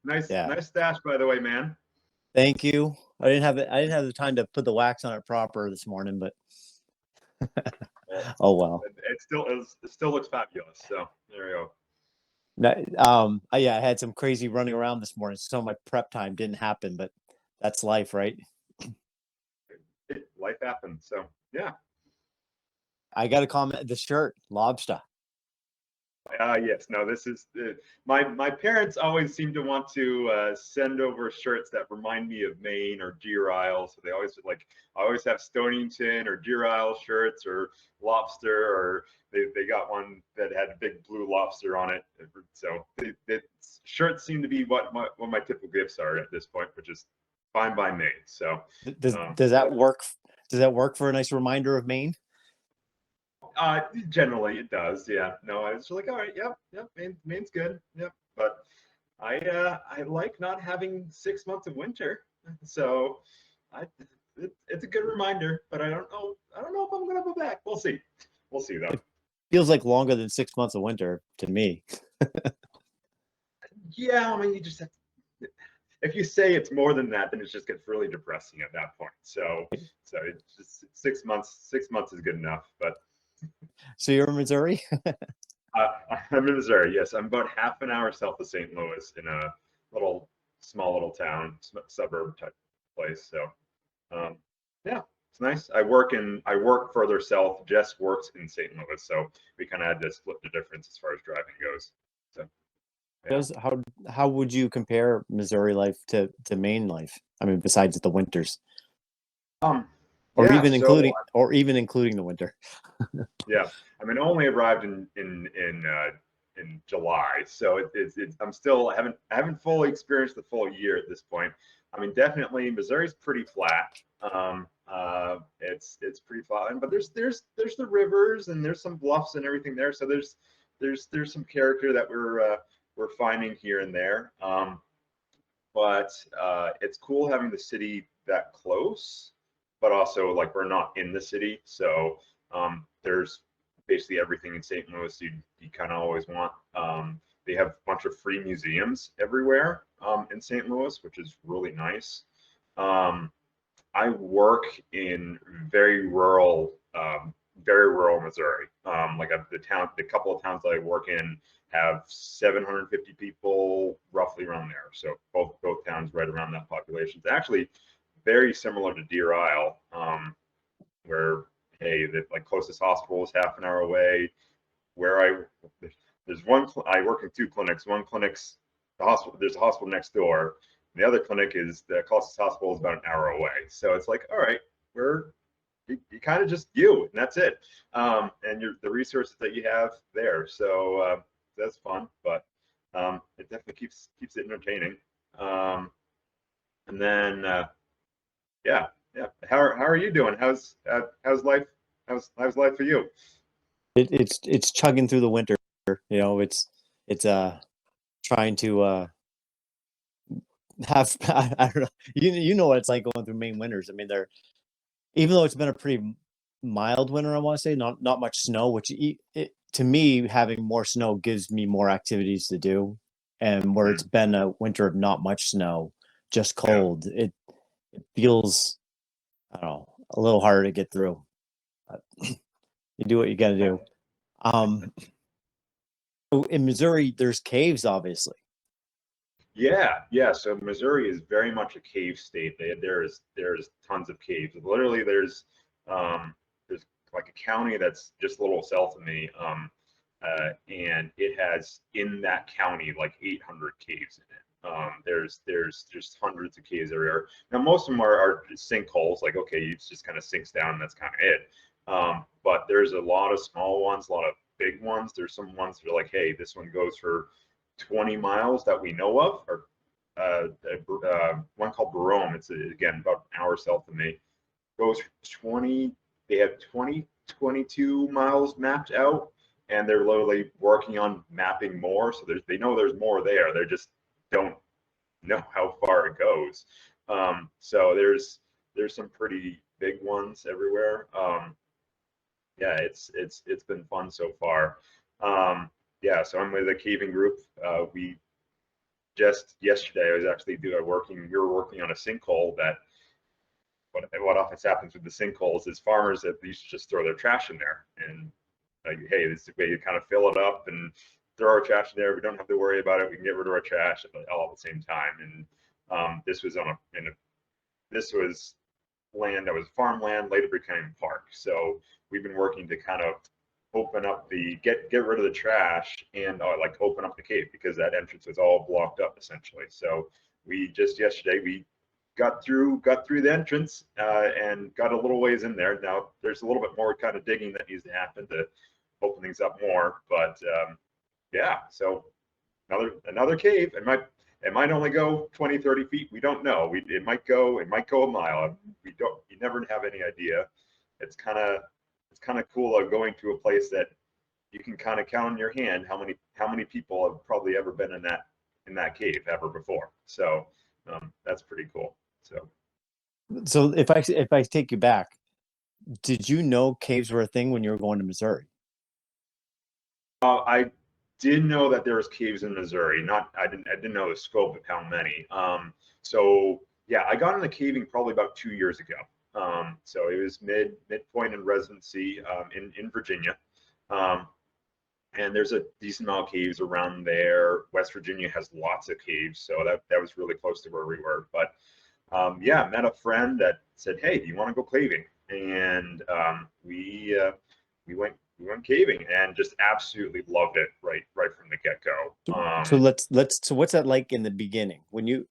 Yeah. Nice stash, by the way, man. Thank you. I didn't have the time to put the wax on it proper this morning, but Well, oh well. it still looks fabulous. So there you Yeah, I had some crazy running around this morning, so my prep time didn't happen, but that's life, right? Life happens. So yeah. I got to comment the shirt, lobster. Yes, no, this is my parents always seem to want to send over shirts that remind me of Maine or Deer Isle. So they always I always have Stonington or Deer Isle shirts or lobster, or they got one that had a big blue lobster on it. So shirts seem to be what my typical gifts are at this point, which is fine by me. So does that work? Does that work for a nice reminder of Maine? Generally it does. Yeah. No, I was like, all right, yep, Maine's good. Yep. But I like not having 6 months of winter. So it's a good reminder, but I don't know if I'm gonna go back. We'll see. We'll see though. It feels like longer than 6 months of winter to me. Yeah, I mean you just have to, if you say it's more than that, then it just gets really depressing at that point. So it's just 6 months. 6 months is good enough. But so you're in Missouri? I'm in Missouri. Yes, I'm about half an hour south of St. Louis in a small little town, suburb type place. So, yeah, it's nice. I work further south. Jess works in St. Louis, so we kind of had to split the difference as far as driving goes. So, yeah. How would you compare Missouri life to Maine life? I mean, besides the winters, or Yeah. even including the winter. Yeah, I mean, I only arrived in July, so I haven't fully experienced the full year at this point. I mean, definitely Missouri's pretty flat. It's pretty flat, but there's the rivers and there's some bluffs and everything there. So there's some character that we're finding here and there. But it's cool having the city that close, but also like we're not in the city, so there's basically everything in St. Louis you kind of always want. They have a bunch of free museums everywhere in St. Louis, which is really nice. I work in very rural Missouri. Like the couple of towns that I work in have 750 people, roughly around there. So both towns right around that population. It's actually very similar to Deer Isle, where the closest hospital is half an hour away. I work in two clinics. One clinic's the hospital. There's a hospital next door. The other clinic is the closest hospital is about an hour away. So it's like, all right, you kind of just and that's it. And the resources that you have there. So that's fun, but it definitely keeps it entertaining. And then yeah. How are you doing? How's life? How's life for you? It's chugging through the winter. You know, it's trying to have I don't know. You know what it's like going through Maine winters. I mean, even though it's been a pretty mild winter, I want to say not much snow, which to me having more snow gives me more activities to do, and where it's been a winter of not much snow, just cold, it feels, I don't know, a little harder to get through. But you do what you got to do. In Missouri, there's caves, obviously. Yeah. So Missouri is very much a cave state. There's tons of caves. Literally, there's like a county that's just a little south of me, and it has in that county like 800 caves in it. There's just hundreds of caves everywhere. Now most of them are sinkholes. Like okay, it just kind of sinks down, and that's kind of it. But there's a lot of small ones, a lot of big ones. There's some ones that are like, hey, this one goes for 20 miles that we know of, or one called Barome. It's again about an hour south of me. Goes 20. They have 22 miles mapped out, and they're literally working on mapping more. So they know there's more there. They just don't know how far it goes. So there's some pretty big ones everywhere. Yeah, it's been fun so far. Yeah, so I'm with a caving group. We just yesterday, I was actually we were working on a sinkhole that, what often happens with the sinkholes is farmers that used to just throw their trash in there, and like, hey, this is a way to kind of fill it up and throw our trash in there. We don't have to worry about it. We can get rid of our trash all at the same time. And this was this was land that was farmland, later became park. So we've been working to kind of open up get rid of the trash and like open up the cave, because that entrance was all blocked up essentially. So we just yesterday we got through the entrance and got a little ways in there. Now there's a little bit more kind of digging that needs to happen to open things up more, but yeah, so another cave. It might only go 20, 30 feet. We don't know. It might go a mile. You never have any idea. It's kind of cool going to a place that you can kind of count on your hand how many people have probably ever been in that cave ever before. So that's pretty cool. So if I take you back, did you know caves were a thing when you were going to Missouri? I did know that there was caves in Missouri. I didn't know the scope of how many. So yeah, I got into caving probably about 2 years ago. So it was midpoint in residency in Virginia. And there's a decent amount of caves around there. West Virginia has lots of caves, so that was really close to where we were. But yeah, met a friend that said, "Hey, do you want to go caving?" And we went caving and just absolutely loved it right from the get-go. So what's that like in the beginning when you,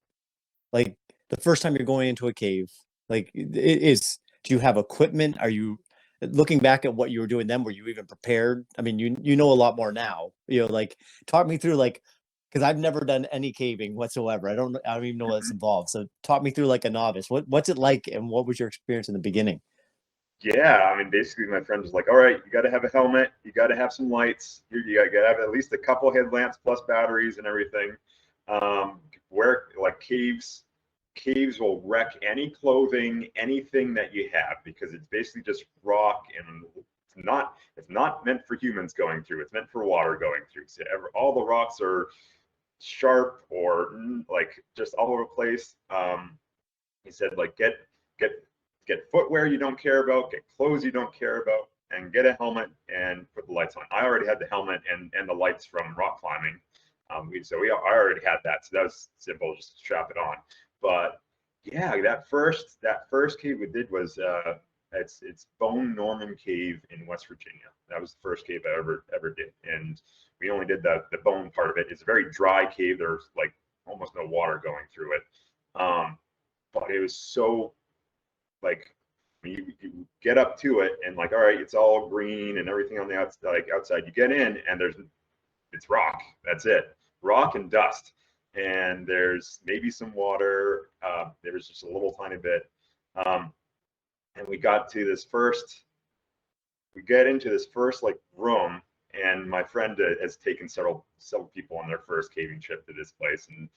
like, the first time you're going into a cave? Like, do you have equipment? Are you, looking back at what you were doing then, were you even prepared? I mean, you know a lot more now. Like, talk me through, like, because I've never done any caving whatsoever. I don't even know what's involved. So talk me through like a novice. What's it like, and what was your experience in the beginning? Yeah, I mean, basically, my friend was like, "All right, you got to have a helmet, you got to have some lights, you got to have at least a couple headlamps plus batteries and everything." Where like caves will wreck any clothing, anything that you have, because it's basically just rock, and it's not meant for humans going through. It's meant for water going through. So all the rocks are sharp or like just all over the place. He said, like, get footwear you don't care about, get clothes you don't care about, and get a helmet and put the lights on. I already had the helmet and the lights from rock climbing. I already had that, so that was simple, just strap it on. But yeah, that first cave we did was it's Bone Norman Cave in West Virginia. That was the first cave I ever did, and we only did the bone part of it. It's a very dry cave. There's like almost no water going through it, but it was so, like, you get up to it and like, all right, it's all green and everything on the outside. Like outside, you get in and it's rock. That's it, rock and dust. And there's maybe some water. There was just a little tiny bit. And we get into this first like room, and my friend has taken several people on their first caving trip to this place, and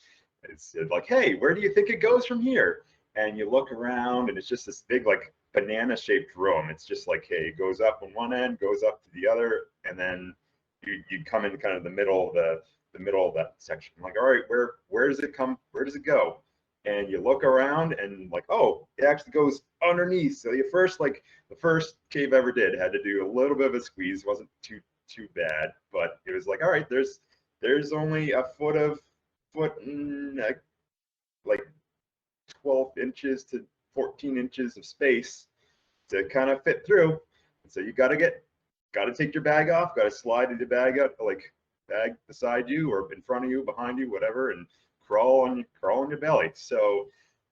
it's like, "Hey, where do you think it goes from here?" And you look around, and it's just this big like banana shaped room. It's just like, hey, it goes up on one end, goes up to the other, and then you come in kind of the middle of that section. I'm like, all right, where does it go? And you look around and like, oh, it actually goes underneath. So the first cave I ever did had to do a little bit of a squeeze. It wasn't too bad, but it was like, all right, there's only a foot and like 12 inches to 14 inches of space to kind of fit through. And so you got to take your bag off, got to slide the bag up, like bag beside you or in front of you, behind you, whatever, and crawl on your belly. So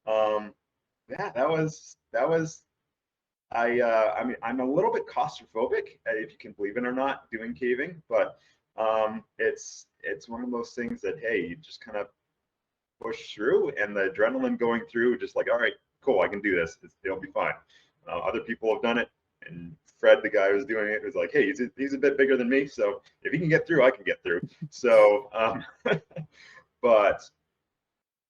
yeah, that was I mean, I'm a little bit claustrophobic, if you can believe it or not, doing caving, but it's one of those things that, hey, you just kind of push through, and the adrenaline going through, just like, all right, cool, I can do this. It'll be fine. Other people have done it, and Fred, the guy who was doing it, was like, hey, he's a bit bigger than me, so if he can get through, I can get through. So, but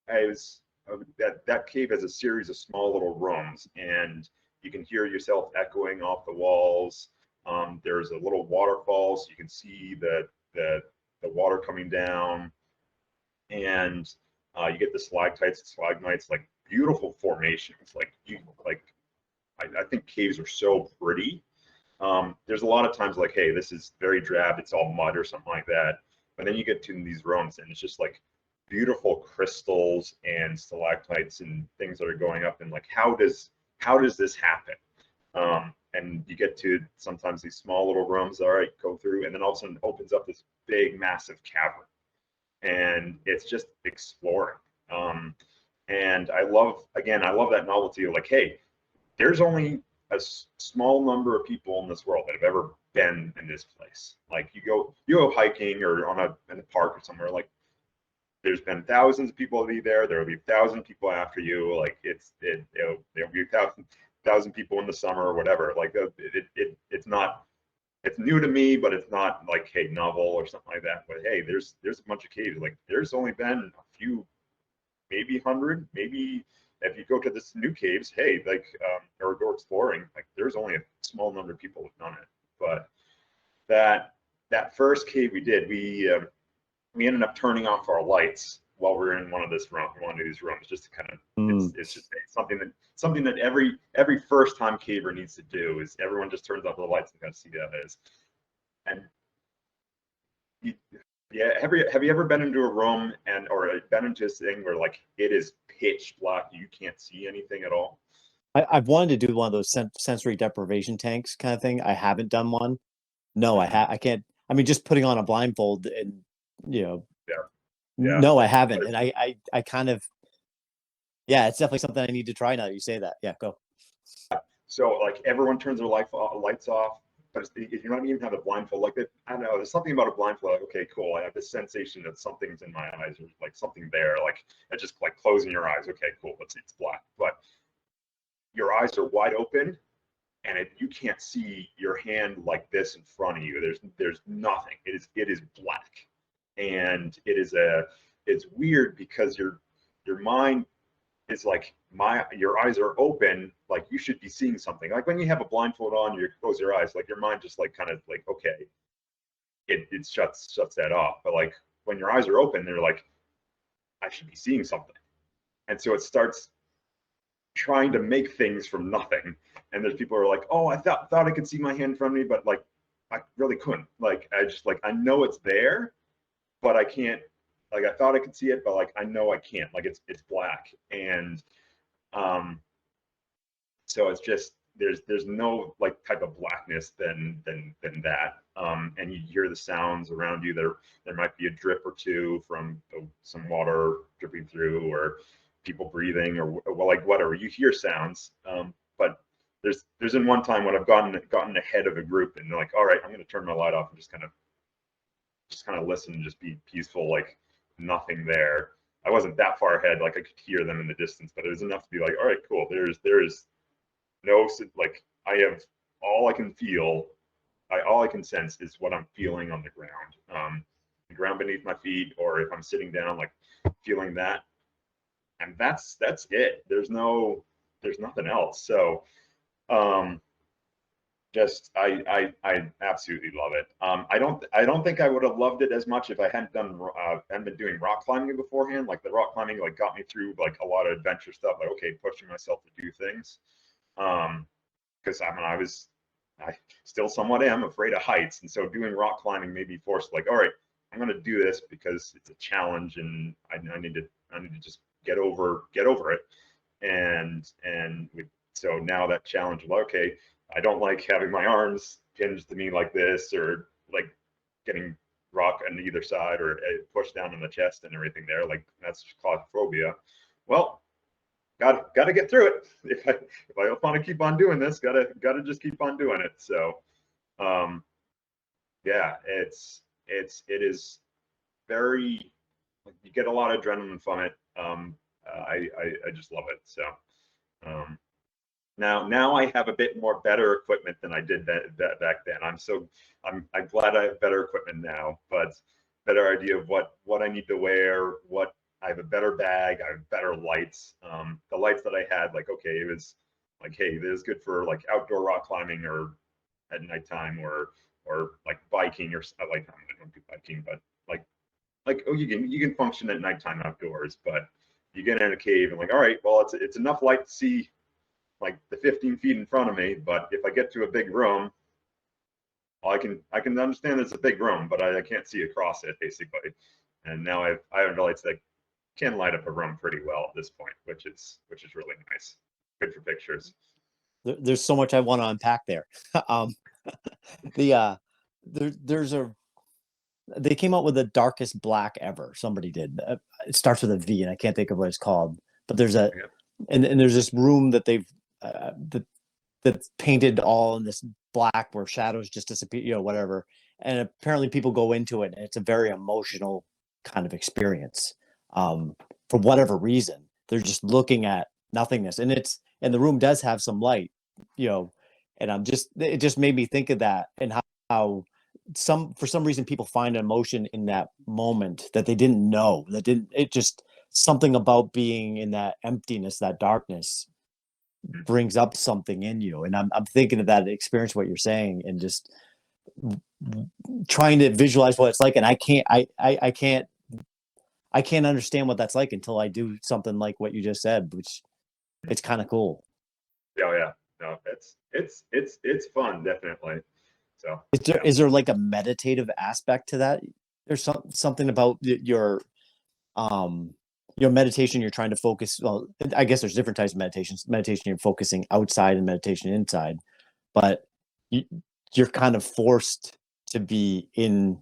that cave has a series of small little rooms, and you can hear yourself echoing off the walls. There's a little waterfall, so you can see the water coming down, and You get the stalactites and stalagmites, like beautiful formations. I think caves are so pretty. There's a lot of times like, hey, this is very drab, it's all mud or something like that. But then you get to these rooms and it's just like beautiful crystals and stalactites and things that are going up, and like how does this happen? And you get to sometimes these small little rooms, all right, go through, and then all of a sudden it opens up this big massive cavern, and it's just exploring. And I love that novelty of like, hey, there's only a small number of people in this world that have ever been in this place. Like you go hiking or in a park or somewhere, like there's been thousands of people be there. There will be 1,000 people after you. Like there'll be 1,000 people in the summer or whatever. Like it's new to me, but it's not like, hey, novel or something like that. But hey, there's a bunch of caves. Like there's only been a few, maybe 100, maybe if you go to this new caves, hey, like or go exploring, like there's only a small number of people who've done it. But that first cave we did, we ended up turning off our lights while we were in one of these rooms, just to kind of it's just something that every first time caver needs to do, is everyone just turns off the lights and kind of see how it is. And yeah, have you ever been into a room or been into a thing where like it is pitch black, you can't see anything at all? I've wanted to do one of those sensory deprivation tanks kind of thing. I haven't done one. No, I can't. I mean, just putting on a blindfold and Yeah. No, I haven't, and I kind of, yeah, it's definitely something I need to try now that you say that. Yeah, go. So like everyone turns their lights off, but if you don't even have a blindfold, like that, I don't know, there's something about a blindfold. Like, okay, cool. I have this sensation that something's in my eyes, or like something there. Like it's just like closing your eyes. Okay, cool. It's black, but your eyes are wide open, and you can't see your hand like this in front of you. There's nothing. It is black, and it's weird because your mind is like, your eyes are open, like you should be seeing something. Like when you have a blindfold on, you close your eyes, like your mind just like kind of like, okay, it shuts that off. But like when your eyes are open, they're like, I should be seeing something. And so it starts trying to make things from nothing. And there's people who are like, oh, I thought I could see my hand in front of me, but like I really couldn't. Like I know it's there, but I can't. Like I thought I could see it, but like I know I can't. Like it's black. And so it's just there's no like type of blackness than that. And you hear the sounds around you. There might be a drip or two from some water dripping through, or people breathing, or like whatever. You hear sounds, but there's in one time when I've gotten ahead of a group, and they're like, all right, I'm going to turn my light off and just kind of listen and just be peaceful, like nothing there. I wasn't that far ahead, like I could hear them in the distance, but it was enough to be like, all right, cool. There's no, like I have, all I can feel, all I can sense is what I'm feeling on the ground, the ground beneath my feet, or if I'm sitting down, like feeling that, and that's it. There's nothing else. So just I absolutely love it. I don't think I would have loved it as much if I hadn't been doing rock climbing beforehand. Like the rock climbing like got me through like a lot of adventure stuff. Like, okay, pushing myself to do things. Because I still somewhat am afraid of heights, and so doing rock climbing made me forced, like, all right, I'm going to do this because it's a challenge, and I need to just get over it. And so now that challenge of, okay, I don't like having my arms pinned to me like this, or like getting rock on either side, or pushed down in the chest and everything there. Like that's claustrophobia. Well, got to get through it. If I want to keep on doing this, got to just keep on doing it. So, yeah, it is very, you get a lot of adrenaline from it. I just love it. So, now I have a bit more better equipment than I did that back then. I'm glad I have better equipment now, but better idea of what I need to wear, what I have a better bag, I have better lights. The lights that I had, like, okay, it was like, hey, this is good for like outdoor rock climbing or at nighttime, or like biking, or like I don't do biking, but like like, oh, you can function at nighttime outdoors, but you get in a cave and like, all right, well, it's enough light to see like the 15 feet in front of me, but if I get to a big room, well, I can understand it's a big room, but I can't see across it basically. And now I have lights that can light up a room pretty well at this point, which is really nice. Good for pictures. There's so much I want to unpack there. um, there's a they came out with the darkest black ever. Somebody did. It starts with a V, and I can't think of what it's called. But there's a Yeah. and there's this room that they've that's painted all in this black where shadows just disappear, whatever. And apparently people go into it, and it's a very emotional kind of experience. For whatever reason, they're just looking at nothingness, and the room does have some light, and it just made me think of that, and how for some reason people find emotion in that moment that they didn't know, it just something about being in that emptiness, that darkness brings up something in you. And I'm thinking of that experience, what you're saying, and just trying to visualize what it's like. And I can't understand what that's like until I do something like what you just said, which it's kind of cool. Oh yeah, no, it's fun, definitely. So Is there like a meditative aspect to that? There's something about your meditation. You're trying to focus. Well, I guess there's different types of meditations. Meditation, you're focusing outside, and meditation inside, but you're kind of forced to be in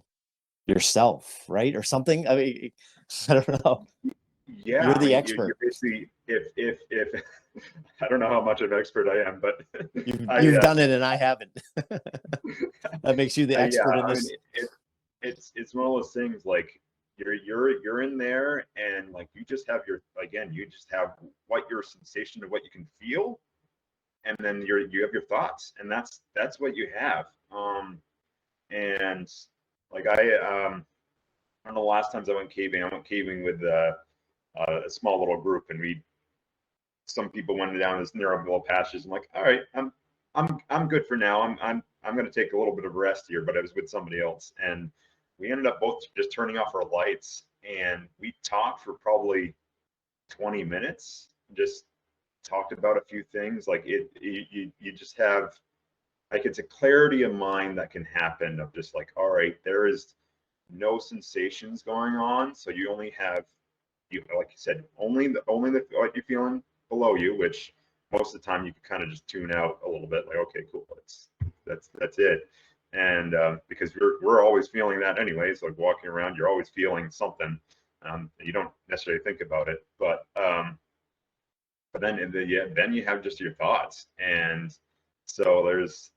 yourself, right? Or something. I mean, I don't know. yeah, You're I the mean, you're expert. basically if I don't know how much of an expert I am, but You've done it and I haven't. That makes you the yeah, expert in I mean, this. it's one of those things like you're in there and like you just have you just have what your sensation of what you can feel, and then you have your thoughts, and that's what you have. And like I don't know the last times I went caving. I went caving with a small little group, and some people went down this narrow little passages. I'm like, all right, I'm good for now. I'm going to take a little bit of rest here, but I was with somebody else, and we ended up both just turning off our lights, and we talked for probably 20 minutes. Just talked about a few things. Like you just have like it's a clarity of mind that can happen of just like, all right, there is no sensations going on, so you only have like you said, only the what you're feeling below you, which most of the time you can kind of just tune out a little bit, like okay, cool, that's it. And because we're always feeling that anyways, like walking around, you're always feeling something. You don't necessarily think about it, but then you have just your thoughts, and so there's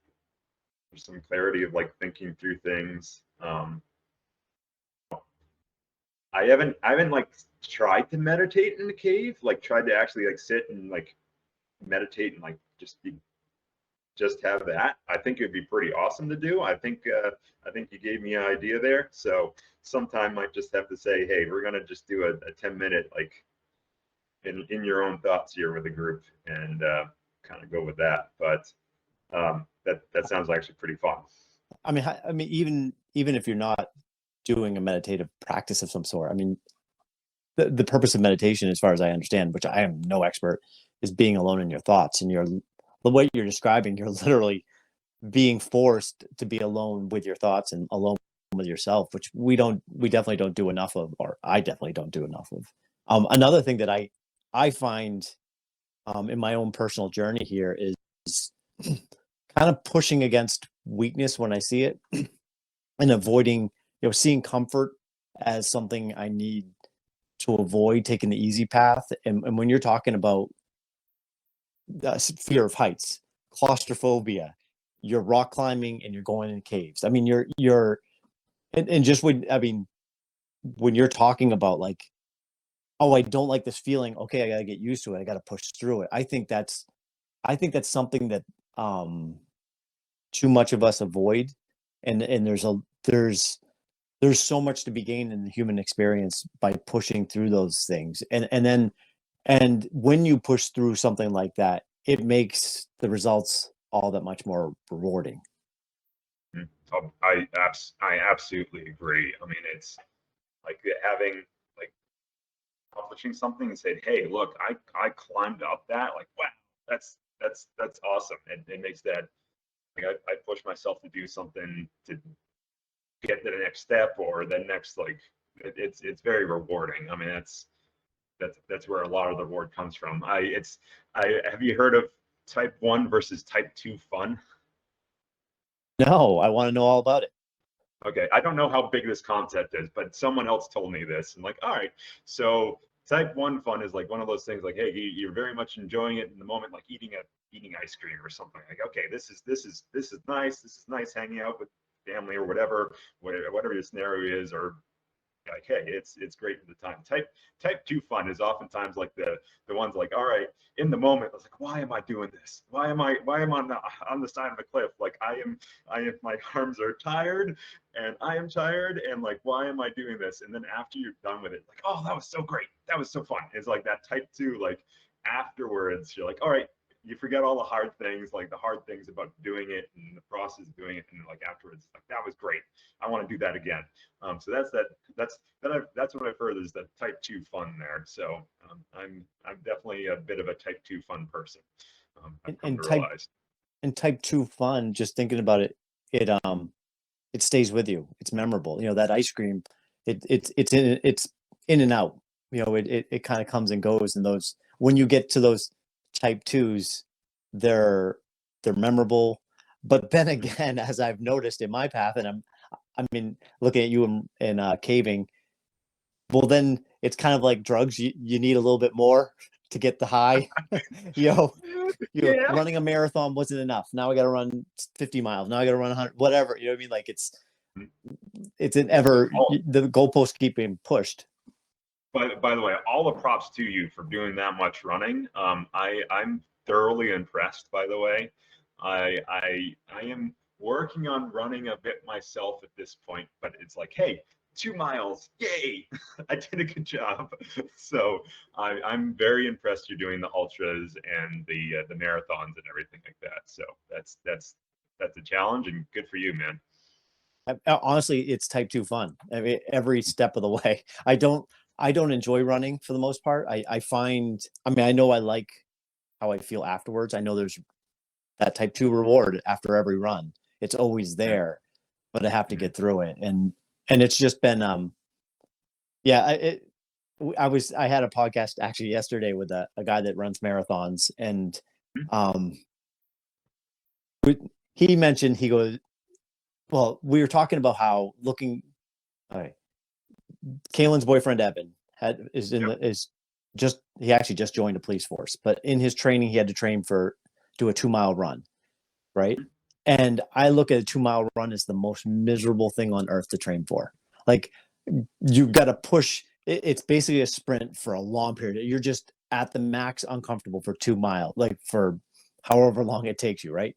some clarity of like thinking through things. I haven't like tried to meditate in the cave, like tried to actually like sit and like meditate and like just have that. I think it'd be pretty awesome to do. I think you gave me an idea there. So sometime might just have to say, hey, we're gonna just do a 10-minute like in your own thoughts here with a group, and kind of go with that. But that sounds actually pretty fun. I mean, even if you're not doing a meditative practice of some sort, I mean, the purpose of meditation, as far as I understand, which I am no expert, is being alone in your thoughts. And the way you're describing, you're literally being forced to be alone with your thoughts and alone with yourself, which we definitely don't do enough of, or I definitely don't do enough of. Another thing that I find in my own personal journey here is kind of pushing against weakness when I see it, and avoiding, seeing comfort as something I need to avoid, taking the easy path. And when you're talking about fear of heights, claustrophobia, you're rock climbing and you're going in caves. I mean, and just when you're talking about like, oh, I don't like this feeling. Okay, I gotta get used to it. I gotta push through it. I think that's something that too much of us avoid. And there's so much to be gained in the human experience by pushing through those things. And when you push through something like that, it makes the results all that much more rewarding. I absolutely agree. I mean, it's like having like accomplishing something and saying, hey, look, I climbed up that, like, wow, that's awesome. It makes that, like, I push myself to do something to get to the next step or the next, like, it's very rewarding. I mean, that's where a lot of the reward comes from. I have you heard of type 1 versus type 2 fun? No, I want to know all about it. Okay, I don't know how big this concept is, but someone else told me this. And like, all right, so type 1 fun is like one of those things like, hey, you're very much enjoying it in the moment, like eating ice cream or something. Like, okay, this is nice. This is nice hanging out with family or whatever your scenario is, or like, hey, it's great at the time. Type 2 fun is oftentimes like the ones like, all right, in the moment, it's like, why am I doing this? Why am I on the side of a cliff? Like, I am my arms are tired and I am tired, and like, why am I doing this? And then after you're done with it, like, oh, that was so great, that was so fun. It's like that type 2, like afterwards, you're like, all right, you forget all the hard things, like the hard things about doing it and the process of doing it, and like afterwards, like, that was great, I want to do that again. So that's what I've heard is that type 2 fun there. So I'm definitely a bit of a type 2 fun person. I've come And to type realize. and type 2 fun, just thinking about it, it stays with you. It's memorable. That ice cream, it's in and out. It kind of comes and goes. And those, when you get to those type 2s, they're memorable. But then again, as I've noticed in my path, and I mean, looking at you in caving, well, then it's kind of like drugs. You need a little bit more to get the high. you know, Yeah. running a marathon wasn't enough. Now I got to run 50 miles. Now I got to run 100, whatever. You know what I mean? Like it's an ever, the goalposts keep being pushed. By the way, all the props to you for doing that much running. I'm thoroughly impressed. By the way, I am working on running a bit myself at this point, but it's like, hey, 2 miles, yay! I did a good job. So I'm very impressed you're doing the ultras and the marathons and everything like that. So that's a challenge, and good for you, man. Honestly, it's type 2 fun. I mean, every step of the way. I don't enjoy running for the most part. I find, I mean, I know I like how I feel afterwards. I know there's that type 2 reward after every run. It's always Yeah. there, but I have to Mhm. get through it. And it's just been, yeah, I had a podcast actually yesterday with a guy that runs marathons, and um, he mentioned, he goes, well, we were talking about how looking, all right, Kaylin's boyfriend Evan Yep. he actually just joined a police force, but in his training he had to do a 2 mile run, right? And I look at a 2 mile run as the most miserable thing on earth to train for. Like, you got to push. It's basically a sprint for a long period. You're just at the max uncomfortable for 2 miles, like for however long it takes you, right?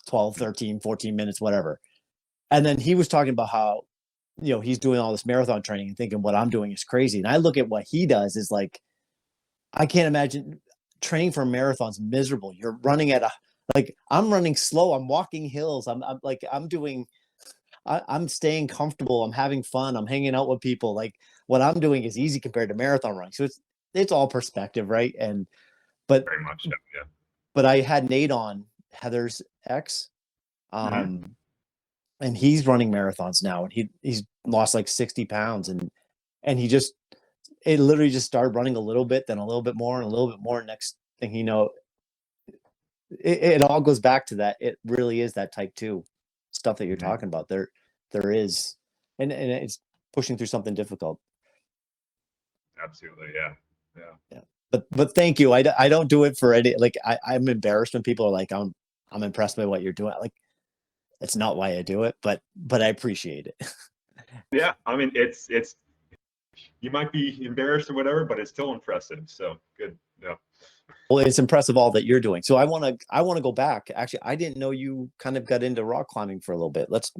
12, 13, 14 minutes, whatever. And then he was talking about how, he's doing all this marathon training and thinking what I'm doing is crazy. And I look at what he does is like, I can't imagine training for marathons miserable. You're running like, I'm running slow. I'm walking hills. I'm like, I'm staying comfortable. I'm having fun. I'm hanging out with people. Like, what I'm doing is easy compared to marathon running. So it's all perspective, right? But Very much so. Yeah. but I had Nate on, Heather's ex, Mhm. um, and he's running marathons now, and he's lost like 60 pounds, and it literally just started running a little bit, then a little bit more, and a little bit more. Next thing you know, it all goes back to that. It really is that type 2 stuff that you're Mhm. talking about. There is, and it's pushing through something difficult. Absolutely. Yeah. Yeah. Yeah. But thank you. I don't do it for any, like, I'm embarrassed when people are like, I'm impressed by what you're doing. Like, that's not why I do it, but I appreciate it. Yeah. I mean, it's you might be embarrassed or whatever, but it's still impressive. So good. Yeah. Well, it's impressive all that you're doing. So I want to go back. Actually, I didn't know you kind of got into rock climbing for a little bit. Let's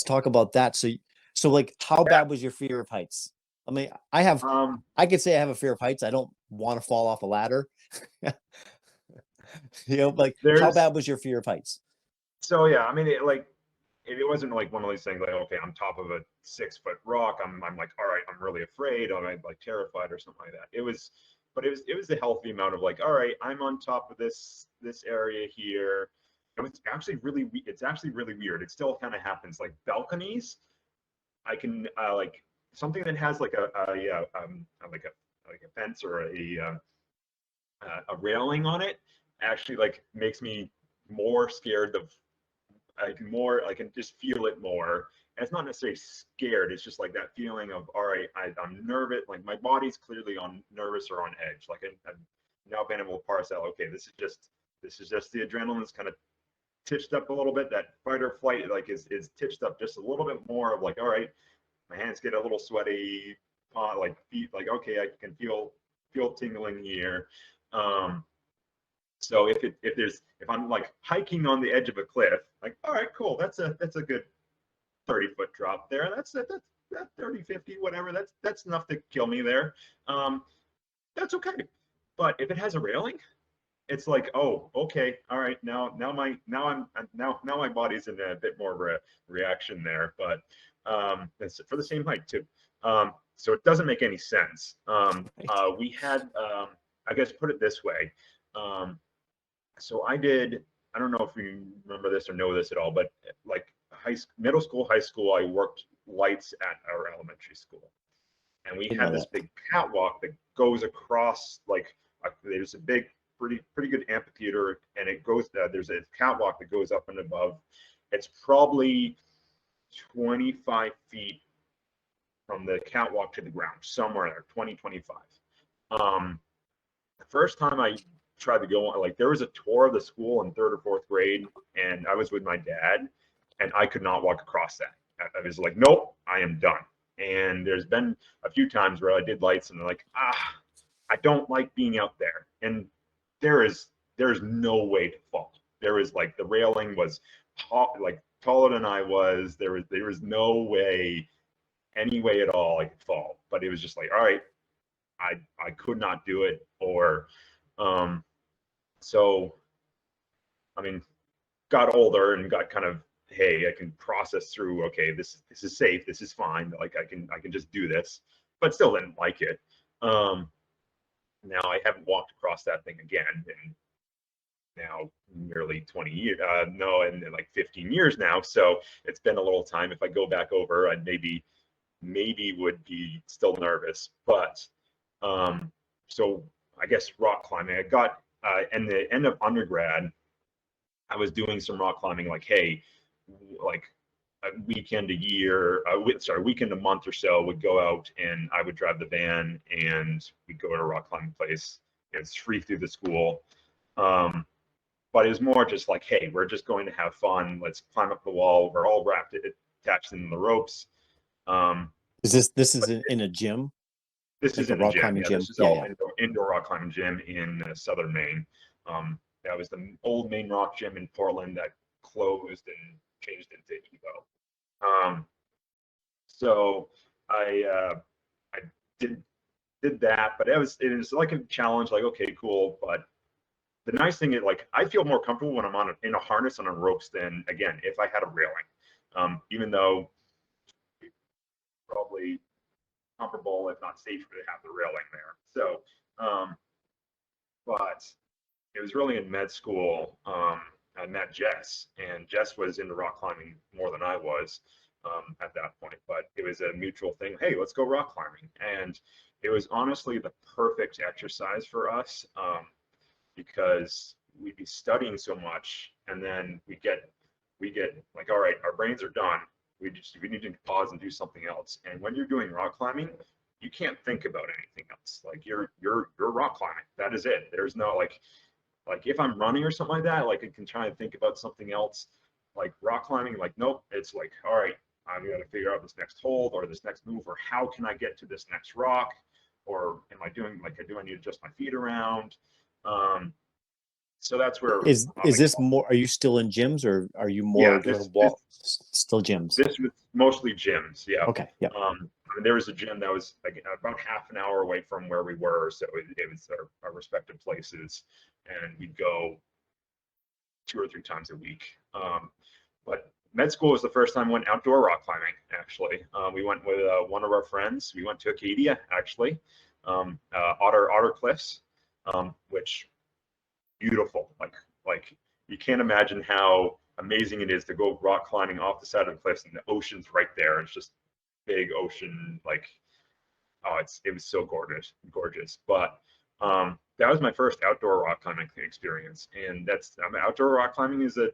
talk about that. So like, how Yeah. bad was your fear of heights? I mean, Um, I could say I have a fear of heights. I don't want to fall off a ladder. Like, how there's bad was your fear of heights? so yeah, I mean, it, like it wasn't like one of these things like, okay, I'm top of a 6-foot rock. I'm like, all right, I'm really afraid. I'm like terrified or something like that. But it was a healthy amount of like, all right, I'm on top of this area here. It's actually really weird. It still kind of happens. Like balconies, I can like something that has like like a fence or a railing on it actually like makes me more scared of I can just feel it more. And it's not necessarily scared. It's just like that feeling of, all right, I'm nervous. Like my body's clearly on nervous or on edge. Like I've now been able to parse out, okay, this is just the adrenaline's kind of titched up a little bit. That fight or flight like is titched up just a little bit more of like, all right, my hands get a little sweaty, like feet, like, okay, I can feel tingling here. So if I'm like hiking on the edge of a cliff, like, all right, cool, that's a good 30-foot drop there. That's 30, 50, whatever. That's enough to kill me there. That's okay. But if it has a railing, it's like, oh, okay, all right, now my body's in a bit more of a reaction there, but it's for the same height too. So it doesn't make any sense. We had, I guess, put it this way. So I don't know if you remember this or know this at all, but like middle school, high school, I worked lights at our elementary school. And we had this big catwalk that goes across, like, there's a big, pretty good amphitheater, and it goes, there's a catwalk that goes up and above. It's probably 25 feet from the catwalk to the ground, somewhere there, 20, 25. The first time I tried to go on, like there was a tour of the school in 3rd or 4th grade, and I was with my dad, and I could not walk across that. I was like, nope, I am done. And there's been a few times where I did lights, and they're like, I don't like being out there. And there's no way to fall. There was like the railing was like taller than I was. There was no way, any way at all I could fall. But it was just like, all right, I could not do it. Or so I mean, got older and got kind of, hey, I can process through, okay, this is safe, this is fine, like I can just do this, but still didn't like it. Now I haven't walked across that thing again in now nearly 20 years, no, and like 15 years now. So it's been a little time. If I go back over, I'd maybe would be still nervous, but so I guess rock climbing, I got in the end of undergrad, I was doing some rock climbing, like, hey, like a weekend a year, weekend a month or so, would go out and I would drive the van and we'd go to a rock climbing place. It's free through the school. But it was more just like, hey, we're just going to have fun. Let's climb up the wall. We're all attached in the ropes. This is in a gym? This like is in a gym. Yeah, gym. this is all indoor rock climbing gym in southern Maine. That was the old Maine Rock Gym in Portland that closed and changed into Evo. So I did that, but it was like a challenge. Like, okay, cool. But the nice thing is, like, I feel more comfortable when I'm in a harness on ropes than, again, if I had a railing. Even though probably comparable, if not safer, to have the railing there. So, but it was really in med school. I met Jess, and Jess was into rock climbing more than I was at that point. But it was a mutual thing. Hey, let's go rock climbing, and it was honestly the perfect exercise for us because we'd be studying so much, and then we get like, all right, our brains are done. We need to pause and do something else. And when you're doing rock climbing, you can't think about anything else. Like you're rock climbing. That is it. There's no like if I'm running or something like that, like I can try and think about something else. Like rock climbing, like nope. It's like, all right, I'm gonna figure out this next hold or this next move, or how can I get to this next rock, or am I doing like, do I need to adjust my feet around? So that's where is this more? Are you still in gyms, or are you more still gyms? This was mostly gyms. Yeah. Okay. Yeah. There was a gym that was like about half an hour away from where we were, so it was our respective places, and we'd go 2 or 3 times a week. But med school was the first time I went outdoor rock climbing, actually. We went with one of our friends. We went to Acadia, actually, Otter Cliffs, which beautiful. Like you can't imagine how amazing it is to go rock climbing off the side of the cliffs and the ocean's right there. It's just big ocean, like, oh, it was so gorgeous. But that was my first outdoor rock climbing experience, and outdoor rock climbing is a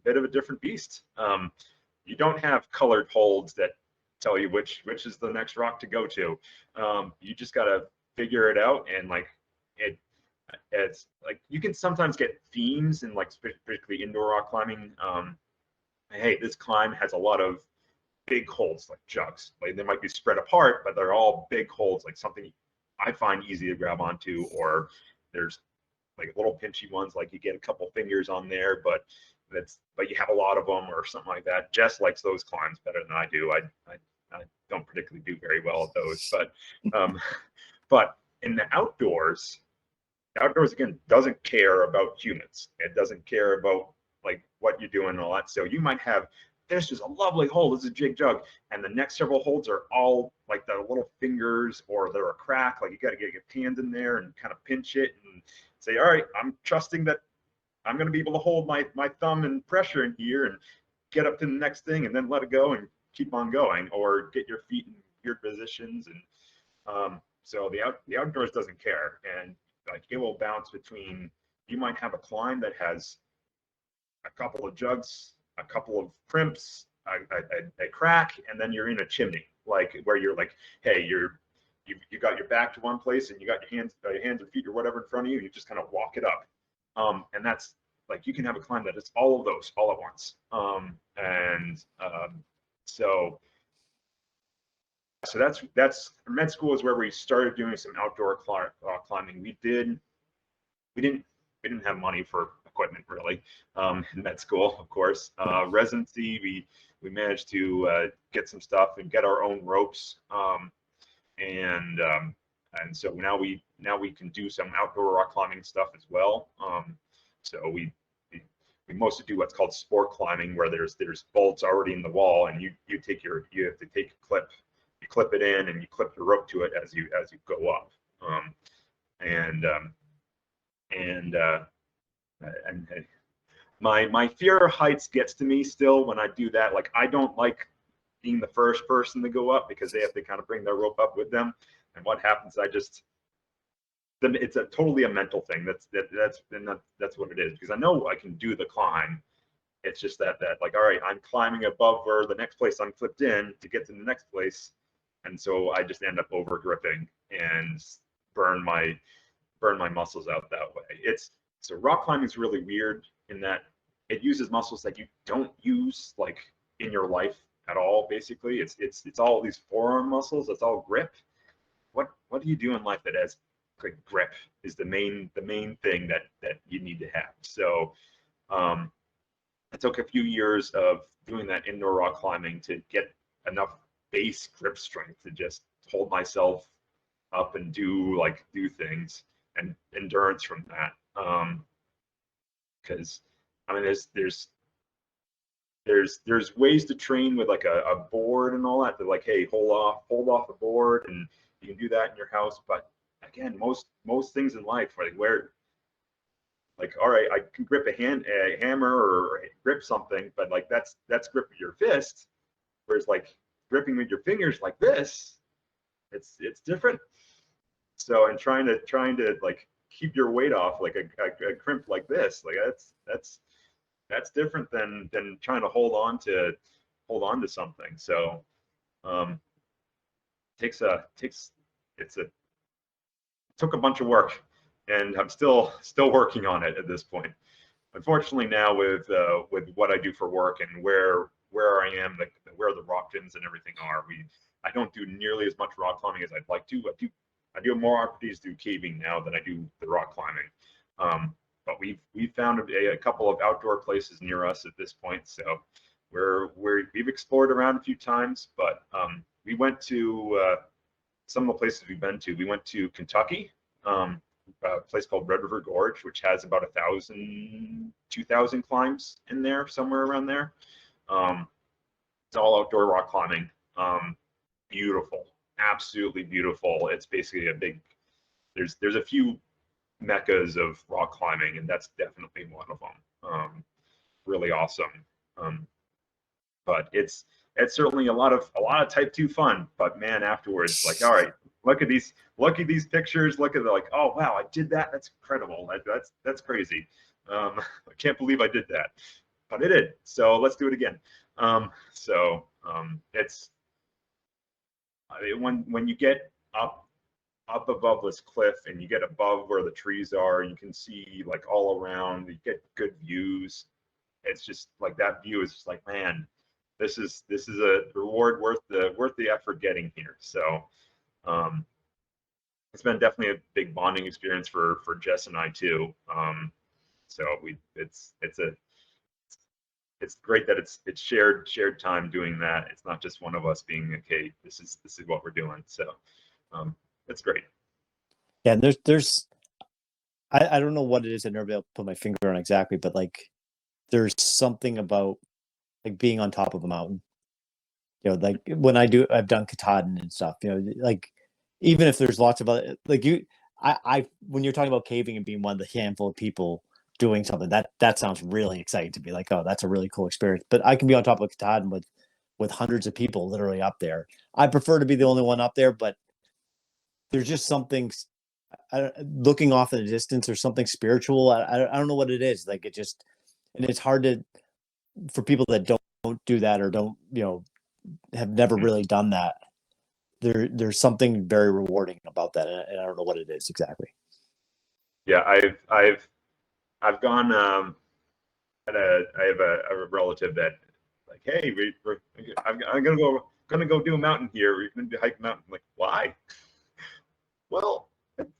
bit of a different beast. You don't have colored holds that tell you which is the next rock to go to. You just gotta figure it out, and like it's like you can sometimes get themes in like particularly indoor rock climbing. Hey, this climb has a lot of big holds like jugs. Like they might be spread apart, but they're all big holds, like something I find easy to grab onto. Or there's like little pinchy ones, like you get a couple fingers on there, but you have a lot of them or something like that. Jess likes those climbs better than I do. I don't particularly do very well at those, but in the outdoors again doesn't care about humans. It doesn't care about like what you're doing and all that. So you might have, this is a lovely hold, this is a jig jug, and the next several holds are all like the little fingers, or they're a crack. Like you got to get your hand in there and kind of pinch it and say, all right, I'm trusting that I'm going to be able to hold my thumb and pressure in here and get up to the next thing, and then let it go and keep on going, or get your feet in weird positions. And so the outdoors doesn't care, and like it will bounce between. You might have a climb that has a couple of jugs, a couple of crimps, a crack, and then you're in a chimney, like where you're like, hey, you got your back to one place and you got your hands and feet or whatever in front of you, and you just kind of walk it up. And that's like, you can have a climb that is all of those all at once. So that's med school is where we started doing some outdoor climbing. We didn't have money for equipment really in med school, of course. Residency, we managed to get some stuff and get our own ropes, and so now we can do some outdoor rock climbing stuff as well. So we mostly do what's called sport climbing, where there's bolts already in the wall, and you have to take a clip, you clip it in, and you clip the rope to it as you go up. My fear of heights gets to me still when I do that. Like, I don't like being the first person to go up, because they have to kind of bring their rope up with them. And what happens, it's totally a mental thing. That's what it is, because I know I can do the climb. It's just that like, all right, I'm climbing above where the next place I'm flipped in to get to the next place, and so I just end up over gripping and burn my muscles out that way. So rock climbing is really weird in that it uses muscles that you don't use like in your life at all. Basically, it's all these forearm muscles. It's all grip. What do you do in life that has like grip is the main thing that you need to have. So it took a few years of doing that indoor rock climbing to get enough base grip strength to just hold myself up and do things, and endurance from that. Because I mean, there's ways to train with like a board and all that. They're like, hey, hold off the board, and you can do that in your house. But again, most things in life, like, all right, I can grip a hammer or grip something, but like that's grip with your fist. Whereas like gripping with your fingers like this, it's different. So, and trying to like keep your weight off like a crimp like this, like that's different than trying to hold on to something. So it took a bunch of work, and I'm still working on it at this point. Unfortunately, now with what I do for work and where I am, where the rock gyms and everything are, I don't do nearly as much rock climbing as I'd like to. I do more opportunities to do caving now than I do the rock climbing. But we've found a couple of outdoor places near us at this point, so we've explored around a few times. But we went to some of the places we've been to. We went to Kentucky, a place called Red River Gorge, which has about 2,000 climbs in there, somewhere around there. It's all outdoor rock climbing. Beautiful, absolutely beautiful. It's basically a big. There's a few meccas of rock climbing, and that's definitely one of them. Really awesome. Um, but it's certainly a lot of type 2 fun. But man, afterwards, like, all right, look at these pictures. Look at the, like, oh wow, I did that. That's incredible. That's crazy. I can't believe I did that, but I did. So let's do it again. It's, I mean, when you get up above this cliff and you get above where the trees are, you can see like all around. You get good views. It's just like that view is just like, man, this is a reward worth the effort getting here. So um, it's been definitely a big bonding experience for Jess and I too. So it's great that it's shared time doing that. It's not just one of us being, okay, this is what we're doing. So it's great. Yeah, and I don't know what it is. I never be able to put my finger on exactly, but like there's something about like being on top of a mountain. You know, like when I've done Katahdin and stuff. You know, like even if there's lots of other like I when you're talking about caving and being one of the handful of people doing something, that sounds really exciting to me. Like, oh, that's a really cool experience. But I can be on top of Katahdin with hundreds of people literally up there. I prefer to be the only one up there, but there's just something looking off in the distance or something spiritual. I don't know what it is. Like it just, and it's hard to for people that don't do that or don't, you know, have never really done that. There's something very rewarding about that, and I don't know what it is exactly. Yeah, I've gone. I have a relative that like, hey, I'm gonna go do a mountain here. We're gonna hike a mountain. I'm like, why? Well,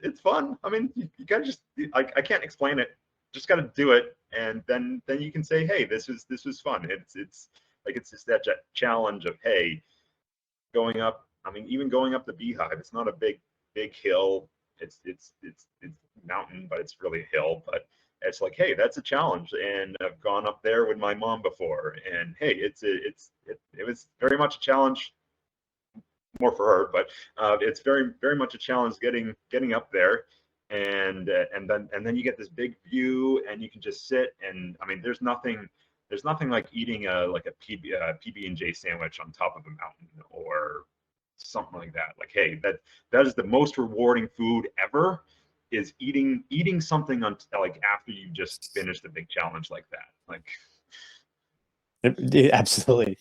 it's fun. I mean, you gotta just, I can't explain it. Just gotta do it, and then you can say, hey, this was fun. It's like, it's just that challenge of, hey, going up. I mean, even going up the Beehive, it's not a big hill. It's mountain, but it's really a hill. But it's like, hey, that's a challenge, and I've gone up there with my mom before, and hey, it was very much a challenge, more for her, but it's very much a challenge getting up there, and then you get this big view, and you can just sit, and I mean, there's nothing like eating a PB&J sandwich on top of a mountain or something like that. Like, hey, that is the most rewarding food ever, is eating something on, like, after you just finished a big challenge like that. Like, Absolutely.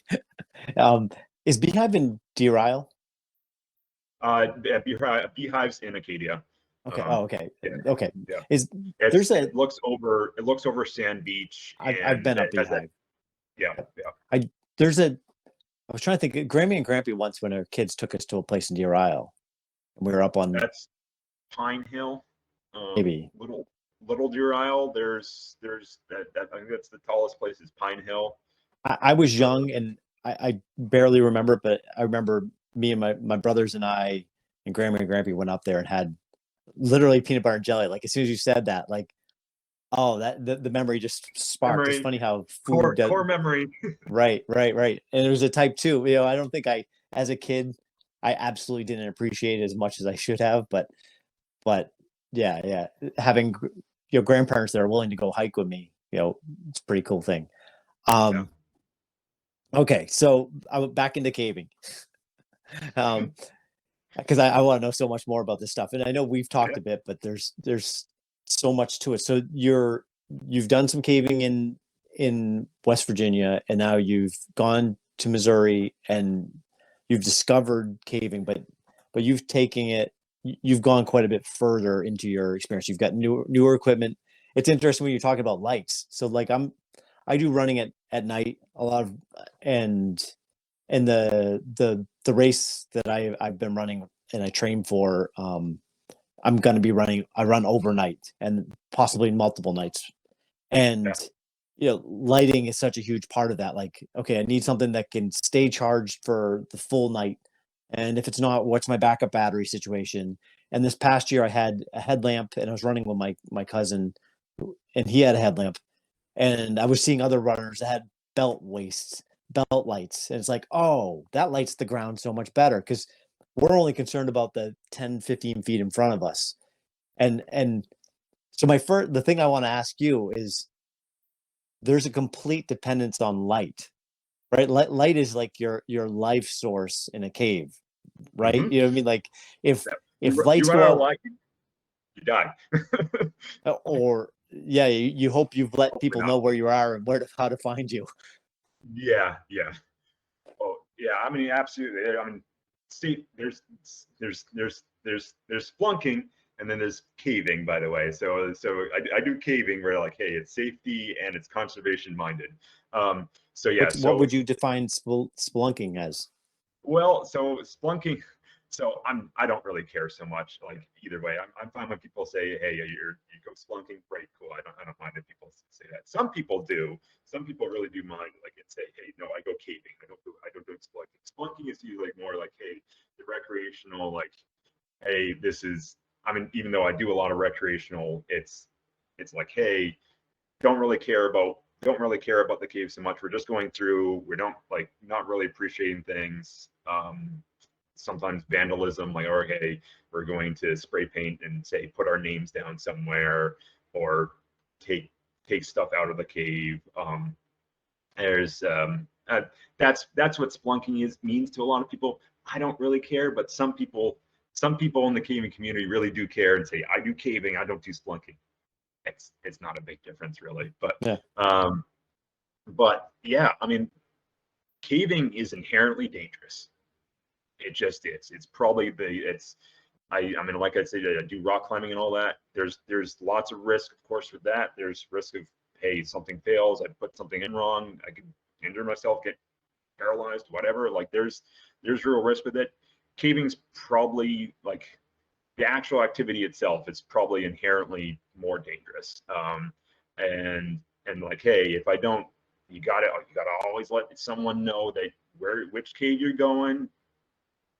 Um, is Beehive in Deer Isle? beehives in Acadia. Okay. Oh, Um, okay. yeah, Okay. yeah. Is It's there's a it looks over Sand Beach, I've and been up it has that. Beehive. Yeah, yeah. I there's a I was trying to think. Grammy and Grampy once when our kids took us to a place in Deer Isle, and we were up on That's Pine Hill. maybe Little Deer Isle. There's that I think that's the tallest place, is Pine Hill. I was young and I barely remember it, but I remember me and my brothers and I and Grandma and Grampy went up there and had literally peanut butter and jelly. Like as soon as you said that, like oh, that the memory just sparked. It's Memory, funny how food does. core memory. Right. And it was a type 2. You know, I don't think as a kid, I absolutely didn't appreciate it as much as I should have. But yeah, having grandparents that are willing to go hike with me, it's a pretty cool thing. Yeah. Okay, so I went back into caving. Because I want to know so much more about this stuff, and I know we've talked Yeah. a bit, but there's so much to it. So you've done some caving in West Virginia, and now you've gone to Missouri, and you've discovered caving, but you've gone quite a bit further into your experience. You've got newer equipment. It's interesting when you're talking about lights. So like I do running at night a lot of, and the race that I've been running and I train for, I'm going to be running. I run overnight and possibly multiple nights. And lighting is such a huge part of that. Like, okay, I need something that can stay charged for the full night. And if it's not, what's my backup battery situation? And this past year, I had a headlamp, and I was running with my cousin, and he had a headlamp, and I was seeing other runners that had belt waists, belt lights, and it's like, oh, that lights the ground so much better because we're only concerned about the 10, 15 feet in front of us. And so the thing I want to ask you is, there's a complete dependence on light, right? Light is like your life source in a cave, right? Mm-hmm. You know what I mean? Like if You, if you lights run go out of out, light, you die. or yeah, you hope you've let Hopefully people not. know where you are and how to find you. Yeah, yeah. Oh, yeah. I mean, absolutely. I mean, see, there's splunking, and then there's caving. By the way, so I do caving where like, hey, it's safety and it's conservation minded. So yeah, What so would you define spelunking as? well, so splunking. So I don't really care so much. Like either way, I'm fine when people say, "Hey, you go splunking." Great, cool. I don't mind if people say that. Some people do. Some people really do mind, like, and say, "Hey, no, I go caving. I don't do splunking." Splunking is usually like more like, "Hey, the recreational, like, hey, this is." I mean, even though I do a lot of recreational, it's like, "Hey, don't really care about the cave so much. We're just going through. We don't like not really appreciating things. Sometimes vandalism, like, or hey, we're going to spray paint and say put our names down somewhere, or take take stuff out of the cave. There's that's what splunking is means to a lot of people. I don't really care, but some people in the caving community really do care and say, I do caving, I don't do splunking. It's not a big difference really, Yeah. um, but yeah, I mean, caving is inherently dangerous. It just is. It's probably I mean, like I said, I do rock climbing and all that. There's lots of risk, of course, with that. There's risk of, hey, something fails, I put something in wrong, I could injure myself, get paralyzed, whatever. Like there's real risk with it. Caving's probably like the actual activity itself is probably inherently more dangerous. And like, hey, if I don't, you gotta always let someone know that which cave you're going,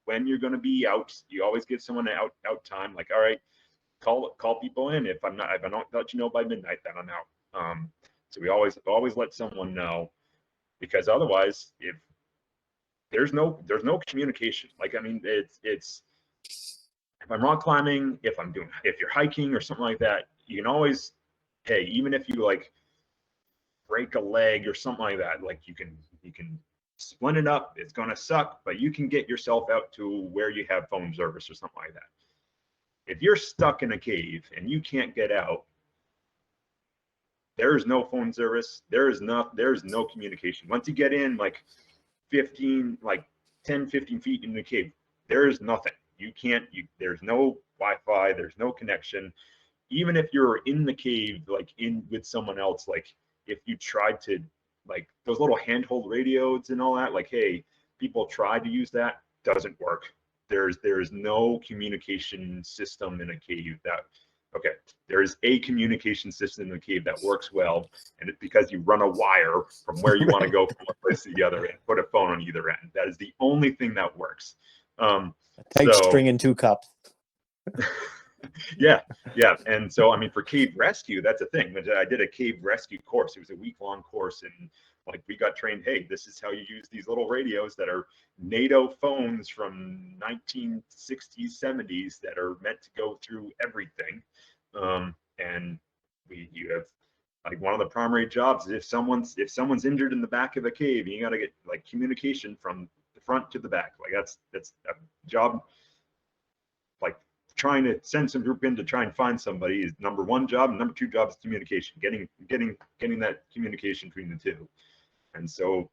when you're going to be out. You always give someone an out time. Like, all right, call people in. If I don't let you know by midnight, then I'm out. So we always let someone know, because otherwise, if there's no communication. Like, I mean, it's if I'm rock climbing, if you're hiking or something like that, you can always, hey, even if you like break a leg or something like that, like you can splint it up. It's gonna suck, but you can get yourself out to where you have phone service or something like that. If you're stuck in a cave and you can't get out, there is no phone service. There's no communication. Once you get in like 15, like 10, 15 feet in the cave, there is nothing. You can't, there's no Wi-Fi, there's no connection. Even if you're in the cave, like in with someone else, like if you tried to, like those little handhold radios and all that, like, hey, people try to use that, doesn't work. There's no communication system in a cave that, okay, there is a communication system in the cave that works well, and it's because you run a wire from where you want to Right. go from one place to the other and put a phone on either end. That is the only thing that works. Tight So string and two cups. yeah, yeah. And so, I mean, for cave rescue, that's a thing. I did a cave rescue course. It was a week-long course, and like we got trained. Hey, this is how you use these little radios that are NATO phones from 1960s, 70s that are meant to go through everything. And you have like one of the primary jobs is if someone's injured in the back of a cave, you got to get like communication from the front to the back. Like that's a job. Like trying to send some group in to try and find somebody is number one job. And number two job is communication, getting that communication between the two. And so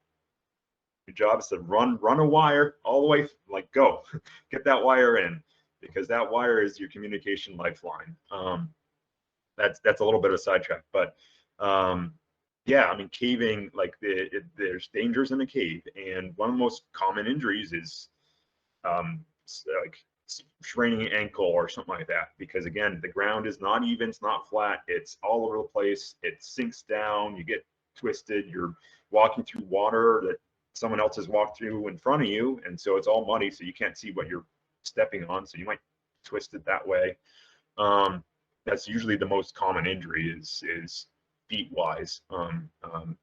your job is to run a wire all the way, like go get that wire in, because that wire is your communication lifeline. That's a little bit of a sidetrack, but yeah, I mean, caving, like there's dangers in a cave, and one of the most common injuries is like straining an ankle or something like that, because again, the ground is not even, it's not flat, it's all over the place, it sinks down, you get twisted, you're walking through water that someone else has walked through in front of you, and so it's all muddy, so you can't see what you're stepping on, so you might twist it that way. That's usually the most common injury is feet wise,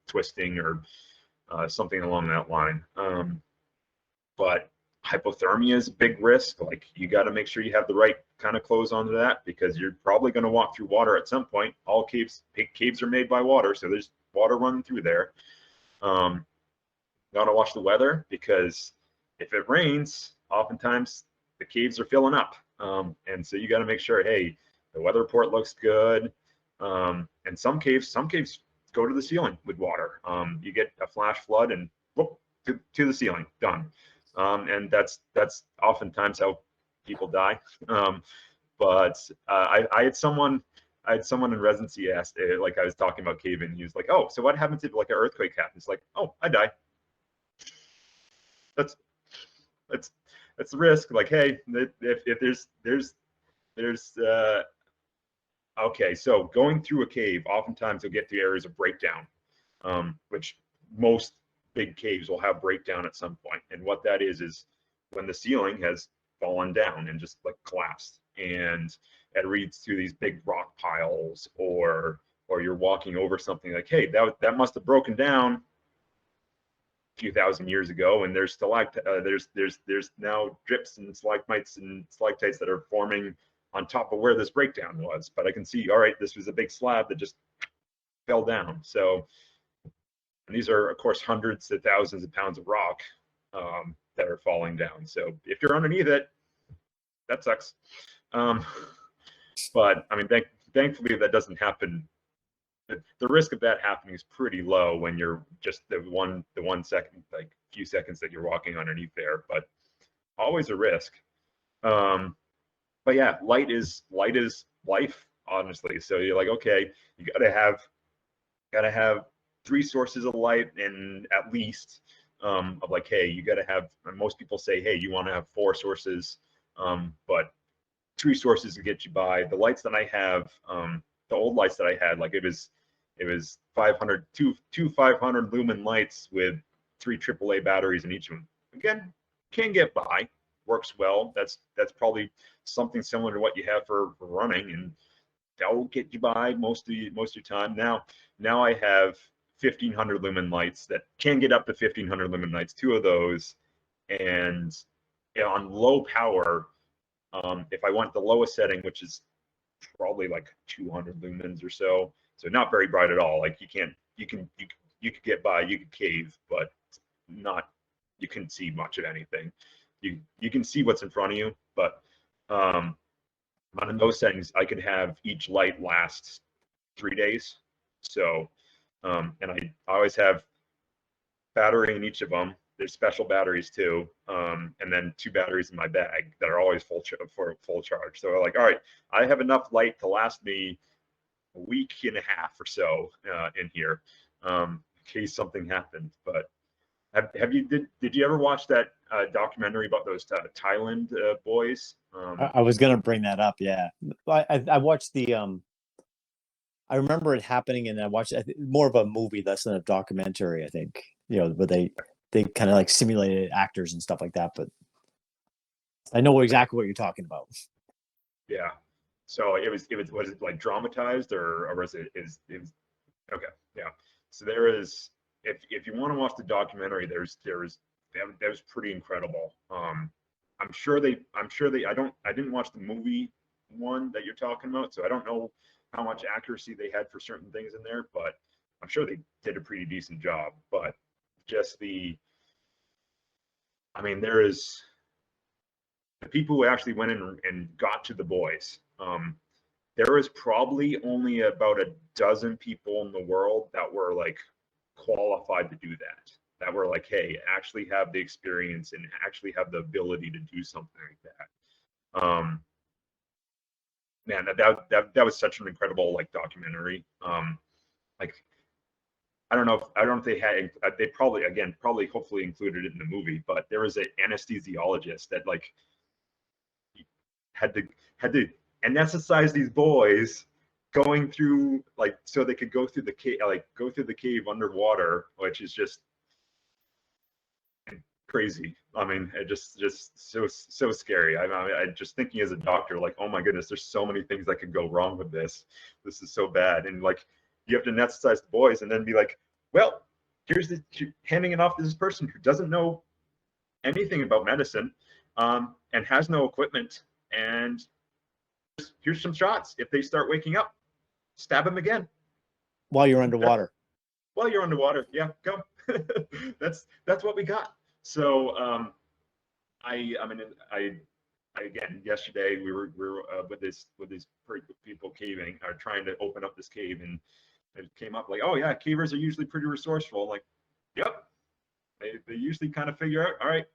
twisting or something along that line. But hypothermia is a big risk. Like you got to make sure you have the right kind of clothes onto that, because you're probably going to walk through water at some point. All caves are made by water, so there's water running through there. Got to watch the weather, because if it rains, oftentimes the caves are filling up, and so you got to make sure, hey, the weather report looks good. And some caves go to the ceiling with water. You get a flash flood and whoop, to the ceiling, done. And that's oftentimes how people die. But I had someone in residency asked, like I was talking about caving. He was like, "Oh, so what happens if like an earthquake happens?" Like, "Oh, I die." That's the risk. Like, hey, if there's okay, so going through a cave, oftentimes you'll get to areas of breakdown, which most big caves will have breakdown at some point. And what that is when the ceiling has fallen down and just like collapsed, and it reads through these big rock piles, or you're walking over something like, hey, that must have broken down a few thousand years ago, and there's there's now drips and stalagmites and stalactites that are forming on top of where this breakdown was. But I can see, all right, this was a big slab that just fell down. So, and these are, of course, hundreds of thousands of pounds of rock that are falling down. So if you're underneath it, that sucks. But I mean, thankfully that doesn't happen. The risk of that happening is pretty low when you're just the one second, like few seconds that you're walking underneath there, but always a risk. But yeah, light is life, honestly. So you're like, okay, you gotta have 3 sources of light, and at least of like, hey, you gotta have. Most people say, hey, you want to have 4 sources, but 3 sources to get you by. The lights that I have, the old lights that I had, like it was 500 lumen lights with 3 AAA batteries in each of them. Again, can get by, works well. That's probably something similar to what you have for running, and that will get you by most of your time. Now I have 1500 lumen lights that can get up to 1500 lumen lights, 2 of those, and on low power, if I want the lowest setting, which is probably like 200 lumens or so not very bright at all. Like you could get by, you could cave, but not, you couldn't see much of anything. You can see what's in front of you, but on those settings, I could have each light last 3 days. So, and I always have battery in each of them. There's special batteries too, and then 2 batteries in my bag that are always full charge. So like, all right, I have enough light to last me a week and a half or so in here, in case something happened. But did you ever watch that documentary about those Thailand boys? I was gonna bring that up. Yeah, I watched the I remember it happening, and I watched more of a movie less than a documentary. I think, but they kind of like simulated actors and stuff like that. But I know exactly what you're talking about. Yeah. So was it like dramatized, or was it okay? Yeah. So there is, if you want to watch the documentary, that was pretty incredible. I'm sure they I didn't watch the movie one that you're talking about, so I don't know how much accuracy they had for certain things in there, but I'm sure they did a pretty decent job. But just there is the people who actually went in and got to the boys. There was probably only about a dozen people in the world that were like qualified to do that. That were like, hey, actually have the experience and actually have the ability to do something like that. Man, that was such an incredible like documentary. Like I don't know if they probably hopefully included it in the movie, but there was an anesthesiologist that like had to anesthetize these boys going through, like, so they could go through the cave underwater, which is just crazy. I mean, it just so scary. I just thinking as a doctor, like, oh my goodness, there's so many things that could go wrong with this. This is so bad. And like, you have to anesthetize the boys and then be like, well, handing it off to this person who doesn't know anything about medicine, and has no equipment, and here's some shots. If they start waking up, stab them again while you're underwater. While you're underwater, yeah, go. that's what we got. So I mean, I again, yesterday we were with these people caving, or trying to open up this cave, and it came up like, oh yeah, cavers are usually pretty resourceful. Like, yep, they usually kind of figure out, all right,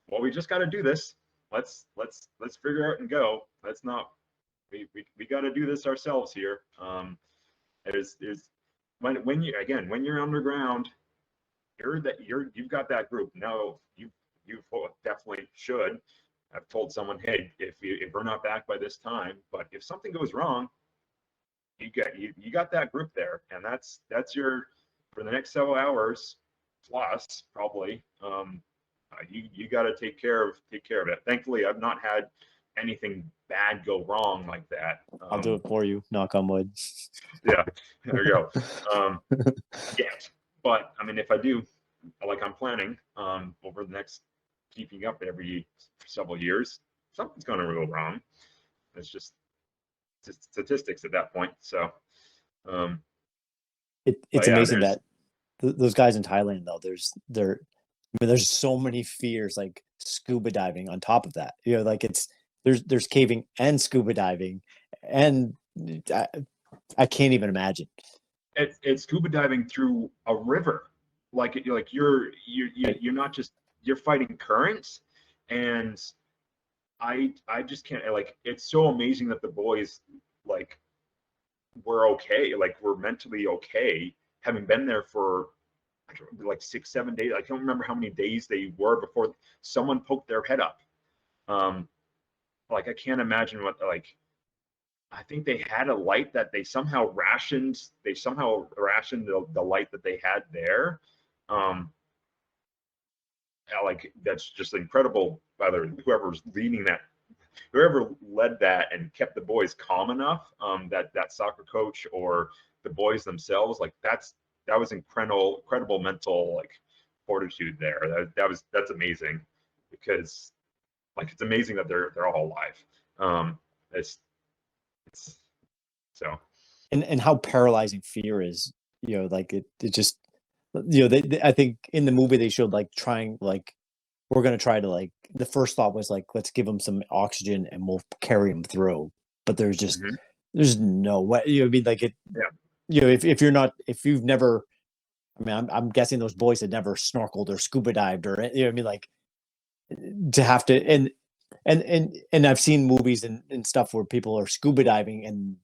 well, we just got to do this. Let's figure out and go. Let's not. We got to do this ourselves here. There's when you're underground, you've got that group. Now you definitely should have told someone, hey, if we're not back by this time, but if something goes wrong, you got that group there, and that's your, for the next several hours plus probably. You got to take care of it. Thankfully, I've not had anything bad go wrong like that. I'll do it for you. Knock on wood. Yeah, there you go. Yeah, but I mean, if I do, like I'm planning, over the next, keeping up every several years, something's going to go wrong. It's just statistics at that point. So, it's amazing that those guys in Thailand, though, there's so many fears, like scuba diving on top of that. Like there's caving and scuba diving, and I can't even imagine. It's scuba diving through a river, like you're not just, you're fighting currents, and I just can't, like, it's so amazing that the boys, like, were okay, like, we're mentally okay, having been there for like 6-7 days. I don't remember how many days they were before someone poked their head up. Like, I can't imagine what, like, I think they had a light that they somehow rationed. They somehow rationed the light that they had there. Like, that's just incredible. By whoever's leading that, whoever led that and kept the boys calm enough, that soccer coach or the boys themselves, like, that was incredible mental, like, fortitude there. That's amazing, because, like, it's amazing that they're all alive. It's so. And how paralyzing fear is. Like it just, I think in the movie they showed, like, trying, like, we're going to try to, like, the first thought was, like, let's give them some oxygen and we'll carry them through. But there's just, there's no way. I mean, like, it, yeah. If you've never, I mean, I'm guessing those boys had never snorkeled or scuba dived, or, I mean, like, to have to, and I've seen movies and stuff where people are scuba diving and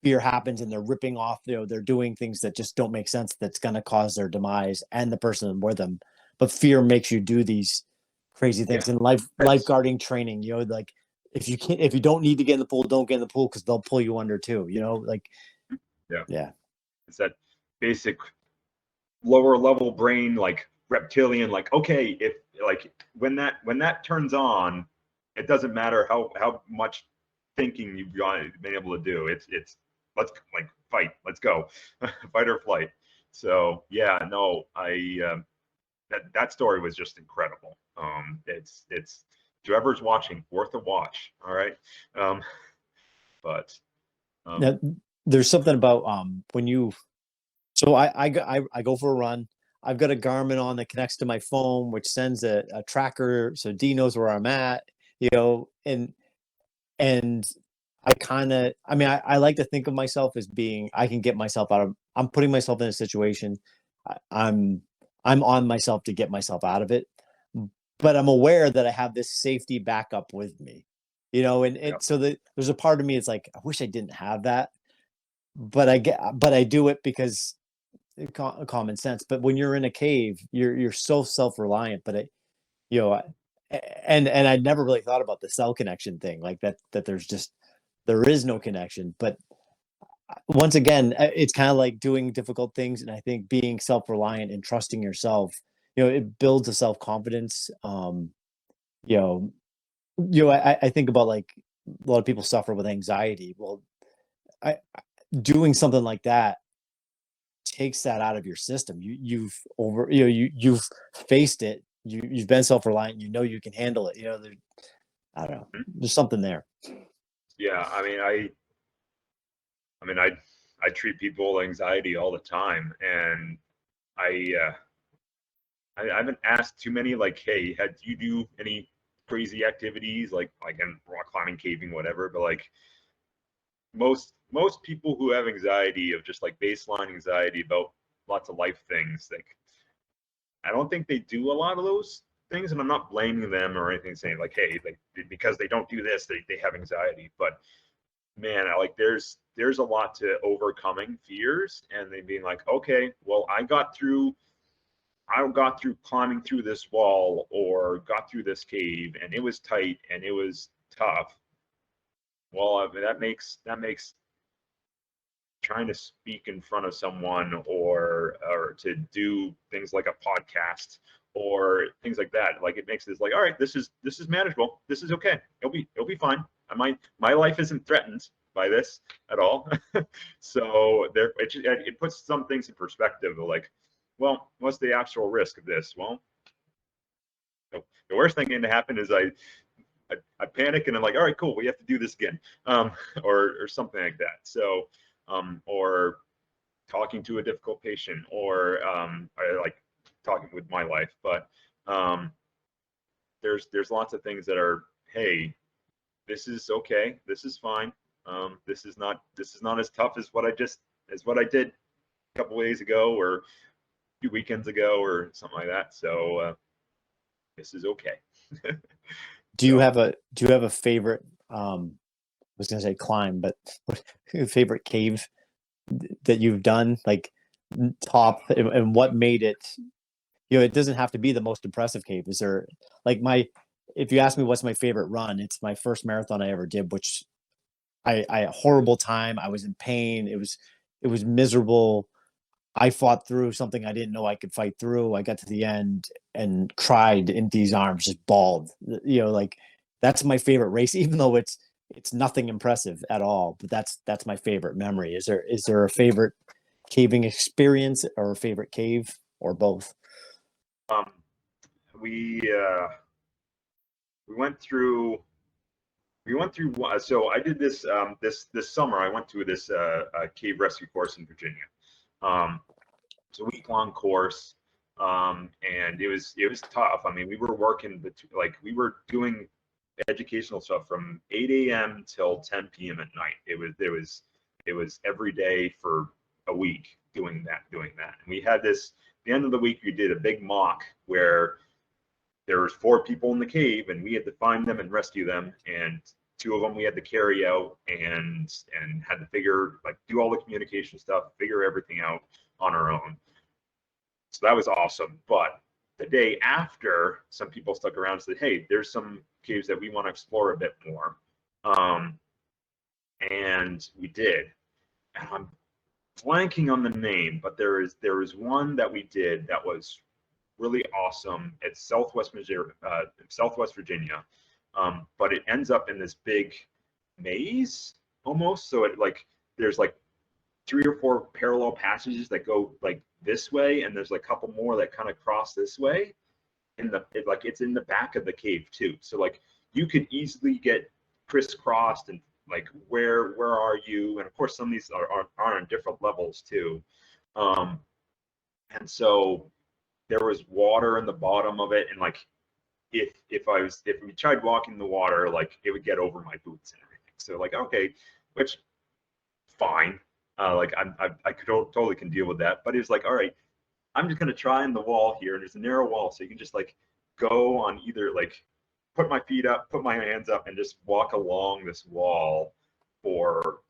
fear happens and they're ripping off, they're doing things that just don't make sense, that's going to cause their demise and the person with them. But fear makes you do these crazy things. In lifeguarding training, like, if you don't need to get in the pool, don't get in the pool, because they'll pull you under too, like. Yeah, it's that basic lower level brain, like, reptilian, like, okay, if, like, when that turns on, it doesn't matter how much thinking you've been able to do. It's let's, like, fight, let's go. Fight or flight. So yeah, no, that story was just incredible. It's whoever's watching, worth a watch. All right. But now, there's something about when you, so I go for a run. I've got a Garmin on that connects to my phone, which sends a tracker, so D knows where I'm at, and I mean, I like to think of myself as being, I can get myself out of, I'm putting myself in a situation, I'm on myself to get myself out of it, but I'm aware that I have this safety backup with me, and so there's a part of me, it's like, I wish I didn't have that, but I do it because common sense. But when you're in a cave, you're so self-reliant, but and I never really thought about the cell connection thing, like that there is no connection. But once again, it's kind of like doing difficult things, and I think being self-reliant and trusting yourself, it builds a self-confidence. I think about, like, a lot of people suffer with anxiety. Well, I doing something like that takes that out of your system. You've faced it. You've been self-reliant. You know you can handle it. I don't know. There's something there. Yeah, I treat people with anxiety all the time, and I haven't asked too many like, hey, do you do any crazy activities like in rock climbing, caving, whatever? But like most people who have anxiety of just like baseline anxiety about lots of life things, like I don't think they do a lot of those things, and I'm not blaming them or anything, saying like, hey, like because they don't do this, they have anxiety. But man, like there's a lot to overcoming fears, and they being like, okay, well, I got through climbing through this wall or got through this cave, and it was tight and it was tough. Well, I mean, that makes trying to speak in front of someone or to do things like a podcast or things like that, like it makes this like, all right, this is manageable, this is okay, it'll be fine. My life isn't threatened by this at all. So there, it puts some things in perspective of like, well, what's the actual risk of this? Well, the worst thing to happen is I panic and I'm like, all right, cool, we have to do this again, or something like that. So or talking to a difficult patient, or I like talking with my life. But there's lots of things that are, hey, this is okay, this is fine. This is not as tough as what I did a couple days ago or 2 weekends ago or something like that. So this is okay. Do you have a favorite? I was gonna say climb, but favorite cave that you've done, like top, and what made it? It doesn't have to be the most impressive cave. Is there like if you ask me what's my favorite run, it's my first marathon I ever did, which I had a horrible time. I was in pain. It was miserable. I fought through something I didn't know I could fight through. I got to the end and cried into these arms, just bawled. Like that's my favorite race, even though it's nothing impressive at all. But that's my favorite memory. Is there a favorite caving experience or a favorite cave or both? We went through so I did this this summer. I went to this cave rescue course in Virginia. It's a week-long course, and it was tough. I mean, we were working we were doing educational stuff from 8 a.m. till 10 p.m. at night. It was every day for a week doing that. And we had this, at the end of the week, we did a big mock where there was 4 people in the cave, and we had to find them and rescue them, and 2 of them we had to carry out and had to do all the communication stuff, figure everything out on our own. So that was awesome. But the day after, some people stuck around and said, hey, there's some caves that we want to explore a bit more. And we did. And I'm blanking on the name, but there is one that we did that was really awesome. It's Southwest Virginia, but it ends up in this big maze almost. So there's like 3 or 4 parallel passages that go like this way, and there's like a couple more that kind of cross this way. It's in the back of the cave too. So like you could easily get crisscrossed and like where are you? And of course some of these are on different levels too. And so there was water in the bottom of it, and like if we tried walking the water, like it would get over my boots and everything. So like, okay, which fine. Like I could totally can deal with that. But it was like, all right, I'm just gonna try in the wall here, and there's a narrow wall, so you can just like go on either like put my feet up, put my hands up, and just walk along this wall for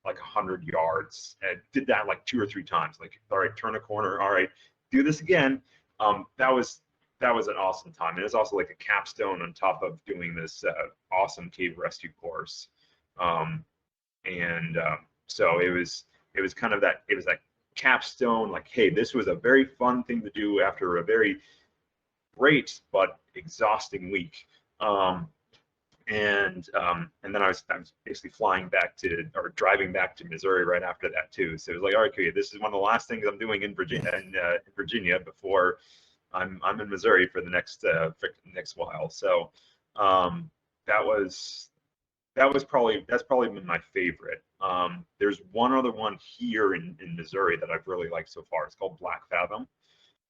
like 100 yards. And did that like 2 or 3 times. Like, all right, turn a corner. All right, do this again. That was an awesome time. And it's also like a capstone on top of doing this awesome cave rescue course. So it was kind of that. It was like capstone. Like, hey, this was a very fun thing to do after a very great but exhausting week. And then I was basically flying back to, or driving back to Missouri right after that too. So it was like, all right, okay, this is one of the last things I'm doing in Virginia before I'm in Missouri for the next while. So that was that's probably been my favorite. There's one other one here in Missouri that I've really liked so far. It's called Black Fathom.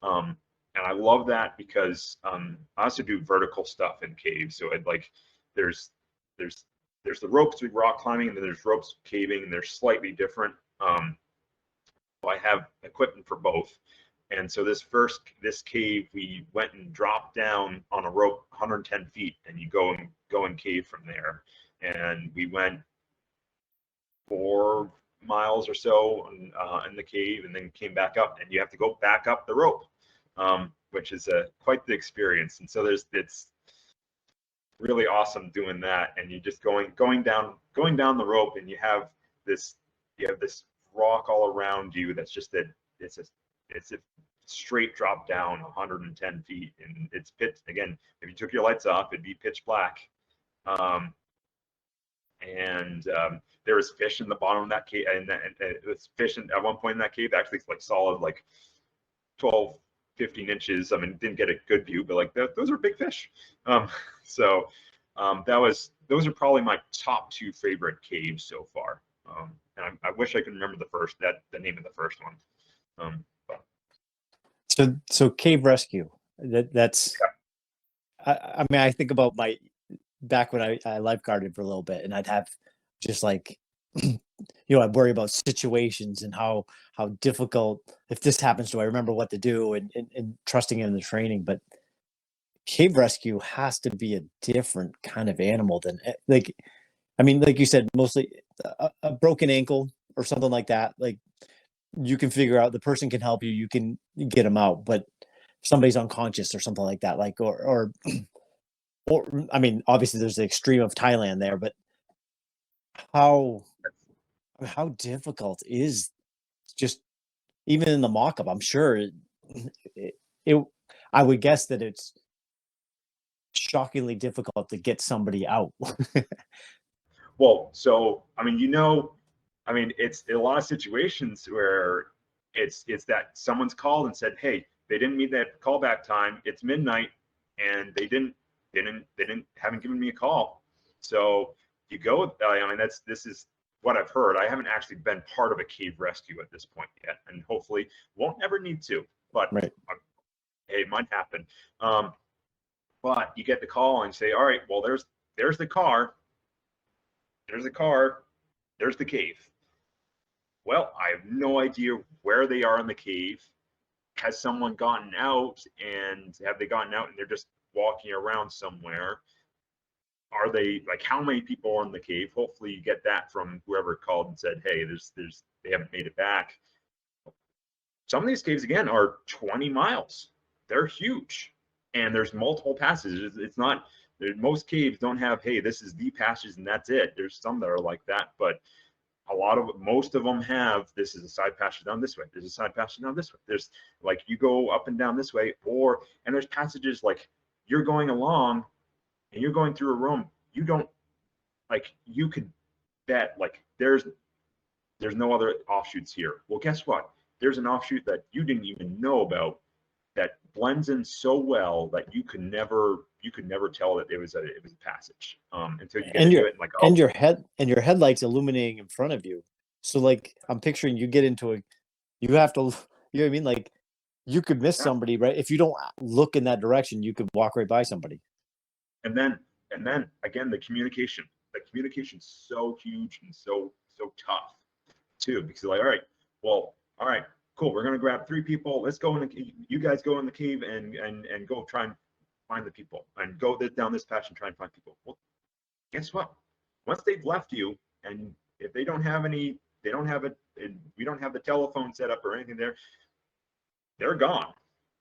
And I love that because I also do vertical stuff in caves. So I'd like, there's the ropes with rock climbing, and then there's ropes caving, and they're slightly different. So I have equipment for both. And so this cave, we went and dropped down on a rope 110 feet, and you go and cave from there. And we went 4 miles or so in the cave, and then came back up, and you have to go back up the rope, which is quite the experience. And so it's really awesome doing that, and you just going down the rope, and you have this rock all around you. That's just that it's a straight drop down 110 feet, and it's pitch again. If you took your lights off, it'd be pitch black. And there was fish in the bottom of that cave, and it was fish at one point in that cave, actually like solid, like 12, 15 inches. I mean, didn't get a good view, but like those are big fish. So those are probably my top 2 favorite caves so far. And I wish I could remember the name of the first one. So cave rescue. That's. Yeah. I mean, I think about back when I lifeguarded for a little bit, and I'd have just like, I'd worry about situations and how difficult, if this happens, do I remember what to do, and trusting in the training. But cave rescue has to be a different kind of animal than, like, I mean, like you said, mostly a broken ankle or something like that. Like, you can figure out, the person can help you, you can get them out. But if somebody's unconscious or something like that, like, or I mean, obviously there's the extreme of Thailand there, but how difficult is, just even in the mock-up, I'm sure I would guess that it's shockingly difficult to get somebody out. Well, so I mean, it's a lot of situations where it's that someone's called and said, hey, they didn't meet that callback time. It's midnight, and they haven't given me a call. So you go. I mean, this is what I've heard. I haven't actually been part of a cave rescue at this point yet, and hopefully won't ever need to. But right. Hey, it might happen. But you get the call and say, all right, well, there's the car. There's the car. There's the cave. Well, I have no idea where they are in the cave. Has someone gotten out, and have they gotten out and they're just walking around somewhere? Are they, like, how many people are in the cave? Hopefully you get that from whoever called and said, hey, they haven't made it back. Some of these caves, again, are 20 miles. They're huge, and there's multiple passages. It's not, most caves don't have, hey, this is the passage and that's it. There's some that are like that, but most of them have, this is a side passage down this way. There's a side passage down this way. There's, like, you go up and down this way, and there's passages, like, you're going along and you're going through a room. You don't, like, you could bet, like, there's no other offshoots here. Well, guess what? There's an offshoot that you didn't even know about that blends in so well that you could never tell that it was a passage until you get into it. And like, and your headlights illuminating in front of you. So, like, I'm picturing you get into you have to, you know what I mean? Like, you could miss somebody, right? If you don't look in that direction, you could walk right by somebody. And then again, the communication's so huge and so tough too, because like, all right, cool, we're gonna grab 3 people. Let's go you guys go in the cave and go try and find the people, and go down this patch and try and find people. Well, guess what? Once they've left you, and if we don't have the telephone set up or anything there, they're gone.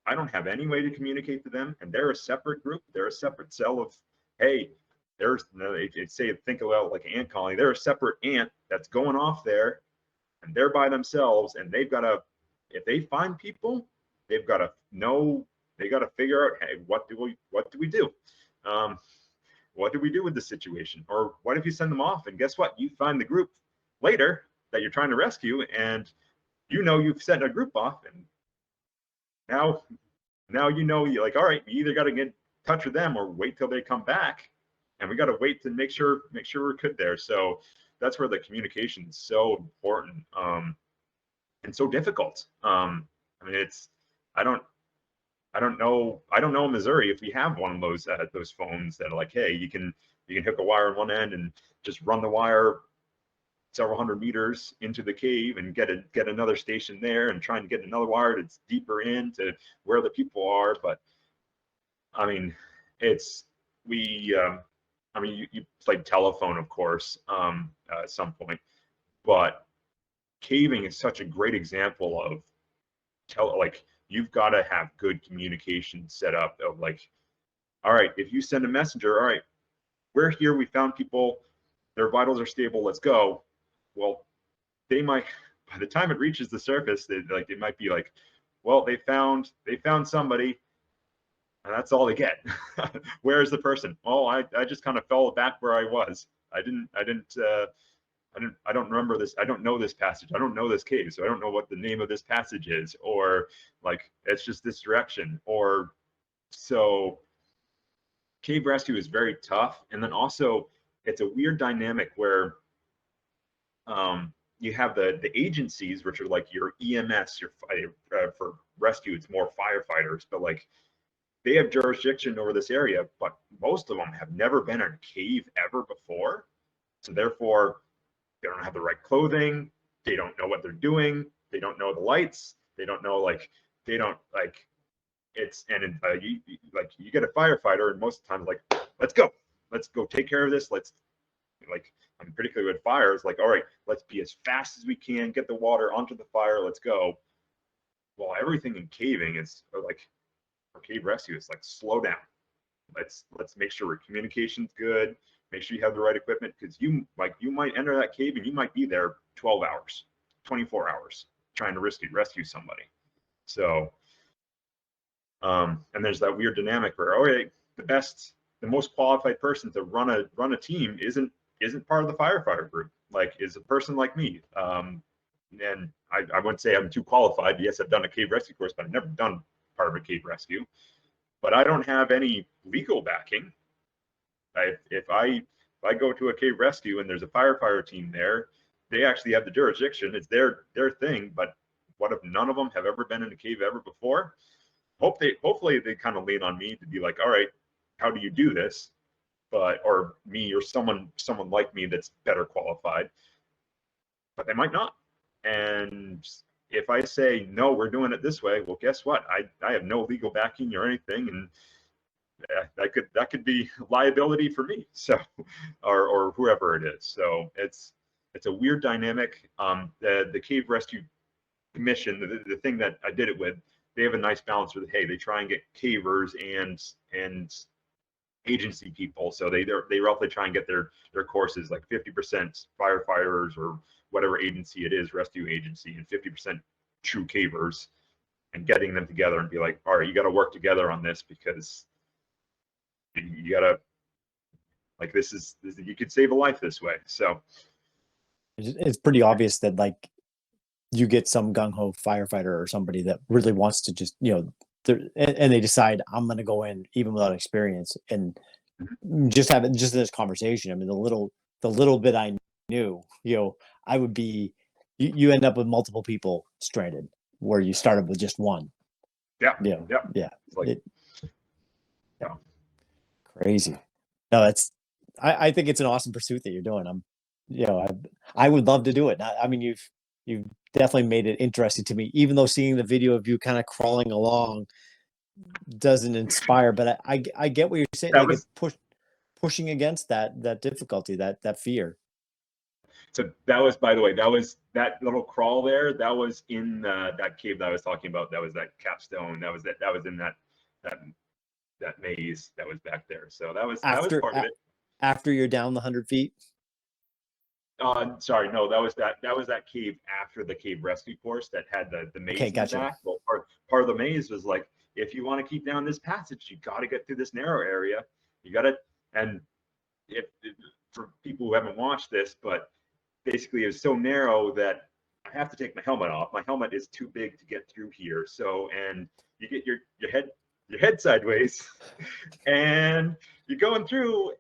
I don't have any way to communicate to them, and they're a separate group. They're a separate cell of, hey, think about like an ant colony. They're a separate ant that's going off there, and they're by themselves, and they've got to, if they find people, they've got to know, they got to figure out, hey, what do we do? what do we do with the situation? Or what if you send them off and guess what? You find the group later that you're trying to rescue, and you know you've sent a group off, and now you know, you're like, all right, you either got to get in touch with them or wait till they come back, and we got to wait to make sure we're good there. So that's where the communication is so important, and so difficult. I mean, it's I don't know in Missouri if we have one of those phones that are like, hey, you can hook a wire on one end and just run the wire several hundred meters into the cave and get another station there, and trying to get another wire that's deeper into where the people are. But I mean, it's I mean, you played telephone, of course, at some point, but caving is such a great example of like, you've got to have good communication set up of like, all right, if you send a messenger, all right, we're here, we found people, their vitals are stable, let's go. Well, they might, by the time it reaches the surface, it might be like, well, they found somebody, and that's all they get. Where is the person? Oh, I just kind of fell back where I was. I don't remember this. I don't know this passage. I don't know this cave, so I don't know what the name of this passage is, or like, it's just this direction. Or so cave rescue is very tough. And then also it's a weird dynamic where you have the agencies, which are like your EMS, your for rescue, it's more firefighters, but like, they have jurisdiction over this area, but most of them have never been in a cave ever before. So therefore, they don't have the right clothing. They don't know what they're doing. They don't know the lights. They don't know, like, they don't like it's, and you get a firefighter, and most of the time, like, let's go take care of this. Let's, like, I'm particularly with fires, like, all right, let's be as fast as we can, get the water onto the fire, let's go. Well, everything in caving is like, for cave rescue, it's like, slow down. Let's make sure our communication's good. Make sure you have the right equipment, because you might enter that cave and you might be there 12 hours, 24 hours trying to rescue somebody. So, and there's that weird dynamic where, oh, okay, the most qualified person to run a team isn't part of the firefighter group. Like, is a person like me. And I wouldn't say I'm too qualified. Yes, I've done a cave rescue course, but I've never done part of a cave rescue. But I don't have any legal backing. If I go to a cave rescue and there's a firefighter team there, they actually have the jurisdiction. It's their thing. But what if none of them have ever been in a cave ever before? Hopefully they kind of lean on me to be like, all right, how do you do this? But, or me, or someone like me that's better qualified. But they might not. And if I say, no, we're doing it this way, well, guess what? I have no legal backing or anything, and that could be liability for me, so, or whoever it is. So it's a weird dynamic. The Cave Rescue Commission, the thing that I did it with, they have a nice balance with, hey, they try and get cavers and agency people. So they roughly try and get their courses like 50% firefighters or whatever agency it is, rescue agency, and 50% true cavers, and getting them together and be like, all right, you got to work together on this, because you got to, like, this you could save a life this way. So it's pretty obvious that, like, you get some gung-ho firefighter or somebody that really wants to just, and they decide, I'm going to go in even without experience, and just this conversation. I mean, the little bit I knew, I would be, you end up with multiple people stranded where you started with just one. Yeah. Like, crazy. No, I think it's an awesome pursuit that you're doing. I would love to do it. I mean, you've definitely made it interesting to me, even though seeing the video of you kind of crawling along doesn't inspire, but I get what you're saying. Like, it's pushing against that difficulty, that fear. So that was, by the way, that little crawl there. That was in that cave that I was talking about. That was that capstone. That was in that maze that was back there. So that was part of it. After you're down the 100 feet. Sorry, no, that was that cave after the cave rescue course that had the maze. Okay, gotcha. In the back. Well, part of the maze was like, if you want to keep down this passage, you got to get through this narrow area. You got to, and for people who haven't watched this, but basically it was so narrow that I have to take my helmet off. My helmet is too big to get through here. So, and you get your head sideways, and you're going through,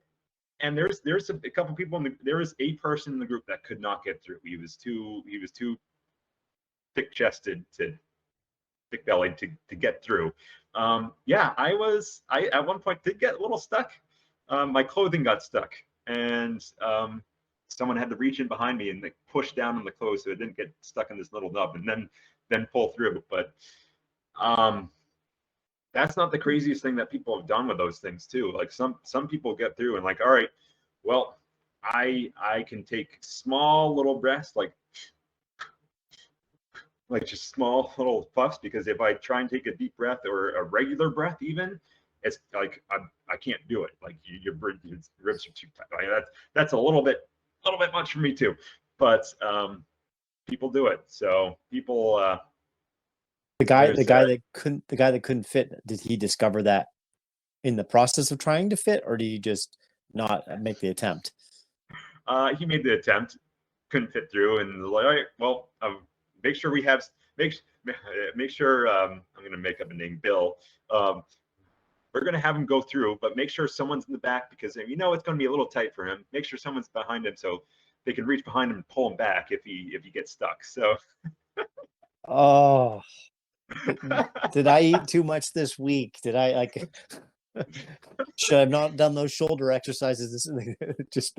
and there's a couple people there was a person in the group that could not get through. He was too thick chested to thick bellied to get through. Yeah, I at one point did get a little stuck. My clothing got stuck, and someone had to reach in behind me and like push down on the clothes so it didn't get stuck in this little nub, and then pull through. But that's not the craziest thing that people have done with those things too. Like some people get through and like, all right, well, I can take small little breaths, like just small little puffs, because if I try and take a deep breath or a regular breath, even, it's like I can't do it. Like your ribs are too tight. Like that's a little bit much for me too. But people do it. So people. The guy that couldn't fit. Did he discover that in the process of trying to fit, or did he just not make the attempt? He made the attempt, couldn't fit through, and like, all right, well, make sure we have make sure I'm going to make up a name, Bill. We're going to have him go through, but make sure someone's in the back, because it's going to be a little tight for him. Make sure someone's behind him so they can reach behind him and pull him back if he gets stuck. So. Oh, did I eat too much this week? Did I like? Should I have not done those shoulder exercises? Just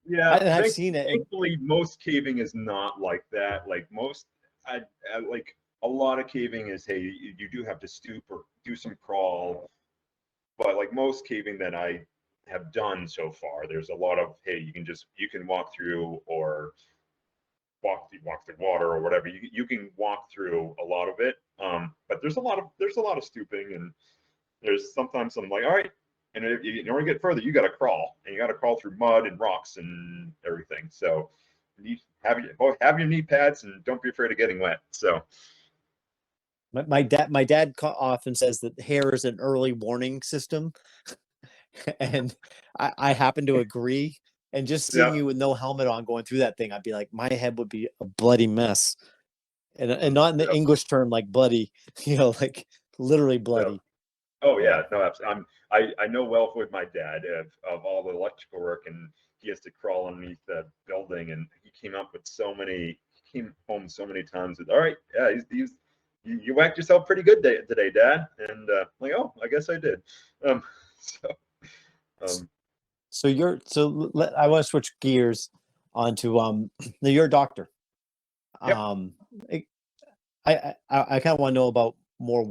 yeah, I've seen it. Thankfully, most caving is not like that. Like most, I like a lot of caving is, hey, you do have to stoop or do some crawl, but like most caving that I have done so far, there's a lot of, hey, you can walk through, or walk through water or whatever. You can walk through a lot of it, but there's a lot of stooping, and there's sometimes I'm like, all right, and if you in order to get further, you got to crawl, and you got to crawl through mud and rocks and everything. So you have your knee pads, and don't be afraid of getting wet. So my dad often says that hair is an early warning system, and I happen to agree. And just seeing you with no helmet on going through that thing, I'd be like, my head would be a bloody mess, and not in the English term like bloody, like literally bloody. Oh yeah, no, absolutely. I know well with my dad of all the electrical work, and he has to crawl underneath the building, and he came home so many times with, all right, yeah, you whacked yourself pretty good today, Dad, and like, oh, I guess I did. So I want to switch gears onto you're a doctor. Yep. I kind of want to know about more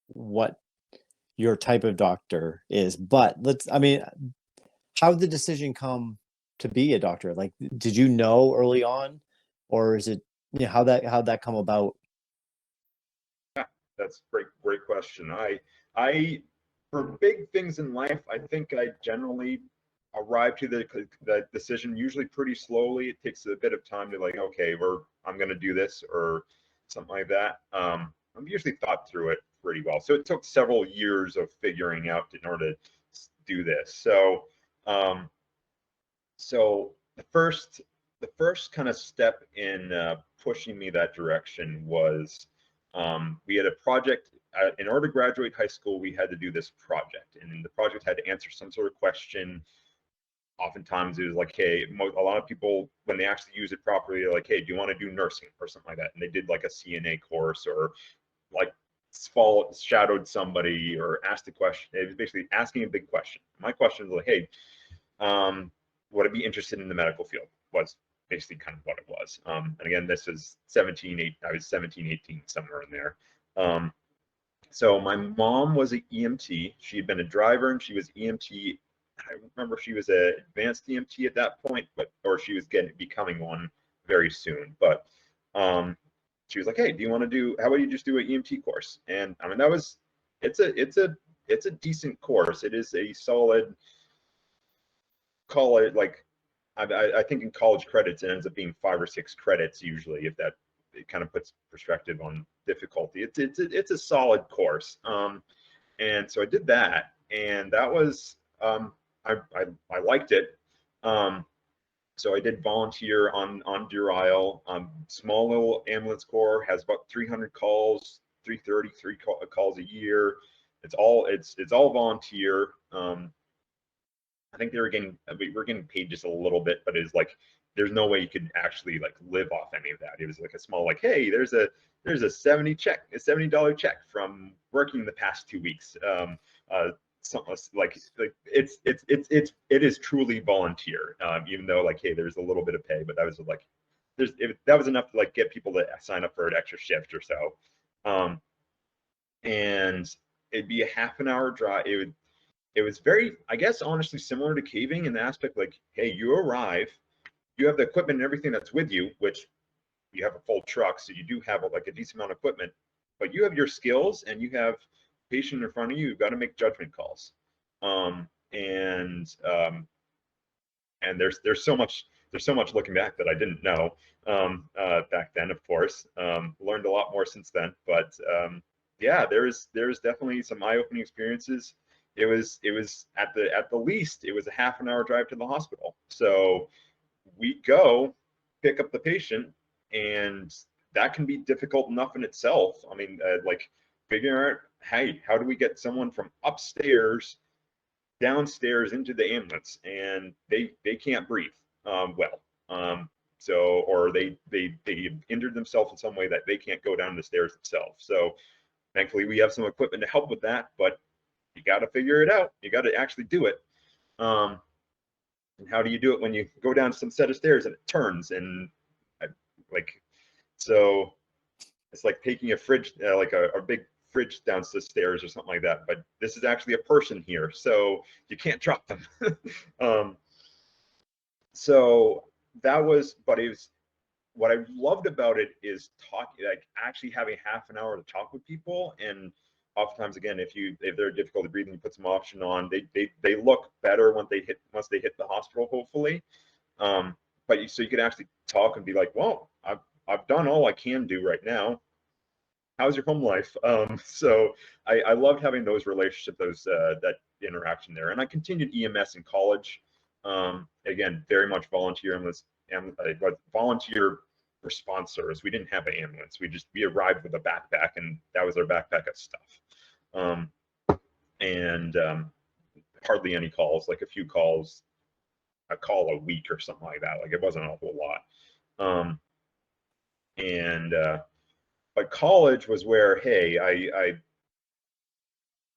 what your type of doctor is, but how did the decision come to be a doctor? Like, did you know early on, or is it, how'd that come about? Yeah, that's great question. I for big things in life, I think I generally arrive to the decision usually pretty slowly. It takes a bit of time to like, okay, I'm going to do this or something like that. I've usually thought through it pretty well. So it took several years of figuring out in order to do this. So, the first kind of step in pushing me that direction was, we had a project. In order to graduate high school, we had to do this project, and the project had to answer some sort of question. Oftentimes it was like, hey, a lot of people, when they actually use it properly, they're like, hey, do you want to do nursing or something like that? And they did like a CNA course, or like shadowed somebody, or asked a question. It was basically asking a big question. My question was like, hey, would I be interested in the medical field? Was basically kind of what it was. And again, this is 17, I was 17, 18, somewhere in there. So my mom was an EMT. She had been a driver, and she was EMT. I remember she was an advanced EMT at that point, or she was becoming one very soon. But she was like, "Hey, how about you just do an EMT course?" And I mean, it's a decent course. It is a solid, call it like, I think in college credits it ends up being 5 or 6 credits usually, if that, it kind of puts perspective on difficulty. It's a solid course. And so I did that, and that was I liked it. So I did volunteer on Durile. Small little ambulance corps, has about 300 calls, 333 calls a year. It's all volunteer. I think we're getting paid just a little bit, but it's like there's no way you could actually like live off any of that. It was like a small, like, hey, there's a $70 check from working the past 2 weeks. Like it is truly volunteer, even though like, hey, there's a little bit of pay, but that was like that was enough to like get people to sign up for an extra shift or so. And it'd be a half an hour drive. It was very, I guess, honestly similar to caving in the aspect like, hey, you arrive, you have the equipment and everything that's with you, which you have a full truck, so you do have like a decent amount of equipment, but you have your skills and you have patient in front of you. You've got to make judgment calls. And there's so much looking back that I didn't know back then, of course. Learned a lot more since then, but yeah, there's definitely some eye-opening experiences. It was at the least, it was a half an hour drive to the hospital. So we go pick up the patient, and that can be difficult enough in itself. I mean, like figuring out, hey, how do we get someone from upstairs downstairs into the ambulance, and they can't breathe well. So, or they injured themselves in some way that they can't go down the stairs themselves. So thankfully we have some equipment to help with that, but you got to figure it out. You got to actually do it. And how do you do it when you go down some set of stairs and it turns, and like, so it's like taking a fridge, like a big fridge down the stairs or something like that, but this is actually a person here, so you can't drop them. So that was, but it was, what I loved about it is talking, like actually having half an hour to talk with people. And oftentimes, again, if they're difficult breathing, you put some oxygen on, they look better once they hit the hospital, hopefully. But so you could actually talk and be like, well, I've done all I can do right now. How's your home life? So I loved having those relationships, that interaction there. And I continued EMS in college. Again, very much volunteer, volunteer response service. We didn't have an ambulance. We arrived with a backpack, and that was our backpack of stuff. And hardly any calls, like a few calls, a call a week or something like that. Like it wasn't a whole lot. But college was where, hey,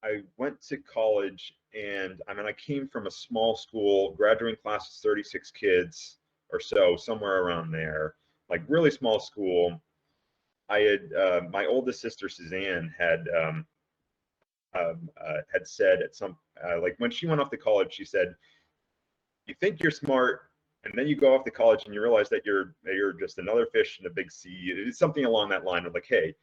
I went to college, and I mean, I came from a small school, graduating class was 36 kids or so, somewhere around there, like really small school. I had my oldest sister Suzanne had said at some like when she went off to college, she said, "You think you're smart, and then you go off to college and you realize that you're just another fish in a big sea." It's something along that line of like, hey,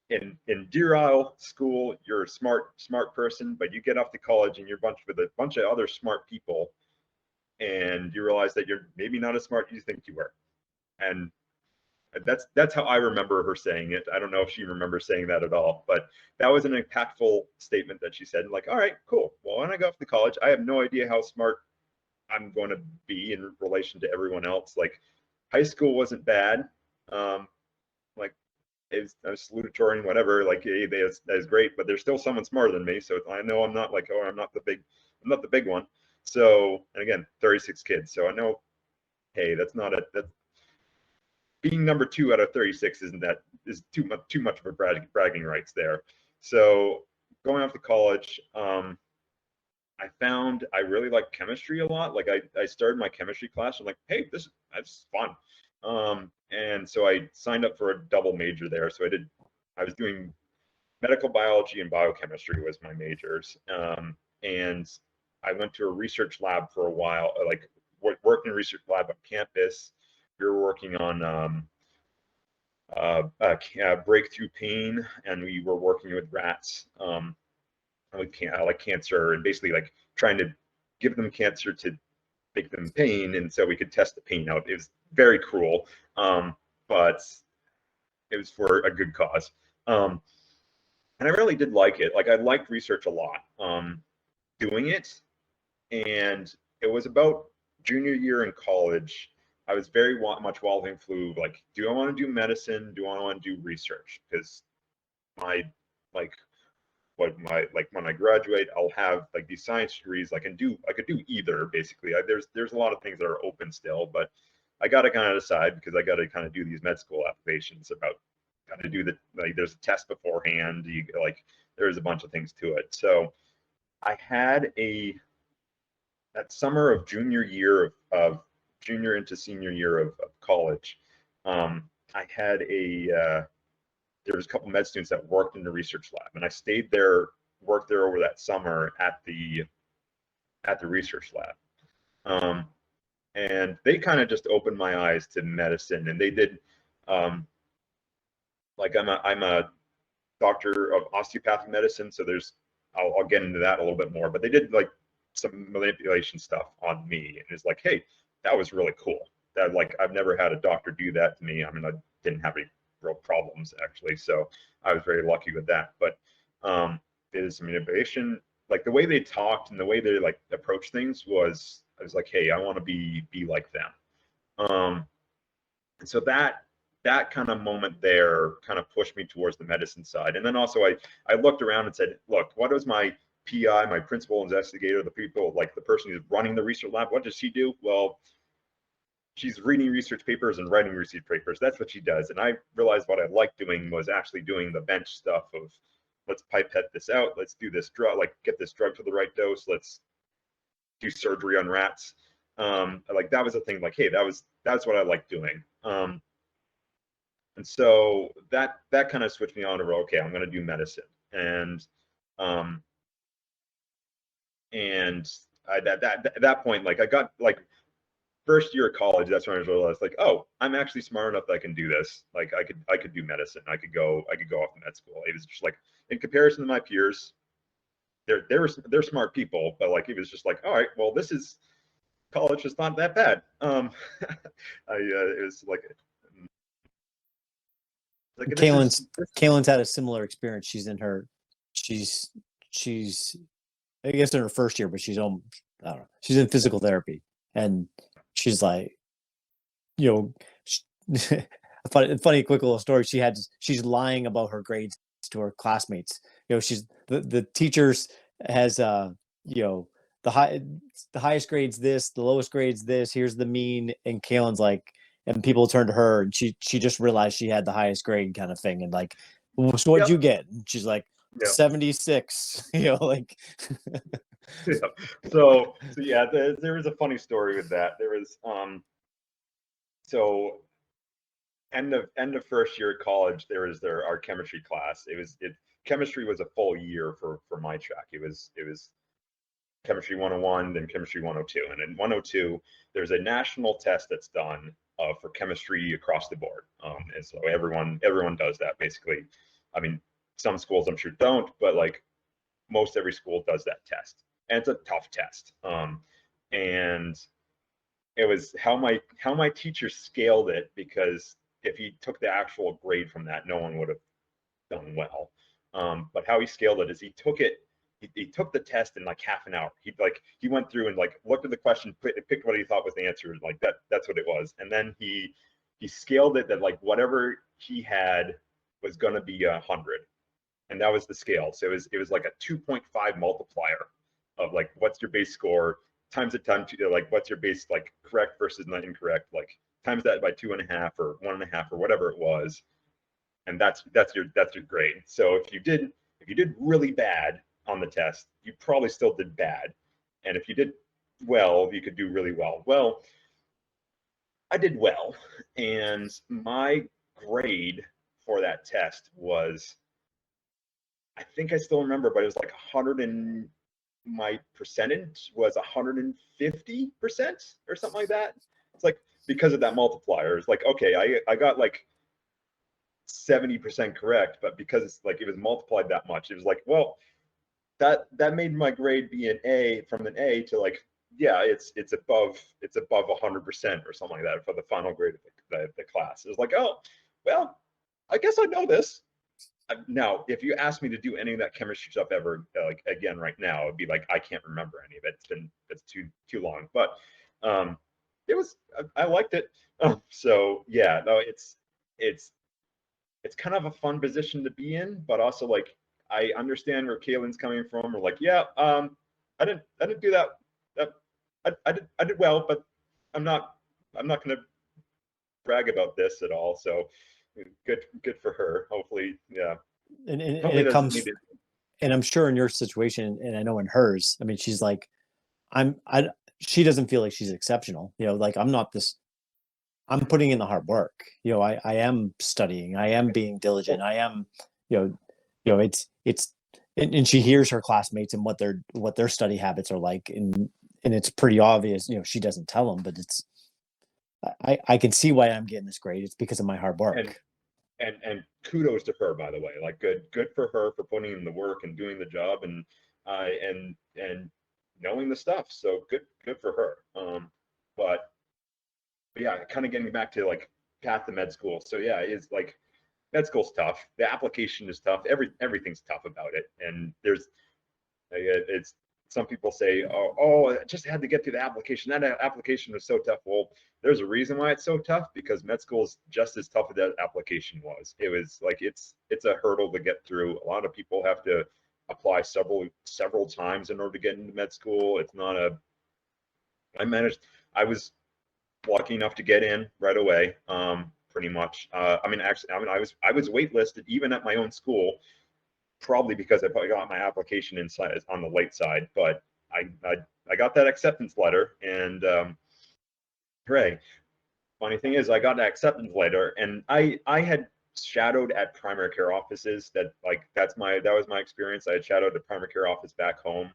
in Deer Isle school, you're a smart person, but you get off to college and you're with a bunch of other smart people, and you realize that you're maybe not as smart as you think you were. And that's how I remember her saying it. I don't know if she remembers saying that at all, but that was an impactful statement that she said. Like, all right, cool. Well, when I go off to college, I have no idea how smart I'm going to be in relation to everyone else. Like, high school wasn't bad. Like, I was salutatorian, whatever. Like, hey, that's great, but there's still someone smarter than me. So I know I'm not like, oh, I'm not the big one. So, and again, 36 kids. So I know, hey, that's being number 2 out of 36 is too much of a bragging rights there. So going off to college, I found I really like chemistry a lot. Like I started my chemistry class. I'm like, hey, that's fun. And so I signed up for a double major there. So I was doing medical biology and biochemistry was my majors. And I went to a research lab for a while, like worked in a research lab on campus. We were working on breakthrough pain, and we were working with rats with like cancer, and basically like trying to give them cancer to make them pain, and so we could test the pain out. It was very cruel, but it was for a good cause. And I really did like it. Like I liked research a lot. Doing it, And it was about junior year in college. I was very much wallowing through, like, do I want to do medicine? Do I want to do research? Because my, like, what my, like, when I graduate, I'll have like these science degrees. I could do either, basically. There's a lot of things that are open still, but I got to kind of decide, because I got to kind of do these med school applications about, got to do the, like, there's a test beforehand. You, like, there's a bunch of things to it. So I had that summer of junior year of junior into senior year of college, I had there was a couple med students that worked in the research lab, and I stayed there, worked there over that summer at the research lab. And they kind of just opened my eyes to medicine, and they did, like, I'm a doctor of osteopathic medicine, so there's, I'll get into that a little bit more, but they did like some manipulation stuff on me, and it's like, hey, that was really cool. That, like, I've never had a doctor do that to me. I mean, I didn't have any real problems, actually, so I was very lucky with that. But it is manipulation. Like, the way they talked and the way they, like, approached things was, I was like, hey, I want to be like them. And so that kind of moment there kind of pushed me towards the medicine side. And then also I looked around and said, look, what does my PI, my principal investigator, the people, like the person who's running the research lab, what does she do? Well, she's reading research papers and writing research papers. That's what she does. And I realized what I liked doing was actually doing the bench stuff of, let's pipette this out, let's do this drug, like, get this drug to the right dose, let's do surgery on rats. Like, that was the thing, like, hey, that's what I like doing. And so that kind of switched me on to, okay, I'm going to do medicine. And at that point, like, I got, like, first year of college, that's when I realized, like, oh, I'm actually smart enough that I can do this. Like, I could do medicine. I could go off to med school. It was just like, in comparison to my peers, they're smart people, but, like, it was just like, all right, well, this is, college is not that bad. It was like Kaylin's had a similar experience. She's I guess in her first year, but she's I don't know. She's in physical therapy, and she's like, you know, a funny quick little story. She's lying about her grades to her classmates. You know, she's the teachers has you know, the highest grades this, the lowest grades this. Here's the mean, and Kaylin's like, and people turn to her, and she just realized she had the highest grade, kind of thing, and like, well, so what'd you get? And she's like, 76. You know, like. Yeah. So yeah, there was a funny story with that. There was so end of first year of college, there was our chemistry class. Chemistry was a full year for my track. It was chemistry 101, then chemistry 102, and in 102 there's a national test that's done for chemistry across the board. And so everyone does that, basically. I mean, some schools I'm sure don't, but, like, most every school does that test, and it's a tough test. And it was how my teacher scaled it, because if he took the actual grade from that, no one would have done well. But how he scaled it is he took the test in like half an hour. He went through and, like, looked at the question, picked what he thought was the answer, and, like, that's what it was. And then he scaled it that, like, he had was going to be 100, and that was the scale. So it was like a 2.5 multiplier of, like, what's your base score times the time to, like, what's your base, like, correct versus not incorrect, like, times that by 2.5 or 1.5 or whatever it was, and that's your grade. So if you did really bad on the test, you probably still did bad, and if you did well, you could do really well. Well, I did well, and my grade for that test was, I think I still remember, but it was like 100, and my percentage was 150% or something like that. It's like, because of that multiplier, it's like, okay, I got like 70% correct, but because it's like it was multiplied that much, it was like, well, that made my grade be an A, from an A to, like, yeah, it's above 100% or something like that for the final grade of the class. It was like, oh, well, I guess I know this. Now, if you ask me to do any of that chemistry stuff ever, like again right now, it'd be like I can't remember any of it. It's too long. But it was I liked it. So yeah, no, it's it's kind of a fun position to be in, but also like I understand where Kaylin's coming from. We're like, yeah, I didn't do that. That I did well, but I'm not going to brag about this at all. So good for her. Hopefully, yeah. And Hopefully, it doesn't comes, need to. and I'm sure in your situation, and I know in hers, I mean, she's like, I she doesn't feel like she's exceptional. Like I'm not this. I'm putting in the hard work. I am studying. I am being diligent. I am, you know, it's and she hears her classmates and what their study habits are like, and it's pretty obvious. She doesn't tell them, but I can see why I'm getting this grade. It's because of my hard And work. and kudos to her, by the way. Like good for her for putting in the work and doing the job and knowing the stuff. So good for her. But yeah, kind of getting back to like path to med school. So yeah, it's like med school's tough. The application is tough. Everything's tough about it. And there's it's some people say, oh, I just had to get through the application. That application was so tough. Well, there's a reason why it's so tough, because med school is just as tough as that application was. It was like it's a hurdle to get through. A lot of people have to apply several times in order to get into med school. It's not a I was lucky enough to get in right away. Pretty much. I was waitlisted even at my own school, probably because I probably got my application inside on the late side, but I got that acceptance letter, and hooray. Funny thing is, I got that acceptance letter, and I had shadowed at primary care offices. That was my experience. I had shadowed at primary care office back home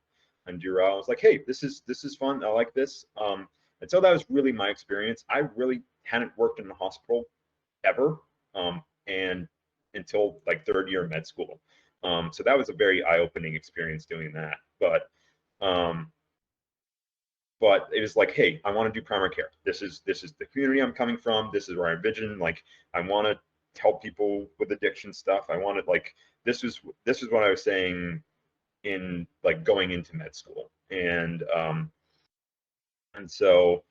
in Doral. I was like, hey, this is fun. I like this. And so that was really my experience. I really hadn't worked in a hospital ever, and until like third year of med school. So that was a very eye-opening experience doing that. Um, but it was like, hey, I want to do primary care. This is the community I'm coming from. This is where I envision, like, I want to help people with addiction stuff. I wanted, like, this is what I was saying in like going into med school. And so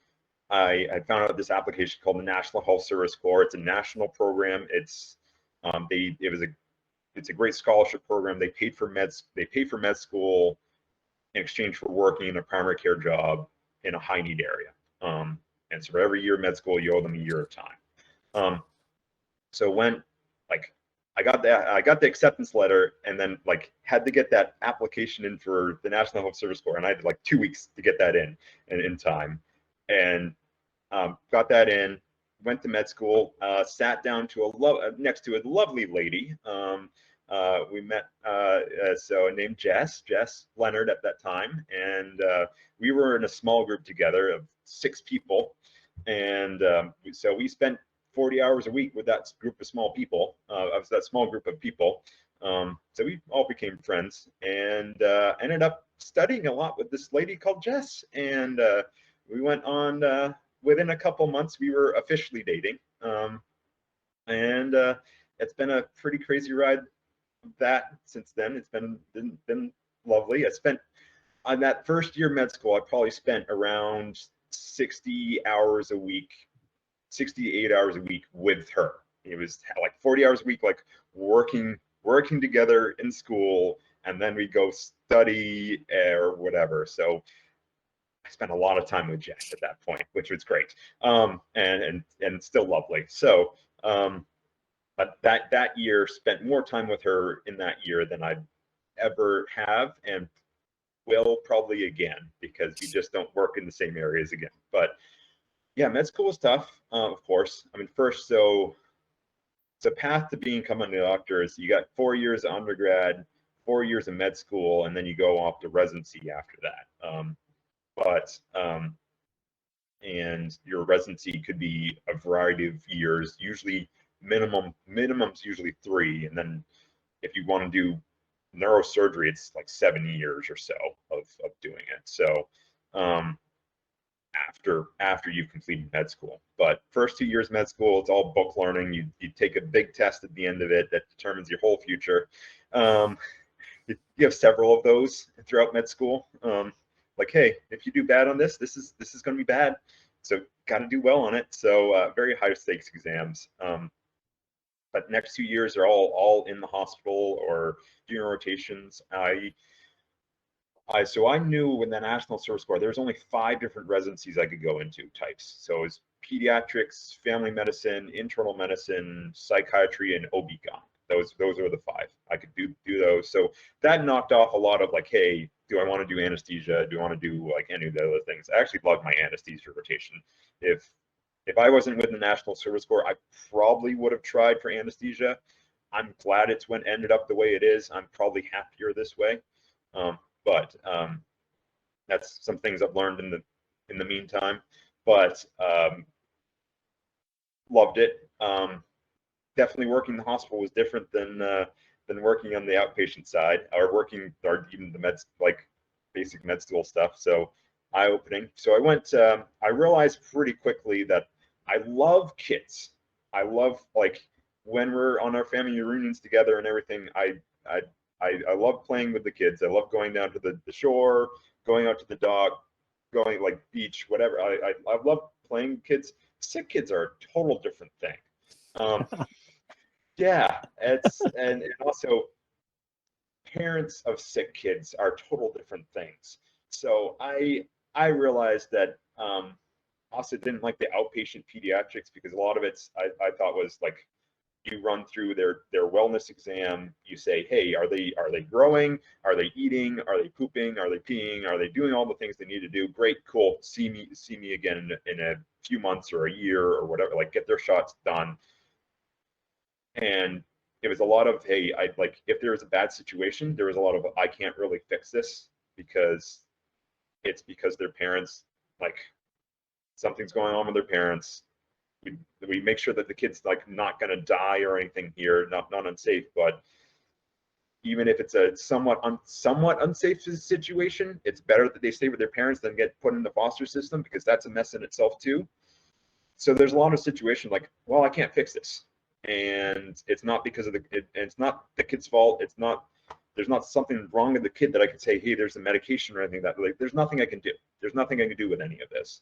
I found out this application called the National Health Service Corps. It's a national program. It's a great scholarship program. They paid for med school in exchange for working in a primary care job in a high need area. And so for every year of med school, you owe them a year of time. So when like I got the acceptance letter, and then like had to get that application in for the National Health Service Corps, and I had like 2 weeks to get that in time, and got that in. Went to med school. Sat down to next to a lovely lady. We met named Jess Leonard at that time, and we were in a small group together of 6 people, and so we spent 40 hours a week with that group of small people, that small group of people. So we all became friends, and ended up studying a lot with this lady called Jess, and we went on. Within a couple months, we were officially dating, and it's been a pretty crazy ride. That since then, it's been lovely. I spent on that first year med school, I probably spent around 60 hours a week, 68 hours a week with her. It was like 40 hours a week, like working together in school, and then we go study or whatever. So I spent a lot of time with Jess at that point, which was great, and still lovely. So, but that year, spent more time with her in that year than I'd ever have, and will probably again, because we just don't work in the same areas again. But yeah, med school is tough, of course. I mean, first, so it's a path to becoming a doctor is you got 4 years of undergrad, 4 years of med school, and then you go off to residency after that. And your residency could be a variety of years. Usually, minimum's usually 3, and then if you want to do neurosurgery, it's like 7 years or so of doing it. So, after you've completed med school. But first 2 years med school, it's all book learning. You take a big test at the end of it that determines your whole future. You have several of those throughout med school. Like, hey, if you do bad on this, this is going to be bad. So got to do well on it. So very high stakes exams. But next 2 years are all in the hospital or doing rotations. So I knew in the National Service Corps, there's only 5 different residencies I could go into types. So it's pediatrics, family medicine, internal medicine, psychiatry, and OB-GYN. Those are the 5 I could do those. So that knocked off a lot of like, hey, do I want to do anesthesia? Do I want to do like any of the other things? I actually loved my anesthesia rotation. If I wasn't with the National Service Corps, I probably would have tried for anesthesia. I'm glad it's ended up the way it is. I'm probably happier this way. But that's some things I've learned in the meantime. But loved it. Definitely working in the hospital was different than working on the outpatient side or even the basic med school stuff. So eye-opening. So I went. I realized pretty quickly that I love kids. I love like when we're on our family reunions together and everything. I love playing with the kids. I love going down to the shore, going out to the dock, going like beach, whatever. I love playing with kids. Sick kids are a total different thing. Yeah, and also parents of sick kids are total different things. So I realized that also didn't like the outpatient pediatrics because a lot of it's I thought was like you run through their wellness exam. You say, hey, are they growing? Are they eating? Are they pooping? Are they peeing? Are they doing all the things they need to do? Great, cool. See me again in a few months or a year or whatever. Like get their shots done. And it was a lot of, hey, I like if there was a bad situation, there was a lot of I can't really fix this because it's because their parents like something's going on with their parents. We make sure that the kid's like not going to die or anything here, not unsafe, but even if it's a somewhat unsafe situation, it's better that they stay with their parents than get put in the foster system because that's a mess in itself too. So there's a lot of situations like, well, I can't fix this, and it's not because of it's not the kid's fault. There's not something wrong with the kid that I could say, hey, there's a medication or anything that like there's nothing I can do. There's nothing I can do with any of this.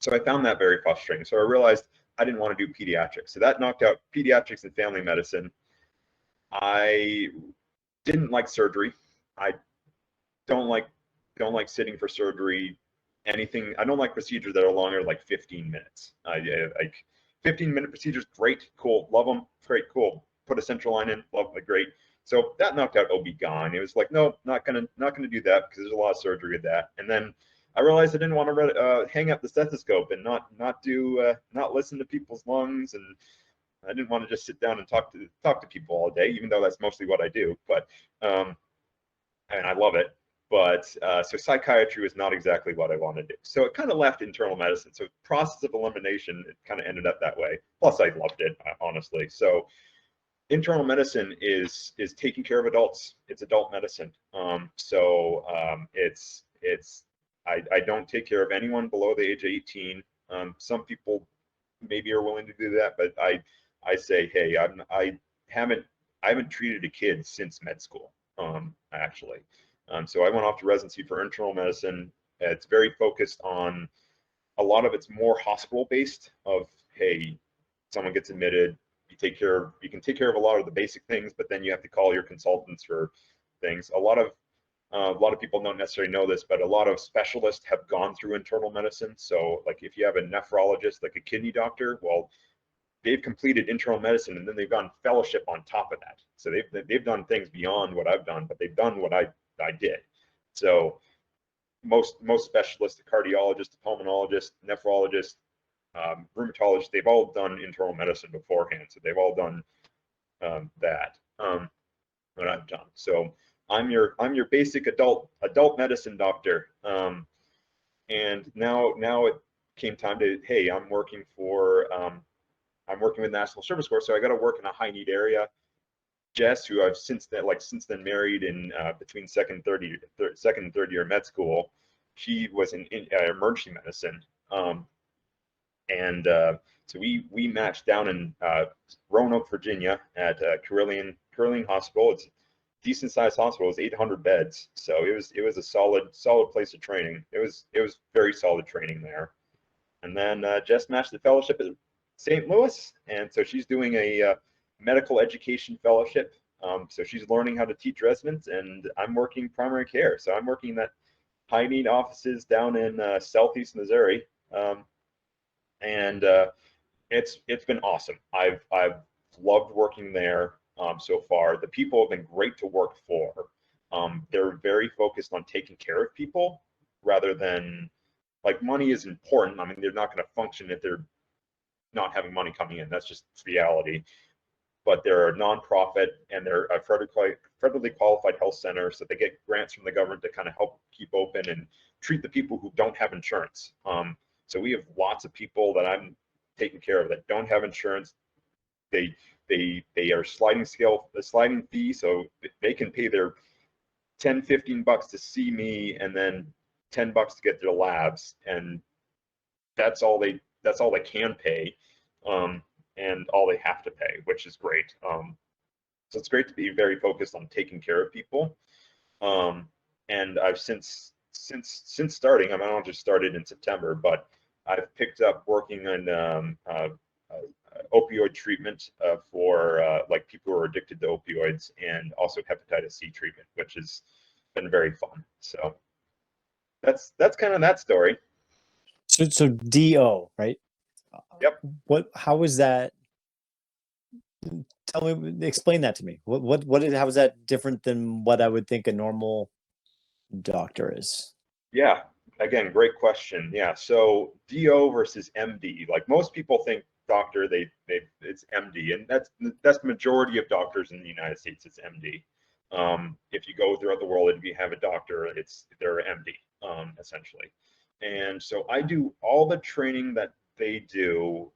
So I found that very frustrating. So I realized I didn't want to do pediatrics. So that knocked out pediatrics and family medicine. I didn't like surgery. I don't like sitting for surgery. Anything. I don't like procedures that are longer, like 15 minutes. Like 15-minute procedures, great, cool, love them, great, cool. Put a central line in, love them, great. So that knocked out OB-GYN. It was like, no, not gonna do that because there's a lot of surgery with that. And then I realized I didn't want to hang up the stethoscope and not listen to people's lungs, and I didn't want to just sit down and talk to people all day, even though that's mostly what I do. But and I love it. But so psychiatry was not exactly what I wanted to do. So it kind of left internal medicine. So process of elimination, it kind of ended up that way. Plus, I loved it, honestly. So internal medicine is taking care of adults. It's adult medicine. It's I don't take care of anyone below the age of 18. Some people maybe are willing to do that, but I say, hey, I haven't treated a kid since med school, actually. So I went off to residency for internal medicine. It's very focused on a lot of it's more hospital based of, hey, someone gets admitted, you can take care of a lot of the basic things, but then you have to call your consultants for things. A lot of people don't necessarily know this, but a lot of specialists have gone through internal medicine. So like if you have a nephrologist, like a kidney doctor, well, they've completed internal medicine and then they've done fellowship on top of that. So they've done things beyond what I've done, but they've done what I did. So most specialists, the cardiologist, the pulmonologist, nephrologist, rheumatologist, they've all done internal medicine beforehand. So they've all done that. What I've done. So I'm your basic adult medicine doctor. And now it came time to, hey, I'm working with National Service Corps, so I got to work in a high need area. Jess, who I've since then married in between second and third year med school, she was in emergency medicine. So we matched down in Roanoke, Virginia, at Carilion Hospital. It's a decent sized hospital. It's 800 beds, so it was a solid place of training. It was very solid training there. And then Jess matched the fellowship at St. Louis, and so she's doing a medical education fellowship. So she's learning how to teach residents, and I'm working primary care. So I'm working that high need offices down in Southeast Missouri. And it's been awesome. I've loved working there so far. The people have been great to work for. They're very focused on taking care of people rather than, like, money is important. I mean, they're not going to function if they're not having money coming in. That's just reality. But they're a nonprofit, and they're a federally qualified health center, so they get grants from the government to kind of help keep open and treat the people who don't have insurance. So we have lots of people that I'm taking care of that don't have insurance. They are sliding fee, so they can pay their $10-15 to see me, and then $10 to get their labs, and that's all they can pay, and all they have to pay, which is great. So it's great to be very focused on taking care of people. And I've since starting, I mean, I don't just started in September, but I've picked up working on opioid treatment for like people who are addicted to opioids, and also hepatitis C treatment, which has been very fun. So that's kind of that story. So DO, right? Yep. How is that? Explain that to me. How is that different than what I would think a normal doctor is? Yeah, again, great question. Yeah, so DO versus MD. Like, most people think doctor, it's MD, and that's the majority of doctors in the United States. It's MD. If you go throughout the world, if you have a doctor, they're MD, essentially. And so I do all the training that they do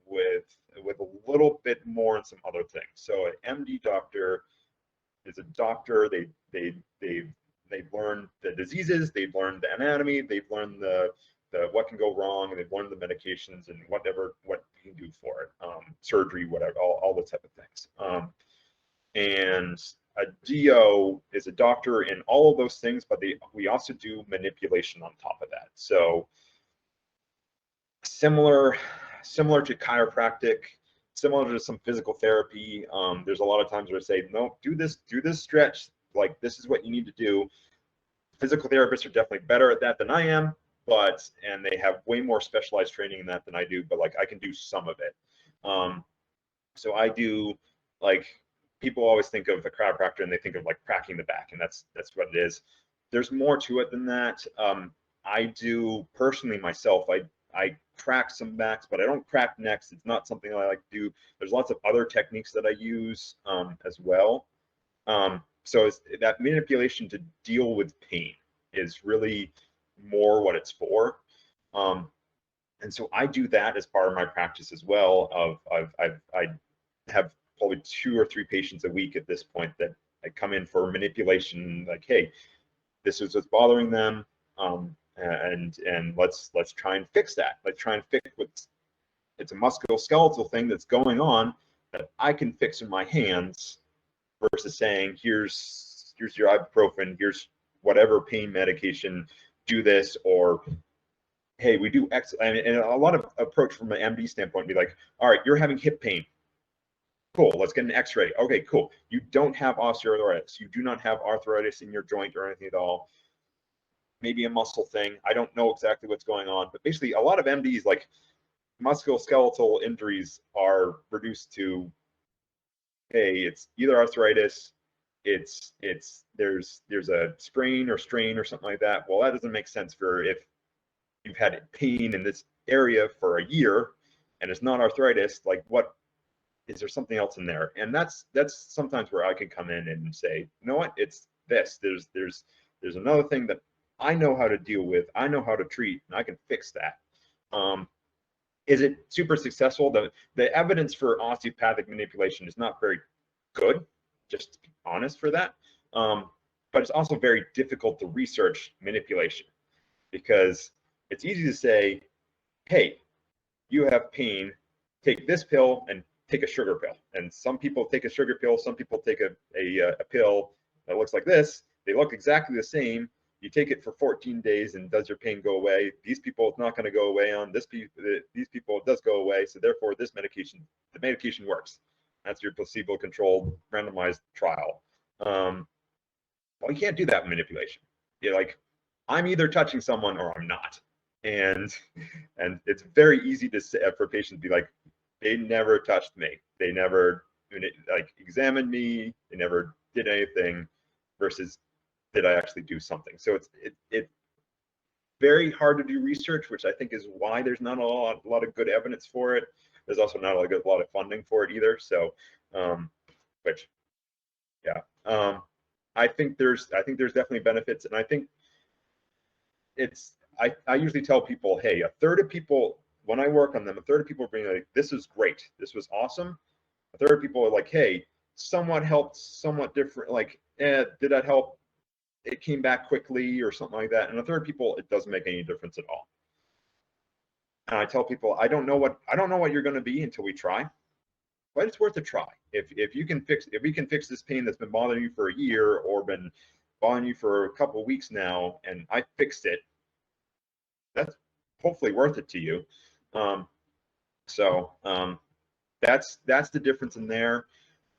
with a little bit more and some other things. So an MD doctor is a doctor. They've learned the diseases, they've learned the anatomy, they've learned the what can go wrong, and they've learned the medications and what you can do for it, surgery, whatever, all the type of things. And a DO is a doctor in all of those things, but we also do manipulation on top of that. So similar to chiropractic, similar to some physical therapy. There's a lot of times where I say, no, do this stretch, like, this is what you need to do. Physical therapists are definitely better at that than I am, and they have way more specialized training in that than I do, but like, I can do some of it. So I do, like, people always think of a chiropractor and they think of like cracking the back, and that's what it is. There's more to it than that. I do personally myself, I crack some backs, but I don't crack necks. It's not something I like to do. There's lots of other techniques that I use as well. So that manipulation to deal with pain is really more what it's for. And so I do that as part of my practice as well. I have probably 2 or 3 patients a week at this point that I come in for manipulation, like, hey, this is what's bothering them. And let's try and fix that. Let's try and fix it's a musculoskeletal thing that's going on that I can fix in my hands, versus saying, here's your ibuprofen, here's whatever pain medication, do this, or hey, we do X. And a lot of approach from an MD standpoint be like, all right, you're having hip pain. Cool, let's get an X-ray. Okay, cool. You don't have osteoarthritis. You do not have arthritis in your joint or anything at all. Maybe a muscle thing. I don't know exactly what's going on, but basically a lot of MDs, like, musculoskeletal injuries are reduced to, hey, it's either arthritis, there's a sprain or strain or something like that. Well, that doesn't make sense for if you've had pain in this area for a year and it's not arthritis. Like, what is there something else in there? And that's sometimes where I can come in and say, you know what, it's this. There's another thing that I know how to deal with, I know how to treat, and I can fix that. Is it super successful? The evidence for osteopathic manipulation is not very good, just to be honest for that. But it's also very difficult to research manipulation. because it's easy to say, hey, you have pain, take this pill and take a sugar pill. And some people take a sugar pill, some people take a pill that looks like this. They look exactly the same. You take it for 14 days and does your pain go away? These people, it's not going to go away on. These people, it does go away. So therefore, the medication works. That's your placebo-controlled randomized trial. Well, you can't do that with manipulation. You're like, I'm either touching someone or I'm not. And it's very easy to say for patients to be like, they never touched me. They never like examined me. They never did anything versus did I actually do something? So it's very hard to do research, which I think is why there's not a lot of good evidence for it. There's also not a lot of funding for it either. So, which, yeah, I think there's definitely benefits, and I think it's I usually tell people, hey, a third of people when I work on them, a third of people are being like, this is great, this was awesome. A third of people are like, hey, somewhat helped, somewhat different, like, did that help? It came back quickly or something like that. And a third of people, it doesn't make any difference at all. And I tell people, I don't know what you're going to be until we try, but it's worth a try. If we can fix this pain that's been bothering you for a year or been bothering you for a couple of weeks now, and I fixed it, that's hopefully worth it to you. That's the difference in there.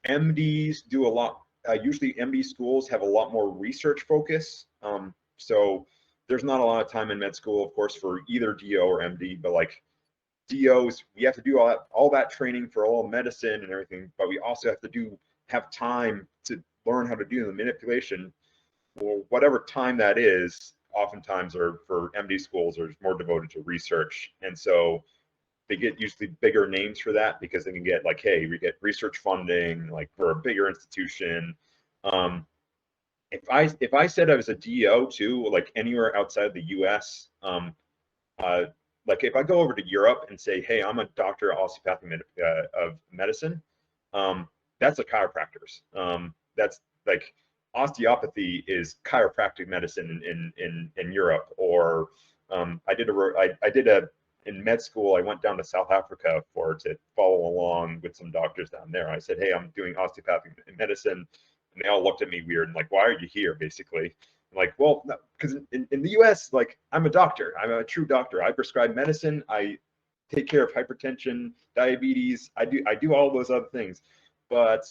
MDs do a lot. Usually MD schools have a lot more research focus. So there's not a lot of time in med school, of course, for either DO or MD, but like DOs, we have to do all that training for all medicine and everything, but we also have time to learn how to do the manipulation, or whatever time that is. Oftentimes are for MD schools are more devoted to research. And so they get usually bigger names for that because they can get like, hey, we get research funding, like for a bigger institution. If I said I was a DO too, like anywhere outside the US, like if I go over to Europe and say, hey, I'm a doctor of osteopathic medicine, that's a chiropractor's. That's like osteopathy is chiropractic medicine in Europe. Or I did in med school, I went down to South Africa to follow along with some doctors down there. I said, hey, I'm doing osteopathic medicine. And they all looked at me weird and like, why are you here, basically? I'm like, well, because in the US, like, I'm a doctor. I'm a true doctor. I prescribe medicine. I take care of hypertension, diabetes. I do all those other things. But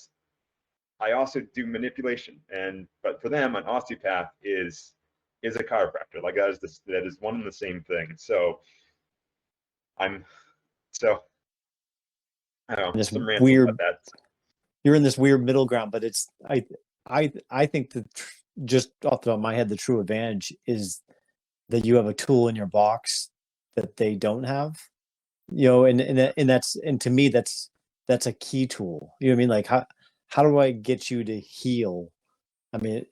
I also do manipulation. But for them, an osteopath is a chiropractor. Like that is one and the same thing. So I don't know, This some rants weird, about that. you're in this weird middle ground, but it's I think that just off the top of my head, the true advantage is that you have a tool in your box that they don't have, and to me that's a key tool. You know what I mean? Like how do I get you to heal? I mean,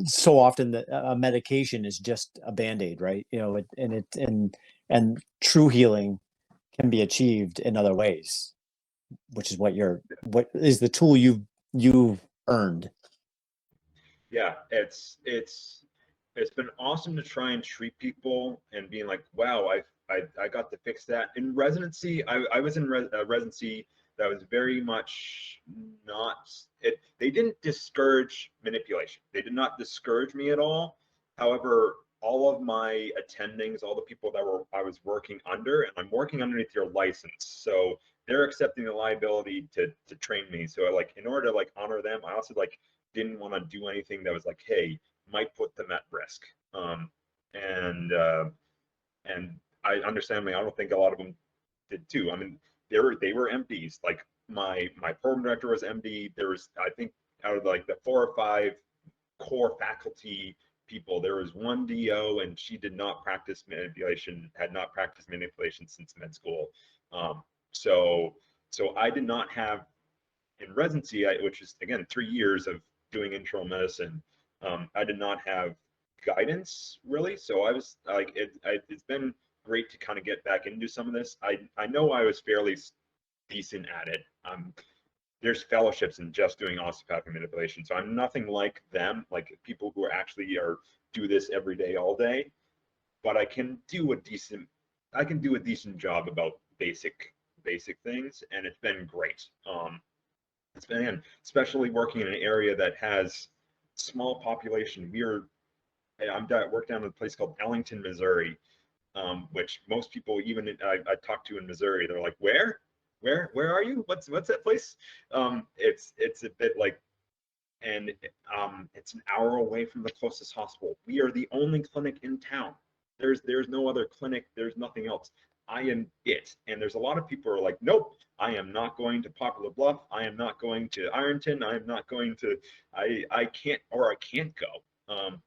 so often that a medication is just a band-aid, right? And true healing can be achieved in other ways, which is what is the tool you've earned. Yeah, it's been awesome to try and treat people and being like, wow, I got to fix that. In residency, I was in residency that was very much not it. They didn't discourage manipulation. They did not discourage me at all. However, all of my attendings, all the people that I was working under, and I'm working underneath your license, so they're accepting the liability to train me. So like, in order to like honor them, I also like didn't want to do anything that was like, hey, might put them at risk. And I understand. I don't think a lot of them did too. I mean, they were MDs. Like my program director was MD. There was, I think, out of like the 4 or 5 core faculty people, there was one DO, and she did not practice manipulation. Had not practiced manipulation since med school. So I did not have in residency, which is again 3 years of doing internal medicine. I did not have guidance really, so I was like, it's been great to kind of get back into some of this. I know I was fairly decent at it. There's fellowships in just doing osteopathic manipulation, so I'm nothing like them, like people who are actually do this every day, all day, but I can do a decent job about basic things, and it's been great. It's been, especially working in an area that has small population. I work down at a place called Ellington, Missouri, which most people, even I talk to in Missouri, they're like, where are you? What's that place? It's a bit like, and it's an hour away from the closest hospital. We are the only clinic in town. There's no other clinic. There's nothing else. I am it. And there's a lot of people who are like, nope, I am not going to Poplar Bluff. I am not going to Ironton. I am not going to, I can't go.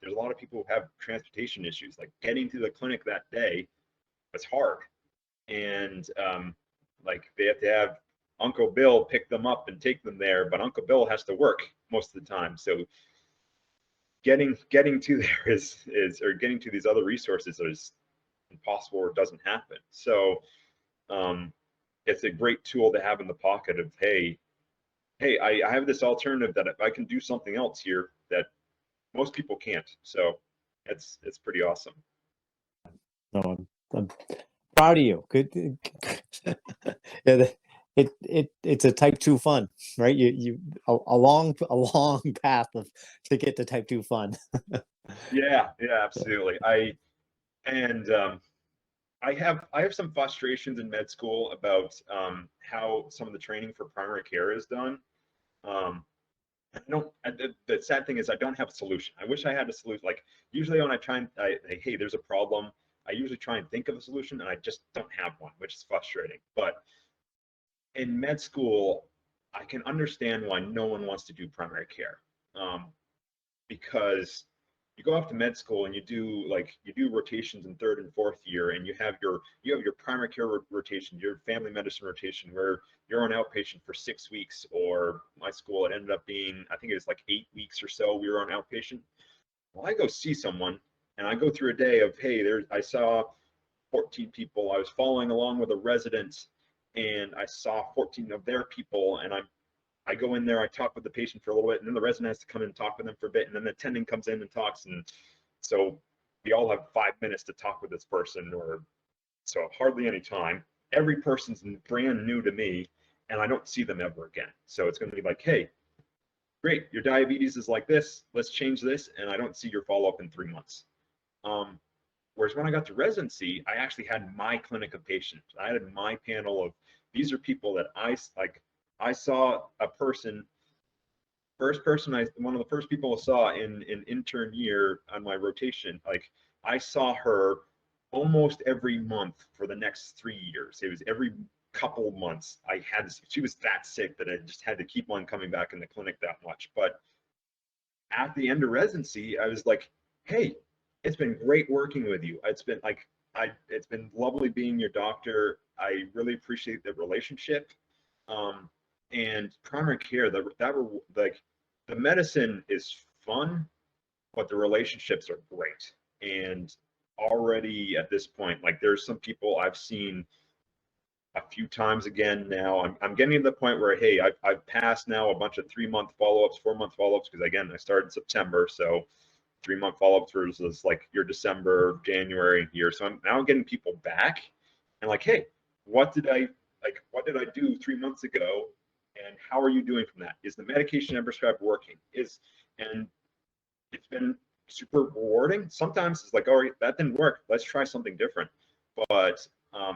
There's a lot of people who have transportation issues. Like getting to the clinic that day was hard. And like they have to have Uncle Bill pick them up and take them there, but Uncle Bill has to work most of the time. So getting to there is or getting to these other resources is impossible or doesn't happen. So it's a great tool to have in the pocket of, hey, I have this alternative that if I can do something else here that most people can't. So it's pretty awesome. No, I'm proud of you. Good. Yeah, it's a type 2 fun, right? A long path to get to type 2 fun. Yeah, absolutely. I have some frustrations in med school about how some of the training for primary care is done. The sad thing is I don't have a solution. I wish I had a solution. Like usually when I try and hey, there's a problem, I usually try and think of a solution, and I just don't have one, which is frustrating. But in med school, I can understand why no one wants to do primary care, because you go off to med school and you do rotations in third and fourth year, and you have your primary care rotation, your family medicine rotation, where you're on outpatient for 6 weeks, or my school, it ended up being, I think it was like 8 weeks or so we were on outpatient. Well, I go see someone and I go through a day of, hey, I saw 14 people. I was following along with a resident and I saw 14 of their people, and I go in there, I talk with the patient for a little bit, and then the resident has to come in and talk with them for a bit, and then the attending comes in and talks, and so we all have 5 minutes to talk with this person, or so hardly any time. Every person's brand new to me, and I don't see them ever again. So it's going to be like, hey, great, your diabetes is like this, let's change this, and I don't see your follow-up in 3 months. Whereas when I got to residency, I actually had my clinic of patients. I had my panel of, these are people that I saw a person, one of the first people I saw in intern year on my rotation. Like I saw her almost every month for the next 3 years. It was every couple months she was that sick that I just had to keep on coming back in the clinic that much. But at the end of residency, I was like, hey, it's been great working with you. It's been lovely being your doctor. I really appreciate the relationship. And primary care, like the medicine is fun, but the relationships are great. And already at this point, like there's some people I've seen a few times again now. I'm getting to the point where, hey, I've passed now a bunch of 3-month follow-ups, 4-month follow-ups, because again, I started in September, so 3-month follow-ups versus like your December, January year. So I'm now getting people back and like, hey, what did I do 3 months ago, and how are you doing from that? Is the medication I prescribed working? And it's been super rewarding. Sometimes it's like, all right, that didn't work, let's try something different. But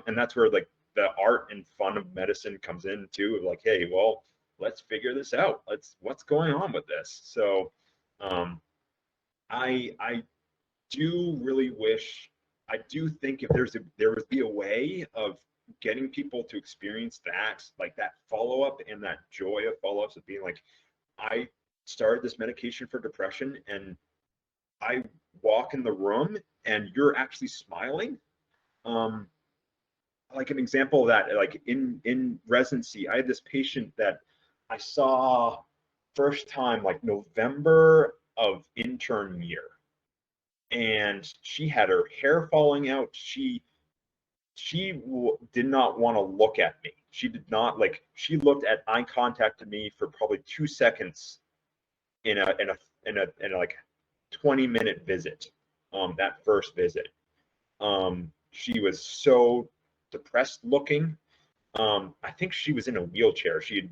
and that's where like the art and fun of medicine comes in too, of like, hey, well, let's figure this out. What's going on with this? So I do really wish, I do think if there would be a way of getting people to experience that, like that follow-up and that joy of follow-ups, of being like, I started this medication for depression and I walk in the room and you're actually smiling. Like an example of that, like in residency, I had this patient that I saw first time like November of intern year, and she had her hair falling out. She did not want to look at me. She did not, like, she looked at eye contact to me for probably 2 seconds in a like 20-minute visit. that first visit. She was so depressed looking. I think she was in a wheelchair. She had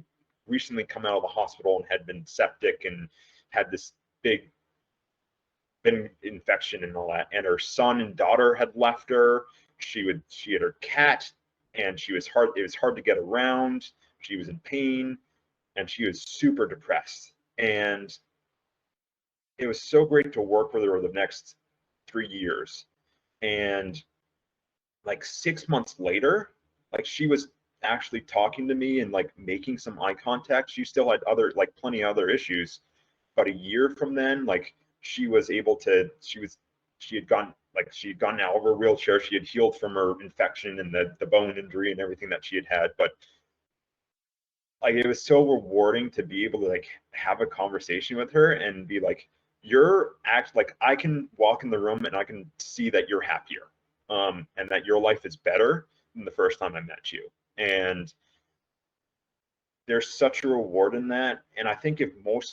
recently come out of the hospital and had been septic and had this big infection and all that. And her son and daughter had left her. She had her cat, and it was hard to get around. She was in pain, and she was super depressed. And it was so great to work with her over the next 3 years. And like 6 months later, like she was actually talking to me and like making some eye contact. She still had plenty of other issues, but a year from then, like she had gotten out of her wheelchair. She had healed from her infection and the bone injury and everything that she had. But like it was so rewarding to be able to like have a conversation with her and be like, I can walk in the room and I can see that you're happier, and that your life is better than the first time I met you. And there's such a reward in that. And I think if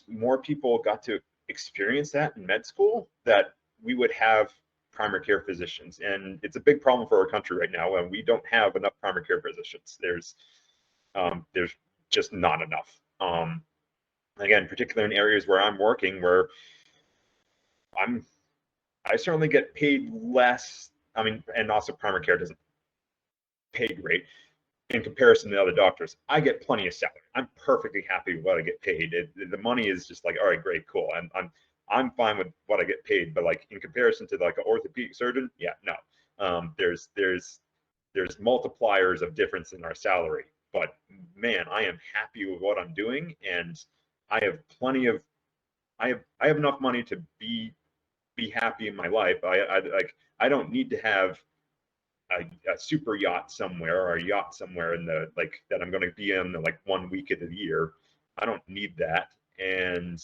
more people got to experience that in med school, that we would have primary care physicians. And it's a big problem for our country right now, and we don't have enough primary care physicians. There's just not enough. Again, particularly in areas where I'm working, where I certainly get paid less. I mean, and also primary care doesn't pay great in comparison to other doctors. I get plenty of salary. I'm perfectly happy with what I get paid. The money is just like, all right, great, cool. I'm fine with what I get paid. But like in comparison to like an orthopedic surgeon, yeah, no. There's multipliers of difference in our salary. But man, I am happy with what I'm doing, and I have enough money to be happy in my life. I don't need to have a super yacht somewhere or a yacht somewhere in the that I'm going to be in like 1 week of the year. I don't need that, and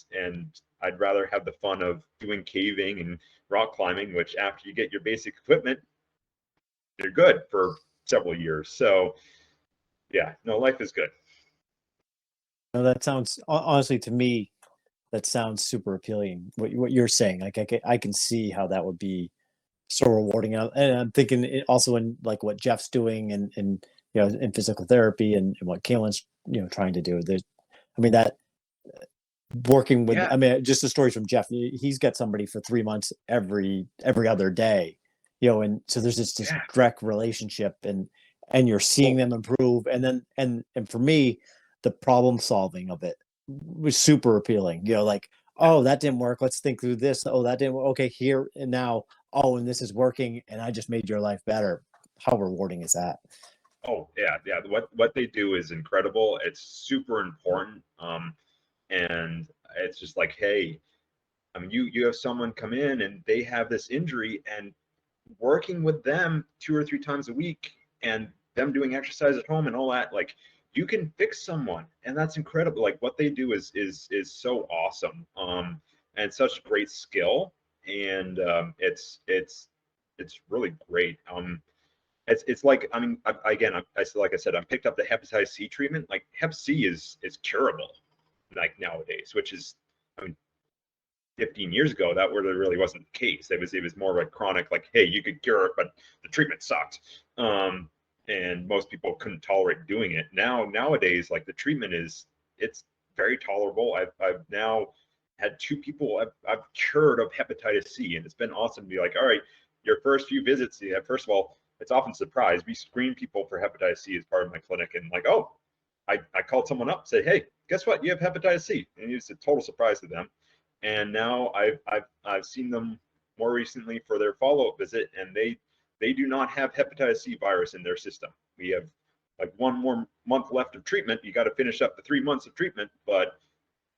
I'd rather have the fun of doing caving and rock climbing, which after you get your basic equipment, you're good for several years. So yeah, no, life is good. No, that sounds honestly to me, that sounds super appealing. What you're saying, like I can see how that would be so rewarding. And I'm thinking it also in like what Jeff's doing and in physical therapy and what Kaylin's trying to do. I mean that working with, Yeah. I mean, just the stories from Jeff. He's got somebody for 3 months every other day, and so there's this Yeah. direct relationship, and you're seeing them improve, and then and for me, the problem solving of it was super appealing. Like, oh, that didn't work. Let's think through this. Oh, that didn't work. Okay, here and now. Oh, and this is working, and I just made your life better. How rewarding is that? Oh yeah, yeah. What they do is incredible. It's super important. And it's just like, hey, I mean, you have someone come in and they have this injury, and working with them 2 or 3 times a week, and them doing exercise at home and all that, like you can fix someone, and that's incredible. Like what they do is so awesome, and such great skill, and it's really great. It's like, I mean, like I said, I picked up the hepatitis C treatment. Like Hep C is curable, like nowadays, which is, I mean, 15 years ago that really wasn't the case. It was more like chronic, like, hey, you could cure it, but the treatment sucked, and most people couldn't tolerate doing it. Nowadays, like the treatment it's very tolerable. I've now had 2 people I've cured of hepatitis C, and it's been awesome to be like, all right, your first few visits, yeah, first of all, it's often a surprise. We screen people for hepatitis C as part of my clinic, and like, oh, I called someone up, say, hey, guess what? You have hepatitis C, and it's a total surprise to them. And now I've seen them more recently for their follow-up visit, and they do not have hepatitis C virus in their system. We have like 1 more month left of treatment. You got to finish up the 3 months of treatment, but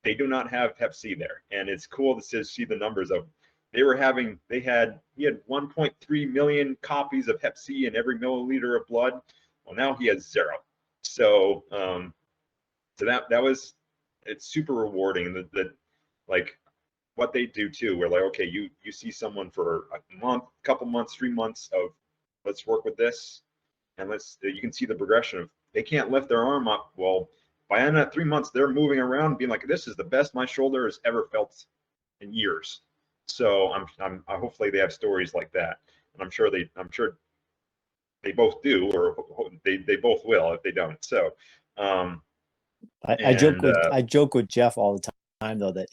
they do not have Hep C there. And it's cool to see the numbers of he had 1.3 million copies of Hep C in every milliliter of blood. Well, now he has 0. So it's super rewarding that like what they do too. We're like, okay, you see someone for a month, couple months, 3 months of let's work with this, and you can see the progression of they can't lift their arm up. Well, by end of 3 months, they're moving around, being like, this is the best my shoulder has ever felt in years. So hopefully they have stories like that, and I'm sure they both do, or they both will if they don't. So, and I joke with Jeff all the time though that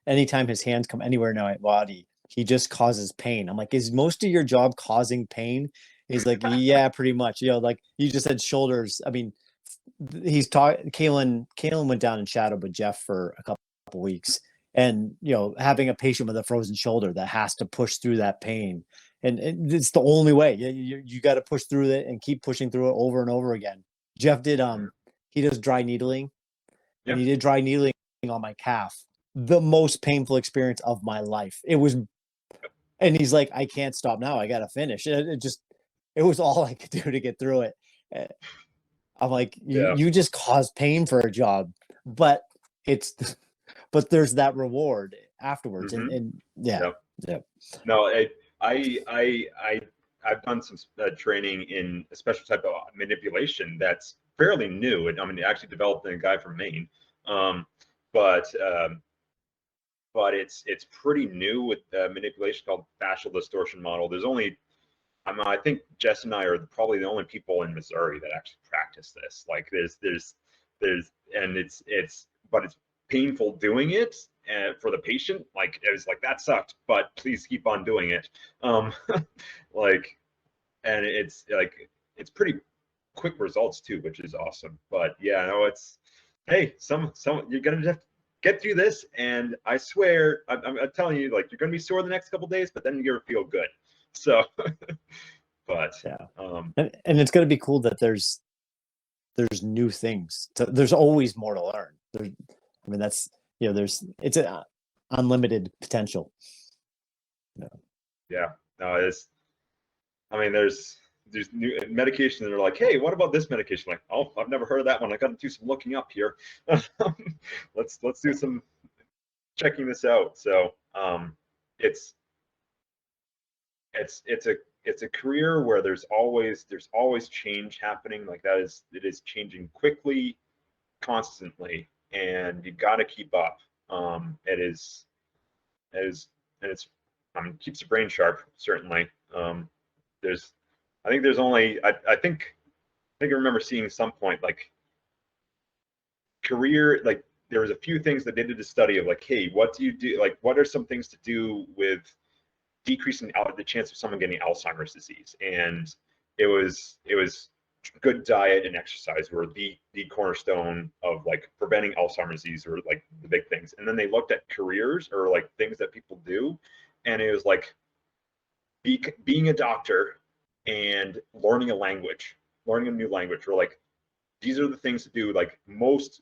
anytime his hands come anywhere in my body, he just causes pain. I'm like, is most of your job causing pain? He's like, yeah, pretty much. Like you just said shoulders. I mean, he's taught Kalen went down and shadowed with Jeff for a couple weeks, and having a patient with a frozen shoulder that has to push through that pain, and it's the only way. You got to push through it and keep pushing through it over and over again. Jeff did he does dry needling, and yeah, he did dry needling on my calf. The most painful experience of my life. It was, and he's like, I can't stop now. I got to finish. It was all I could do to get through it. I'm like, yeah. you just cause pain for a job, but but there's that reward afterwards, Mm-hmm. and yeah. No, I've done some training in a special type of manipulation that's fairly new. I mean, it actually developed in a guy from Maine, um, but it's pretty new with manipulation called fascial distortion model. There's only I think Jess and I are probably the only people in Missouri that actually practice this. Like and but it's painful doing it for the patient. Like it was like that sucked, but please keep on doing it. Like, and it's pretty quick results too, which is awesome. But yeah, no, hey, some you're gonna have to get through this, and I swear, I'm telling you, like you're gonna be sore the next couple days, but then you're gonna feel good. So, but Yeah. And it's going to be cool that there's new things. There's always more to learn. I mean, it's an unlimited potential. Yeah. No, I mean, there's new medication that are like, hey, what about this medication? Like, oh, I've never heard of that one. I got to do some looking up here. Let's do some checking this out. So, it's a career where there's always change happening. Like it is changing quickly, constantly, and you've got to keep up. It is and it's keeps the brain sharp, certainly. There's I think there's only I think I remember seeing some point like career, like there was a few things that they did a study of like, hey, what do you do, like what are some things to do with decreasing the chance of someone getting Alzheimer's disease? And it was good diet and exercise were the cornerstone of like preventing Alzheimer's disease, or like the big things. And then they looked at careers or like things that people do, and it was like being a doctor and learning a new language, or like these are the things to do, like most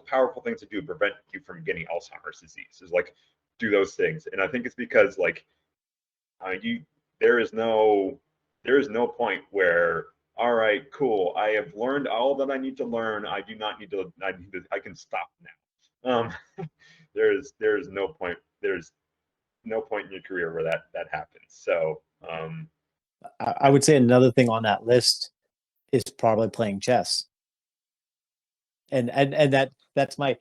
powerful things to do to prevent you from getting Alzheimer's disease, is like do those things. And I think it's because like there is no point where, all right, cool, I have learned all that I need to learn. I can stop now. There's no point. There's no point in your career where that happens. So I would say another thing on that list is probably playing chess. And that's my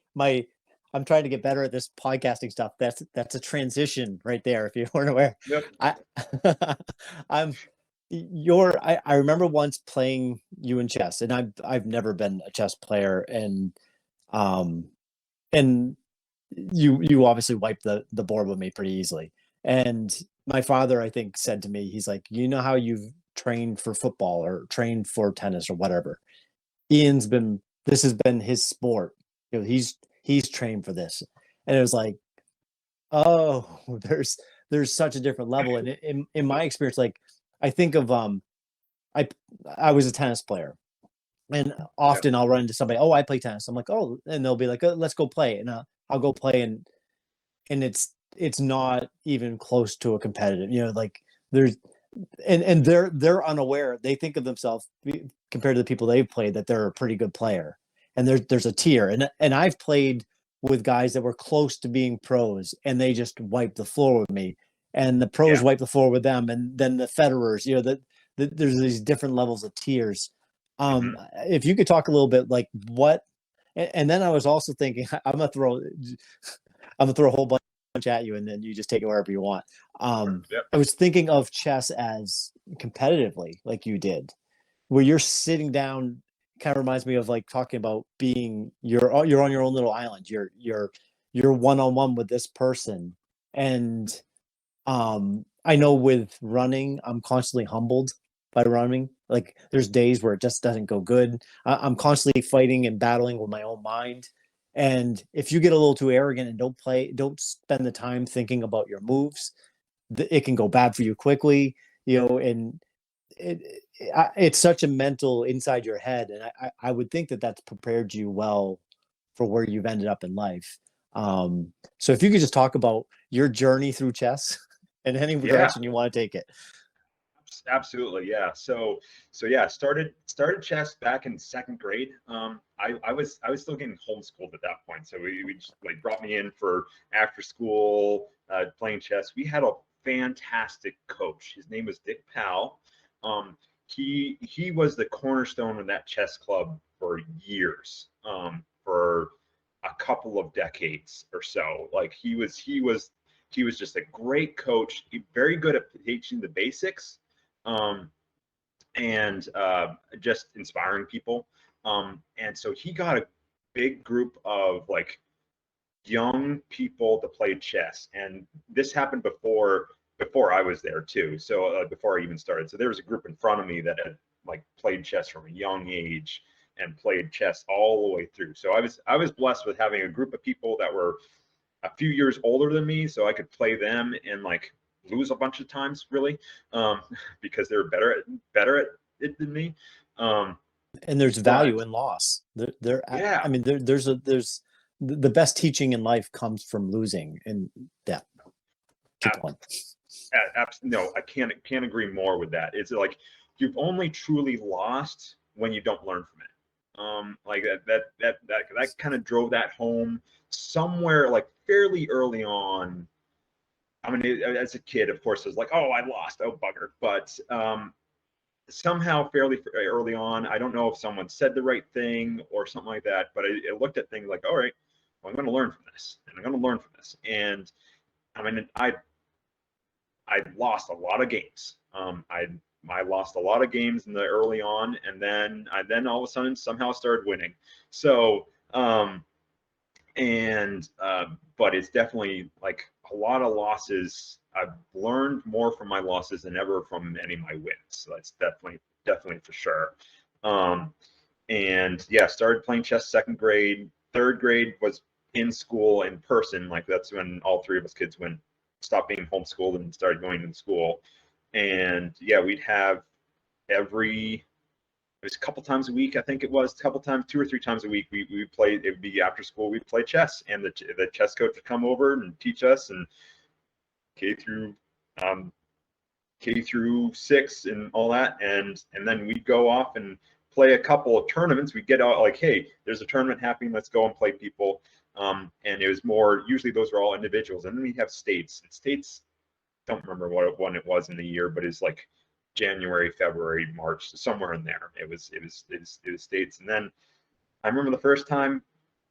I'm trying to get better at this podcasting stuff. That's a transition right there, if you weren't aware. yep. I remember once playing you in chess, and I've never been a chess player, and you obviously wiped the board with me pretty easily. And my father, I think, said to me, he's like, you know how you've trained for football or trained for tennis or whatever. This has been his sport. He's trained for this. And it was like, oh, there's such a different level. And in my experience, like I think of I was a tennis player, and often I'll run into somebody, oh, I play tennis. I'm like, oh, and they'll be like, let's go play. And I'll go play, and it's not even close to a competitive, like there's and they're unaware. They think of themselves, compared to the people they've played, that they're a pretty good player. And there's a tier. And I've played with guys that were close to being pros, and they just wiped the floor with me. And the pros wipe the floor with them, and then the Federers, there's these different levels of tiers. If you could talk a little bit, like what, and then I was also thinking, I'm gonna throw a whole bunch at you, and then you just take it wherever you want. Yep. I was thinking of chess as competitively, like you did, where you're sitting down. Kind of reminds me of like talking about being you're on your own little island. You're one on one with this person, and I know with running, I'm constantly humbled by running. Like there's days where it just doesn't go good. I'm constantly fighting and battling with my own mind. And if you get a little too arrogant and don't spend the time thinking about your moves, it can go bad for you quickly. And it's such a mental inside your head, and I would think that that's prepared you well for where you've ended up in life. So if you could just talk about your journey through chess in any Yeah. direction you want to take it. Absolutely, yeah. So yeah, started chess back in second grade. I was still getting homeschooled at that point, so we just like brought me in for after school playing chess. We had a fantastic coach. His name was Dick Powell. He was the cornerstone of that chess club for years, for a couple of decades or so. Like he was just a great coach. Very good at teaching the basics, um, and just inspiring people. And so he got a big group of like young people to play chess, and this happened before I was there too. So before I even started, so there was a group in front of me that had like played chess from a young age and played chess all the way through. So I was blessed with having a group of people that were a few years older than me, so I could play them and like lose a bunch of times, really, because they were better at it than me. Um, And there's but value in loss. I yeah, mean, there's the best teaching in life comes from losing, and yeah, keep going. no, I can't agree more with that. It's like you've only truly lost when you don't learn from it. Like that kind of drove that home somewhere like fairly early on. I mean, as a kid, of course, it was like, oh, I lost, oh bugger. But somehow, fairly early on, I don't know if someone said the right thing or something like that, but I looked at things like, all right, well, I'm going to learn from this, and I'm going to learn from this. And I mean, I lost a lot of games. I lost a lot of games in the early on, and then all of a sudden somehow started winning. So but it's definitely like a lot of losses. I've learned more from my losses than ever from any of my wins. So that's definitely for sure. Um, and yeah, started playing chess second grade. Third grade was in school in person. Like that's when all three of us kids stopped being homeschooled and started going to school. And yeah, we'd have every it was a couple times a week. I think it was a couple times, 2 or 3 times a week. We played. It would be after school. We'd play chess, and the chess coach would come over and teach us, and K through um, K through 6 and all that, and then we'd go off and play a couple of tournaments. We'd get out like, hey, there's a tournament happening. Let's go and play people. And it was more usually those are all individuals, and then we have states. And states, don't remember what one it was in the year, but it's like January, February, March, somewhere in there. It was states, and then I remember the first time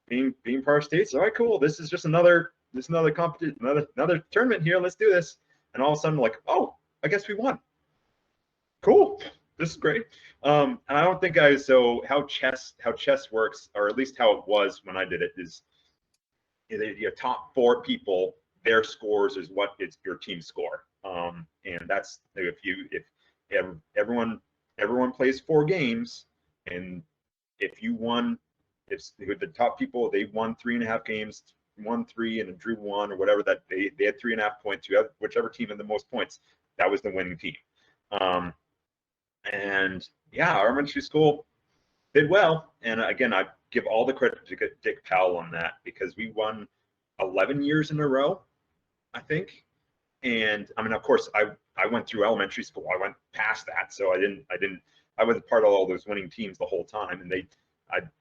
being part of states. All right, cool. This is just another competition, another tournament here. Let's do this. And all of a sudden, like, oh, I guess we won. Cool. This is great. And I don't think how chess works, or at least how it was when I did it, is your top 4 people, their scores is what is your team score. And that's if everyone plays 4 games, and if you won, if the top people, they won 3.5 games, won 3 and drew 1 or whatever, that they had 3.5 points. Whichever team had the most points, that was the winning team. And yeah, our elementary school did well. And again, I give all the credit to Dick Powell on that, because we won 11 years in a row, I think. And I mean, of course, I went through elementary school. I went past that, so I was part of all those winning teams the whole time. And the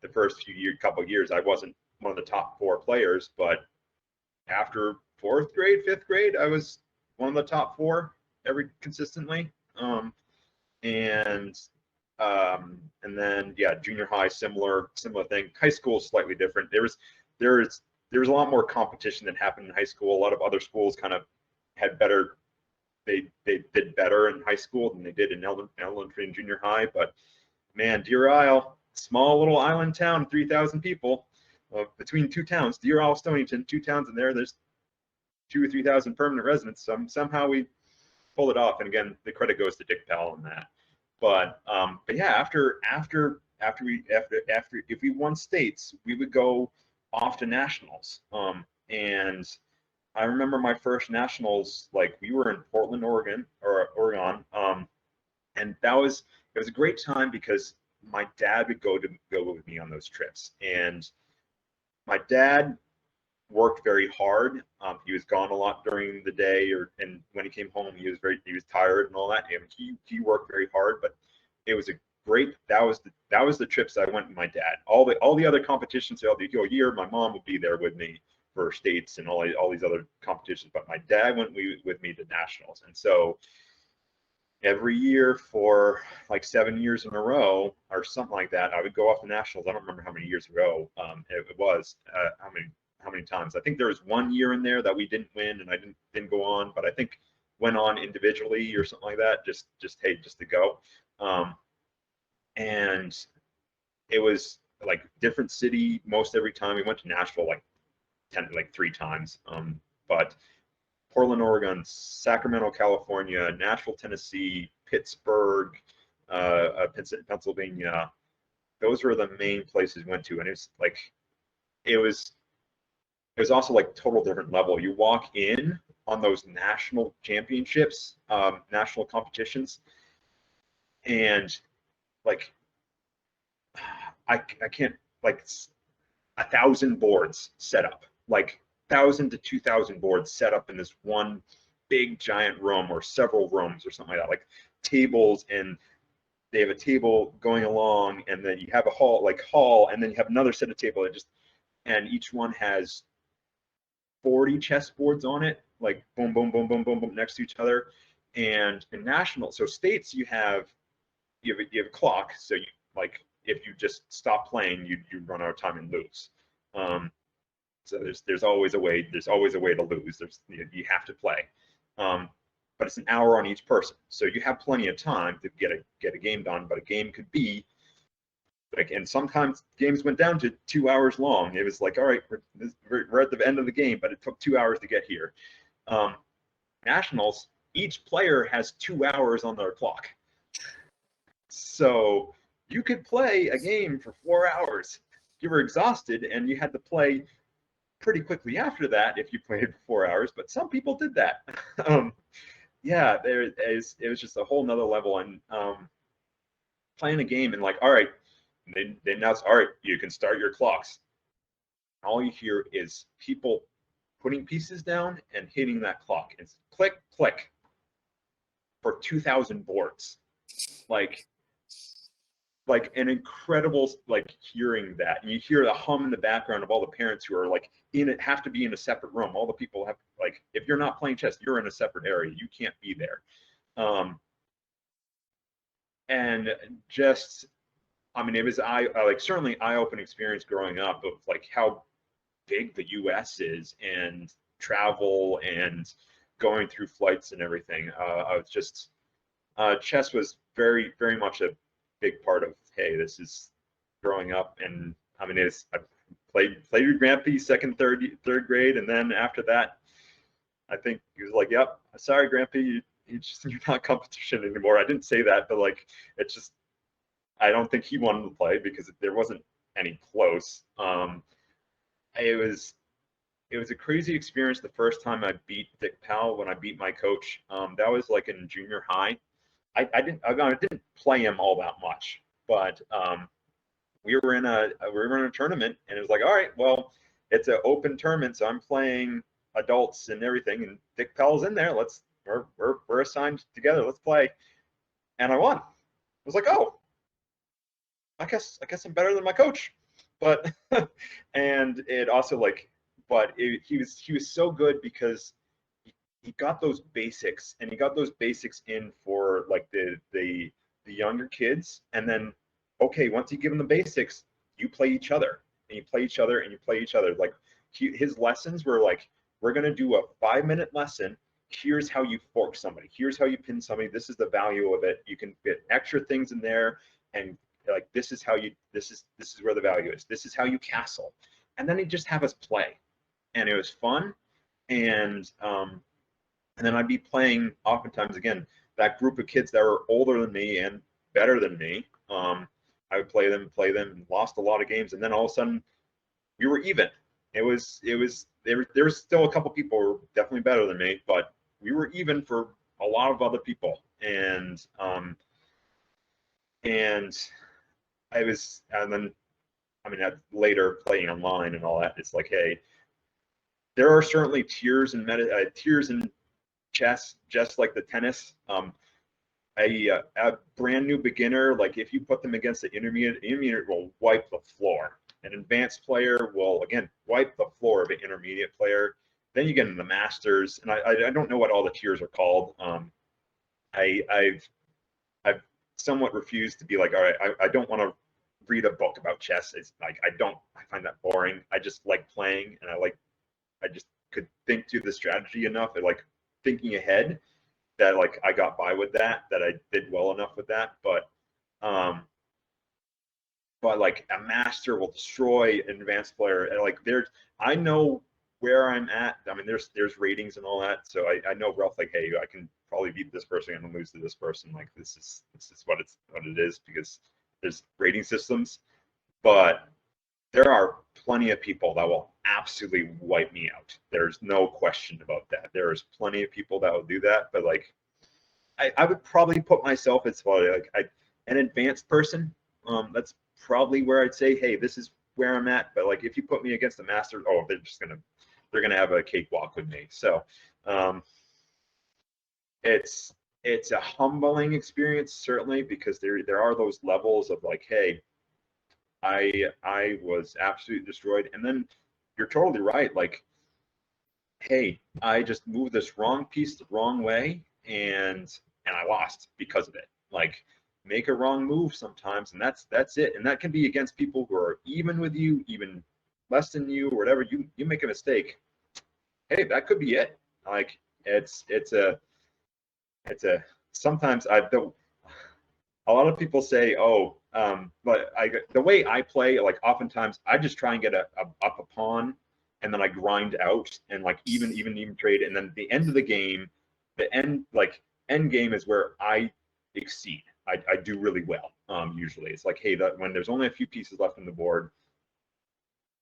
first couple of years, I wasn't one of the top 4 players, but after 4th grade, 5th grade, I was one of the top 4 consistently. And and then yeah, junior high, similar thing. High school is slightly different. There's was a lot more competition that happened in high school. A lot of other schools kind of had better, they did better in high school than they did in elementary and junior high. But man, Deer Isle, small little island town, 3,000 people, between two towns, Deer Isle, Stonington, two towns in there. There's 2,000 or 3,000 permanent residents. Somehow we pulled it off. And again, the credit goes to Dick Pell on that. But yeah, after if we won states, we would go off to nationals. And I remember my first nationals, like we were in Portland, Oregon, and it was a great time because my dad would go with me on those trips. And my dad worked very hard. He was gone a lot during the day, and when he came home, he was tired and all that. And he worked very hard, but it was a great. That was the trips I went with my dad. All the other competitions throughout the whole year, my mom would be there with me for states and all these other competitions. But my dad went with me to nationals, and so every year for like 7 years in a row or something like that, I would go off to nationals. I don't remember how many years ago it was. How many times? I think there was 1 year in there that we didn't win, and I didn't go on, but I think went on individually or something like that. Just to go, and it was like different city most every time. We went to Nashville like 3 times, but Portland, Oregon, Sacramento, California, Nashville, Tennessee, Pittsburgh, Pennsylvania. Those were the main places we went to, and it was also like total different level. You walk in on those national championships, national competitions, and like I can't, like 1,000 boards set up, like 1,000 to 2,000 boards set up in this one big giant room or several rooms or something like that, like tables, and they have a table going along, and then you have a hall, and then you have another set of table and each one has 40 chess boards on it, like boom, boom, boom, boom, boom, boom, next to each other. And in national, so states, you have a clock, so you, like, if you just stop playing, you run out of time and lose. So there's always a way to lose. You have to play, but it's an hour on each person, so you have plenty of time to get a game done. But a game could be like, and sometimes games went down to 2 hours long. It was like, all right, we're at the end of the game, but it took 2 hours to get here. Nationals, each player has 2 hours on their clock, so you could play a game for 4 hours. You were exhausted, and you had to play pretty quickly after that if you played for 4 hours. But some people did that. Yeah, it was just a whole nother level. And playing a game, and like, all right, they announce, all right, you can start your clocks. All you hear is people putting pieces down and hitting that clock. It's click, click for 2,000 boards. Like an incredible, like, hearing that, and you hear the hum in the background of all the parents who are like have to be in a separate room. All the people have, like, if you're not playing chess, you're in a separate area. You can't be there. And just, I mean, it was certainly eye-opening experience growing up of like how big the U.S. is, and travel and going through flights and everything. I was just chess was very, very much a big part of, hey, this is growing up. And I mean, I played with Grampy second, third grade, and then after that, I think he was like, "Yep, sorry, Grampy, you're not competition anymore." I didn't say that, but like, it's just, I don't think he wanted to play because there wasn't any close. It was a crazy experience the first time I beat Dick Powell, when I beat my coach. That was like in junior high. I didn't play him all that much, but we were in a tournament, and it was like, all right, well, it's an open tournament, so I'm playing adults and everything, and Dick Pell's in there. We're assigned together. Let's play, and I won. I was like, oh, I guess I'm better than my coach, but and it also, like, but he was so good because he got those basics, and he got those basics in for like the younger kids. And then, okay, once you give them the basics, you play each other, and you play each other, and you play each other. Like, his lessons were like, we're going to do a 5-minute lesson. Here's how you fork somebody. Here's how you pin somebody. This is the value of it. You can fit extra things in there, and like this is where the value is. This is how you castle. And then he'd just have us play, and it was fun. And then I'd be playing oftentimes again that group of kids that were older than me and better than me. I would play them, and lost a lot of games, and then all of a sudden we were even. There was still a couple people who were definitely better than me, but we were even for a lot of other people. And then I mean later playing online and all that, it's like, hey, there are certainly tiers in chess, just like the tennis. A brand new beginner, like if you put them against the intermediate will wipe the floor. An advanced player will again wipe the floor of an intermediate player. Then you get into the masters, and I don't know what all the tiers are called. I've somewhat refused to be like, all right, I don't want to read a book about chess. It's like I find that boring. I just like playing, and I just could think through the strategy enough, and like thinking ahead, that like I got by with that I did well enough with that. But like a master will destroy an advanced player, and like I know where I'm at. I mean, there's ratings and all that, so I know rough like, hey, I can probably beat this person and lose to this person. Like this is what it is, because there's rating systems. But there are plenty of people that will absolutely wipe me out. There's no question about that. There's plenty of people that will do that. But like, I would probably put myself as like an advanced person. That's probably where I'd say, hey, this is where I'm at. But like, if you put me against a master, oh, they're gonna have a cakewalk with me. So it's a humbling experience, certainly, because there are those levels of like, hey, I was absolutely destroyed. And then you're totally right. Like, hey, I just moved this wrong piece the wrong way, and I lost because of it. Like, make a wrong move sometimes, and that's it. And that can be against people who are even with you, even less than you, or whatever. You make a mistake. Hey, that could be it. Like, it's a sometimes a lot of people say, oh, but the way I play, like oftentimes I just try and get up a pawn, and then I grind out and like even trade, and then the end of the game, end game is where I exceed. I do really well. Usually it's like, hey, when there's only a few pieces left on the board,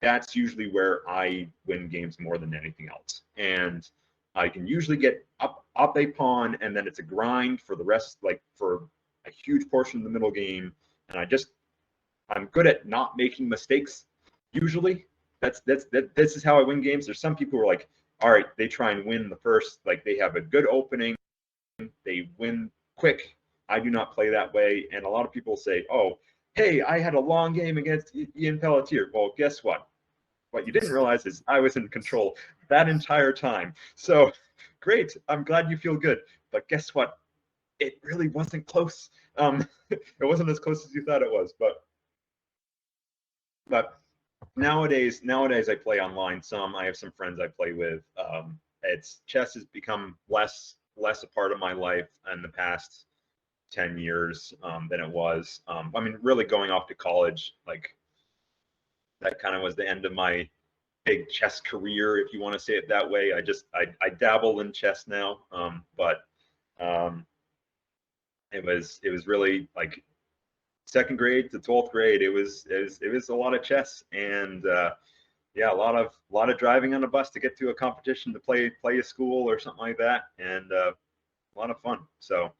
that's usually where I win games more than anything else. And I can usually get up a pawn, and then it's a grind for the rest, like for a huge portion of the middle game. And I'm good at not making mistakes. Usually this is how I win games. There's some people who are like, all right, they try and win the first, like they have a good opening, they win quick. I do not play that way. And a lot of people say, oh, hey, I had a long game against Ian Pelletier. Well, guess what? What you didn't realize is I was in control that entire time. So great. I'm glad you feel good. But guess what? It really wasn't close. It wasn't as close as you thought it was. But nowadays I play online some. I have some friends I play with. Chess has become less a part of my life in the past 10 years than it was. I mean, really going off to college, like that kind of was the end of my big chess career, if you want to say it that way. I dabble in chess now, but it was really like second grade to 12th grade. It was a lot of chess, and yeah, a lot of driving on a bus to get to a competition to play a school or something like that, and a lot of fun. So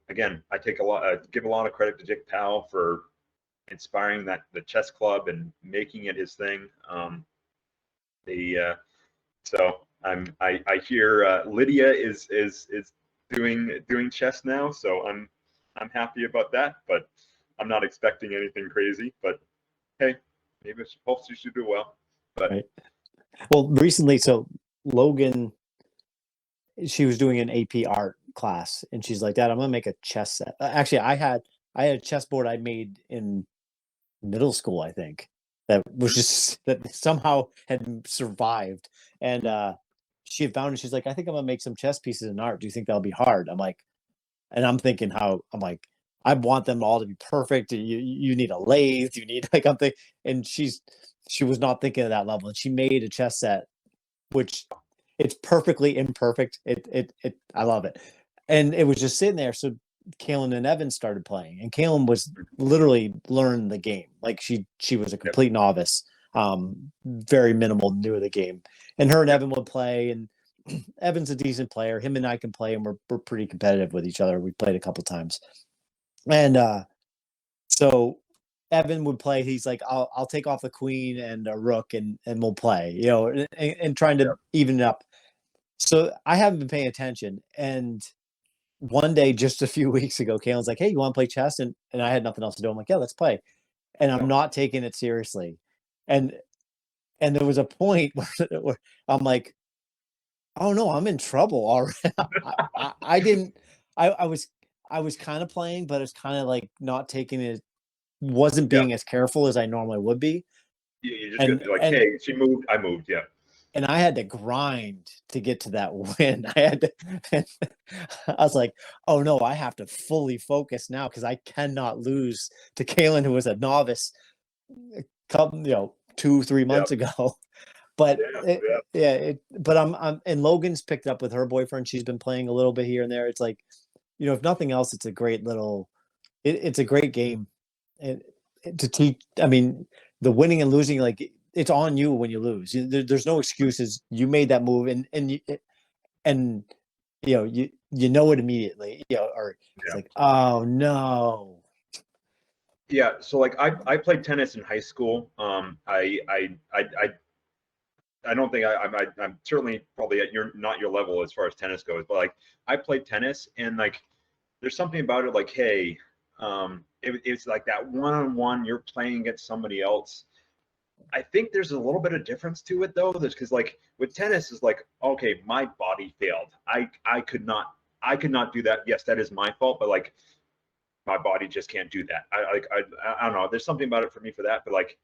again, I give a lot of credit to Dick Powell for inspiring the chess club and making it his thing. So I hear Lydia is doing chess now, so I'm happy about that, but I'm not expecting anything crazy. But hey, maybe hopefully she should do well. But right. Well, recently, so Logan, she was doing an AP art class, and she's like, Dad, I'm gonna make a chess set. Actually, I had a chessboard I made in middle school, I think, that was just that somehow had survived. And she had found it. She's like, I think I'm gonna make some chess pieces in art. Do you think that'll be hard? I'm like, and I'm thinking how I'm like, I want them all to be perfect. You need a lathe. You need like I'm thinking, and she was not thinking of that level. And she made a chess set, which it's perfectly imperfect. It I love it. And it was just sitting there. So Kaylin and Evan started playing, and Kaylin was literally learning the game. Like she was a complete novice, very minimal new of the game. And her and Evan would play, and Evan's a decent player. Him and I can play, and we're pretty competitive with each other. We played a couple times, and so Evan would play. He's like, I'll take off the queen and a rook, and we'll play. You know, and trying to even it up. So I haven't been paying attention, and one day just a few weeks ago, Kaylin's like, hey, you want to play chess? And I had nothing else to do. I'm like, yeah, let's play. And I'm not taking it seriously. And there was a point where I'm like, oh no, I'm in trouble already. I didn't. I was kind of playing, but it's kind of like not taking it. Wasn't being as careful as I normally would be. You just like, hey, she moved, I moved, yeah. And I had to grind to get to that win. I had to. I was like, oh no, I have to fully focus now because I cannot lose to Kaylin, who was a novice, couple, 2-3 months ago. But but I'm and Logan's picked up with her boyfriend. She's been playing a little bit here and there. It's like, if nothing else, it's a great little. It's a great game, and to teach. I mean, the winning and losing, like it's on you when you lose. There's no excuses. You made that move, and you know it immediately. Or it's like, oh no. Yeah, so like I played tennis in high school. I don't think I'm certainly probably at not your level as far as tennis goes, but like I played tennis, and like there's something about it, like, hey, it's like that one-on-one, you're playing against somebody else. I think there's a little bit of difference to it though, because like with tennis is like, okay, my body failed. I could not do that. Yes, that is my fault, but like my body just can't do that. I don't know. There's something about it for me for that, but like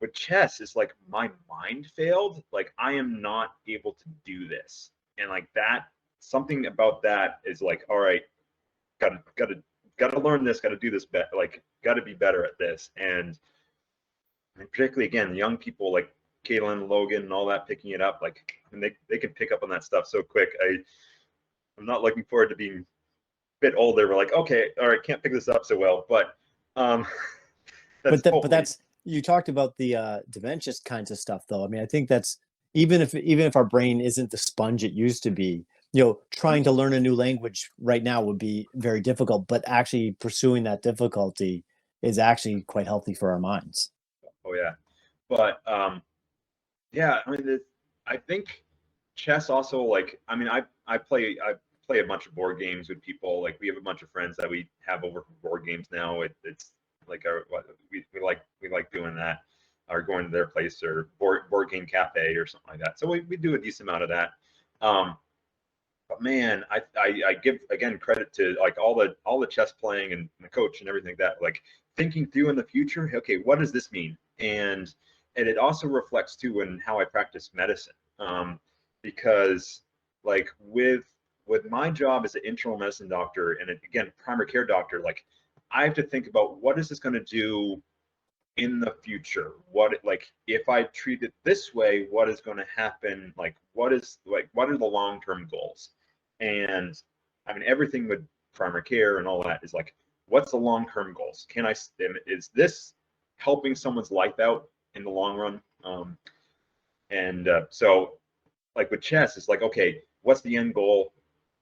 with chess, it's like my mind failed. Like I am not able to do this, and like that, something about that is like, all right, gotta learn this, gotta do this better, like gotta be better at this. And particularly again, young people like Kaylin, Logan, and all that picking it up, like, and they can pick up on that stuff so quick. I'm not looking forward to being a bit older. We're like, okay, all right, can't pick this up so well, but but that's you talked about the dementia kinds of stuff though. I mean, I think that's even if our brain isn't the sponge it used to be, trying to learn a new language right now would be very difficult, but actually pursuing that difficulty is actually quite healthy for our minds. Oh yeah, but yeah, I mean, I think chess also, like, I mean, I play a bunch of board games with people. Like we have a bunch of friends that we have over for board games now. It's like we like doing that, or going to their place, or board game cafe or something like that. So we do a decent amount of that. But man, I give again credit to like all the chess playing and the coach and everything like that, like thinking through in the future, okay, what does this mean? And it also reflects too in how I practice medicine, because like with my job as an internal medicine doctor, and again primary care doctor, like I have to think about what is this going to do in the future. Like if I treat it this way, what is going to happen? Like what are the long-term goals? And I mean, everything with primary care and all that is like, what's the long-term goals? Is this helping someone's life out in the long run? So like with chess, it's like, okay, what's the end goal?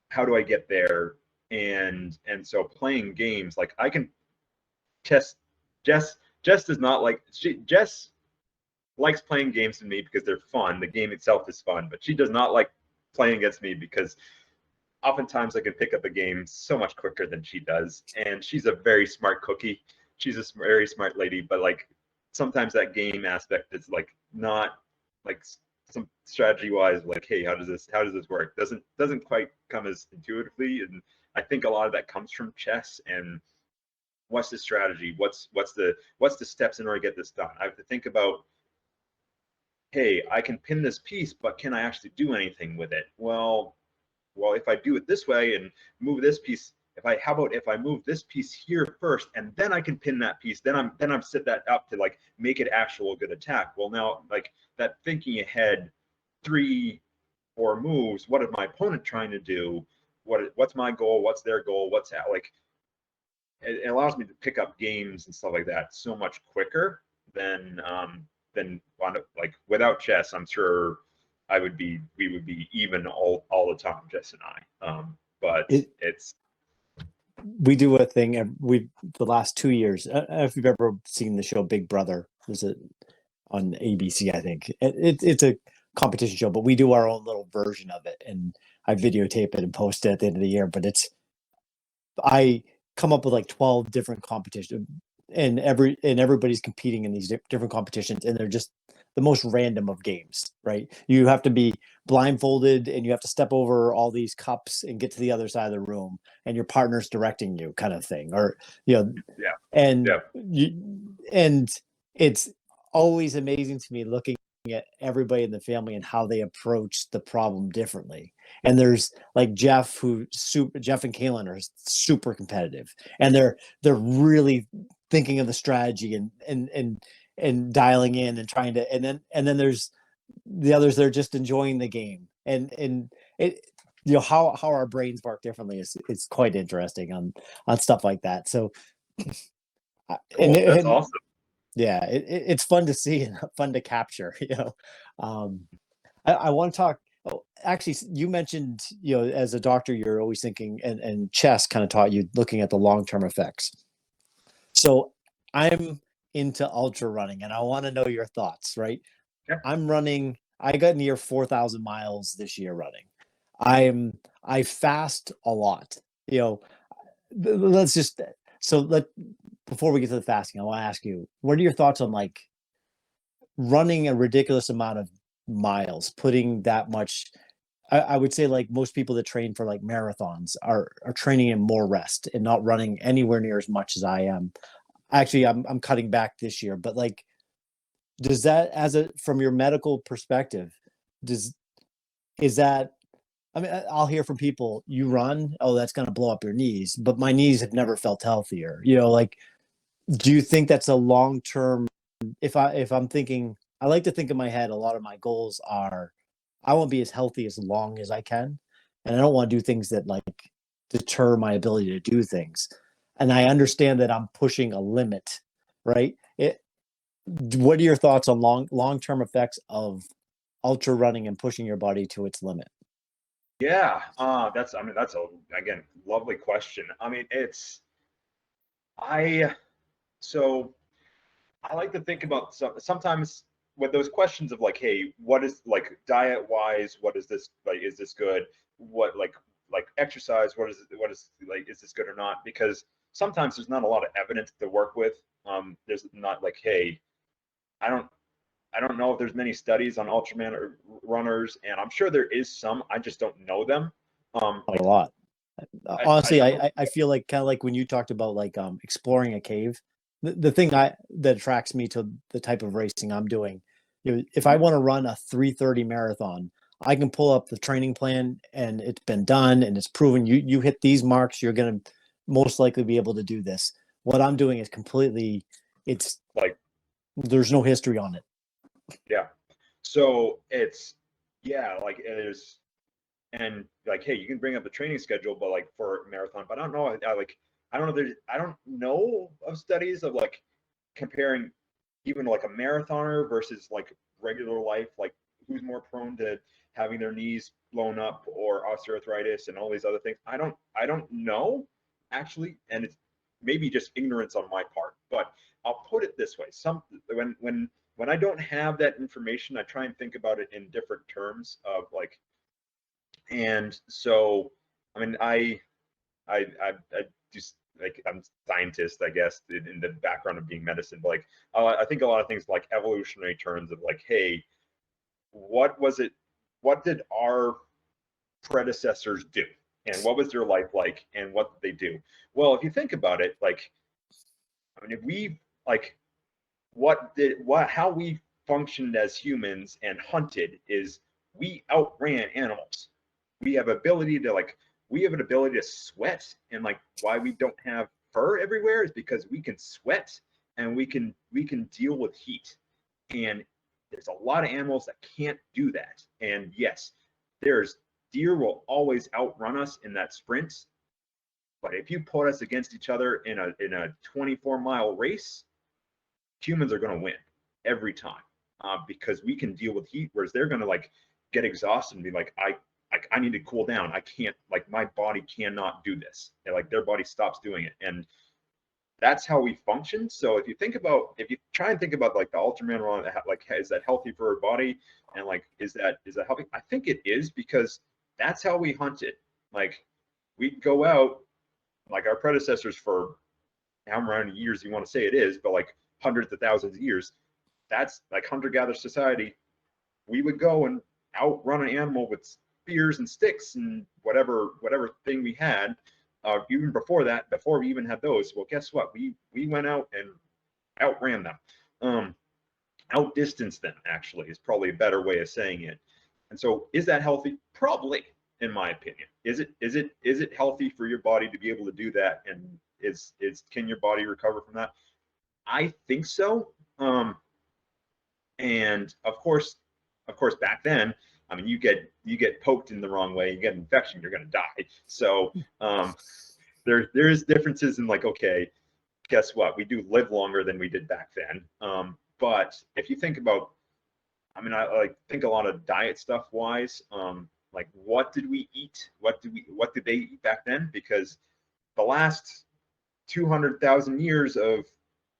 How do I get there? And so playing games, like I can Jess does not like, Jess likes playing games with me because they're fun. The game itself is fun, but she does not like playing against me because oftentimes I can pick up a game so much quicker than she does. And she's a very smart cookie. She's a very smart lady, but like sometimes that game aspect is like not like some strategy wise, like, hey, how does this work? Doesn't quite come as intuitively. And I think a lot of that comes from chess. And what's the strategy? What's the steps in order to get this done? I have to think about hey, I can pin this piece, but can I actually do anything with it? Well, if I do it this way and move this piece, how about if I move this piece here first and then I can pin that piece, then I'm set that up to like make it actual good attack. Well, now like that thinking ahead 3 4 moves, what is my opponent trying to do? What's my goal? What's their goal? What's that like? It allows me to pick up games and stuff like that so much quicker than like without chess. I'm sure we would be even all the time, Jess and I. But It, it's we do a thing. The last 2 years. I don't know if you've ever seen the show Big Brother. There's a on ABC, I think. It's a competition show, but we do our own little version of it, and I videotape it and post it at the end of the year. But I come up with like 12 different competitions, and everybody's competing in these different competitions, and they're just the most random of games, right? You have to be blindfolded and you have to step over all these cups and get to the other side of the room, and your partner's directing you, kind of thing. Or yeah, and yeah, and it's always amazing to me looking at everybody in the family and how they approach the problem differently. And there's like Jeff and Kaylin are super competitive, and they're really thinking of the strategy and dialing in and trying to, and then there's the others, they're just enjoying the game. And it, how our brains work differently is quite interesting on stuff like that. So cool. That's awesome. yeah, it's fun to see and fun to capture. um, I want to talk. Oh, actually, you mentioned, as a doctor, you're always thinking, and chess kind of taught you looking at the long-term effects. So I'm into ultra running, and I want to know your thoughts. Right, Yeah. I got near 4,000 miles this year running. I fast a lot. Let's just so let before we get to the fasting, I want to ask you, what are your thoughts on like running a ridiculous amount of miles, putting that much? I would say like most people that train for like marathons are training in more rest and not running anywhere near as much as I am. Actually, I'm cutting back this year, but like, does that, from your medical perspective, does is that, I mean, I'll hear from people, you run, oh, that's going to blow up your knees, but my knees have never felt healthier. Like, do you think that's a long term? If I'm thinking, I like to think in my head, a lot of my goals are, I want to be as healthy as long as I can, and I don't want to do things that like deter my ability to do things. And I understand that I'm pushing a limit, right? What are your thoughts on long term effects of ultra running and pushing your body to its limit? Yeah, that's a again lovely question. I mean, I so I like to think about sometimes with those questions of like, hey, what is like diet wise, what is this like? Is this good? What like exercise? What is like? Is this good or not? Because sometimes there's not a lot of evidence to work with. There's not like, hey, I don't I don't know if there's many studies on ultraman or runners, and I'm sure there is some. I just don't know them. A Like lot. Honestly, I don't. I feel like, kind of like when you talked about like exploring a cave, the thing that attracts me to the type of racing I'm doing, if I want to run a 3:30 marathon, I can pull up the training plan and it's been done and it's proven you hit these marks, you're going to most likely be able to do this. What I'm doing is completely, it's Like there's no history on it. yeah. So it's yeah, like there's and like hey, you can bring up the training schedule, but like for marathon, but I don't know. I don't know of studies of like comparing even like a marathoner versus like regular life, like who's more prone to having their knees blown up or osteoarthritis and all these other things. I don't know actually, and it's maybe just ignorance on my part. But I'll put it this way: when I don't have that information, I try and think about it in different terms of like, and so I mean I just like I'm a scientist, I guess, in the background of being medicine. But like, I think a lot of things like evolutionary terms of like, hey, what was it? What did our predecessors do? And what was their life like? And what did they do? Well, if you think about it, like, I mean, if we like, how we functioned as humans and hunted is we outran animals. We have ability to we have an ability to sweat, and like why we don't have fur everywhere is because we can sweat and we can deal with heat. And there's a lot of animals that can't do that. And yes, there's deer will always outrun us in that sprint. But if you put us against each other in a 24-mile race, humans are going to win every time, because we can deal with heat, whereas they're going to like get exhausted and be like, I need to cool down. I can't, like, my body cannot do this. And, like, their body stops doing it. And that's how we function. So if you try and think about like the Ultraman run, like, is that healthy for our body? And like, is that healthy? I think it is, because that's how we hunted. Like, we'd go out, like our predecessors, for how many years you want to say it is, but like hundreds of thousands of years, that's like hunter-gatherer society. We would go and outrun an animal with spears and sticks and whatever thing we had. Even before that, before we even had those, well, guess what? We went out and outran them, outdistanced them. Actually, is probably a better way of saying it. And so, is that healthy? Probably, in my opinion. Is it healthy for your body to be able to do that? And can your body recover from that? I think so. And of course, back then, I mean, you get poked in the wrong way, you get an infection, you're going to die. So there's differences in like, okay, guess what? We do live longer than we did back then. But if you think about, I mean, I like think a lot of diet stuff wise. Like, what did we eat? What did they eat back then? Because the last 200,000 years of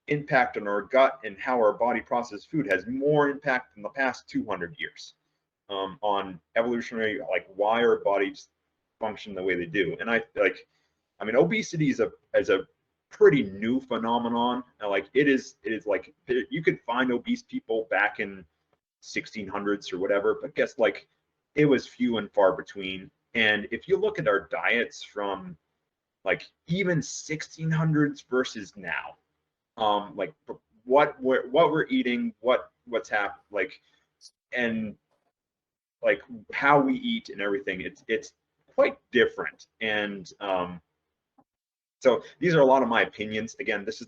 impact on our gut and how our body processes food has more impact than the past 200 years, on evolutionary, like why our bodies function the way they do. And I mean, obesity is a pretty new phenomenon. And like it is like, you could find obese people back in 1600s or whatever, but guess, like, it was few and far between. And if you look at our diets from like even 1600s versus now, like what we're eating, what's happened, like, and like how we eat and everything, it's quite different. And so these are a lot of my opinions. Again, this is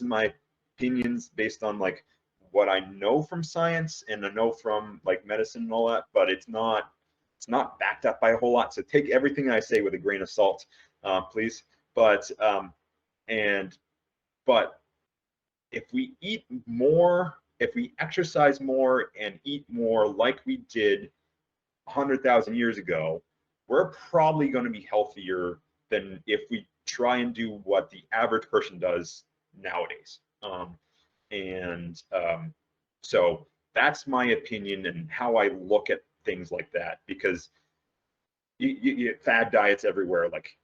my opinions based on like what I know from science and I know from like medicine and all that, but it's not backed up by a whole lot. So take everything I say with a grain of salt, please. But if we eat more, if we exercise more and eat more like we did 100,000 years ago, we're probably going to be healthier than if we try and do what the average person does nowadays. So that's my opinion and how I look at things like that, because you get fad diets everywhere. Like,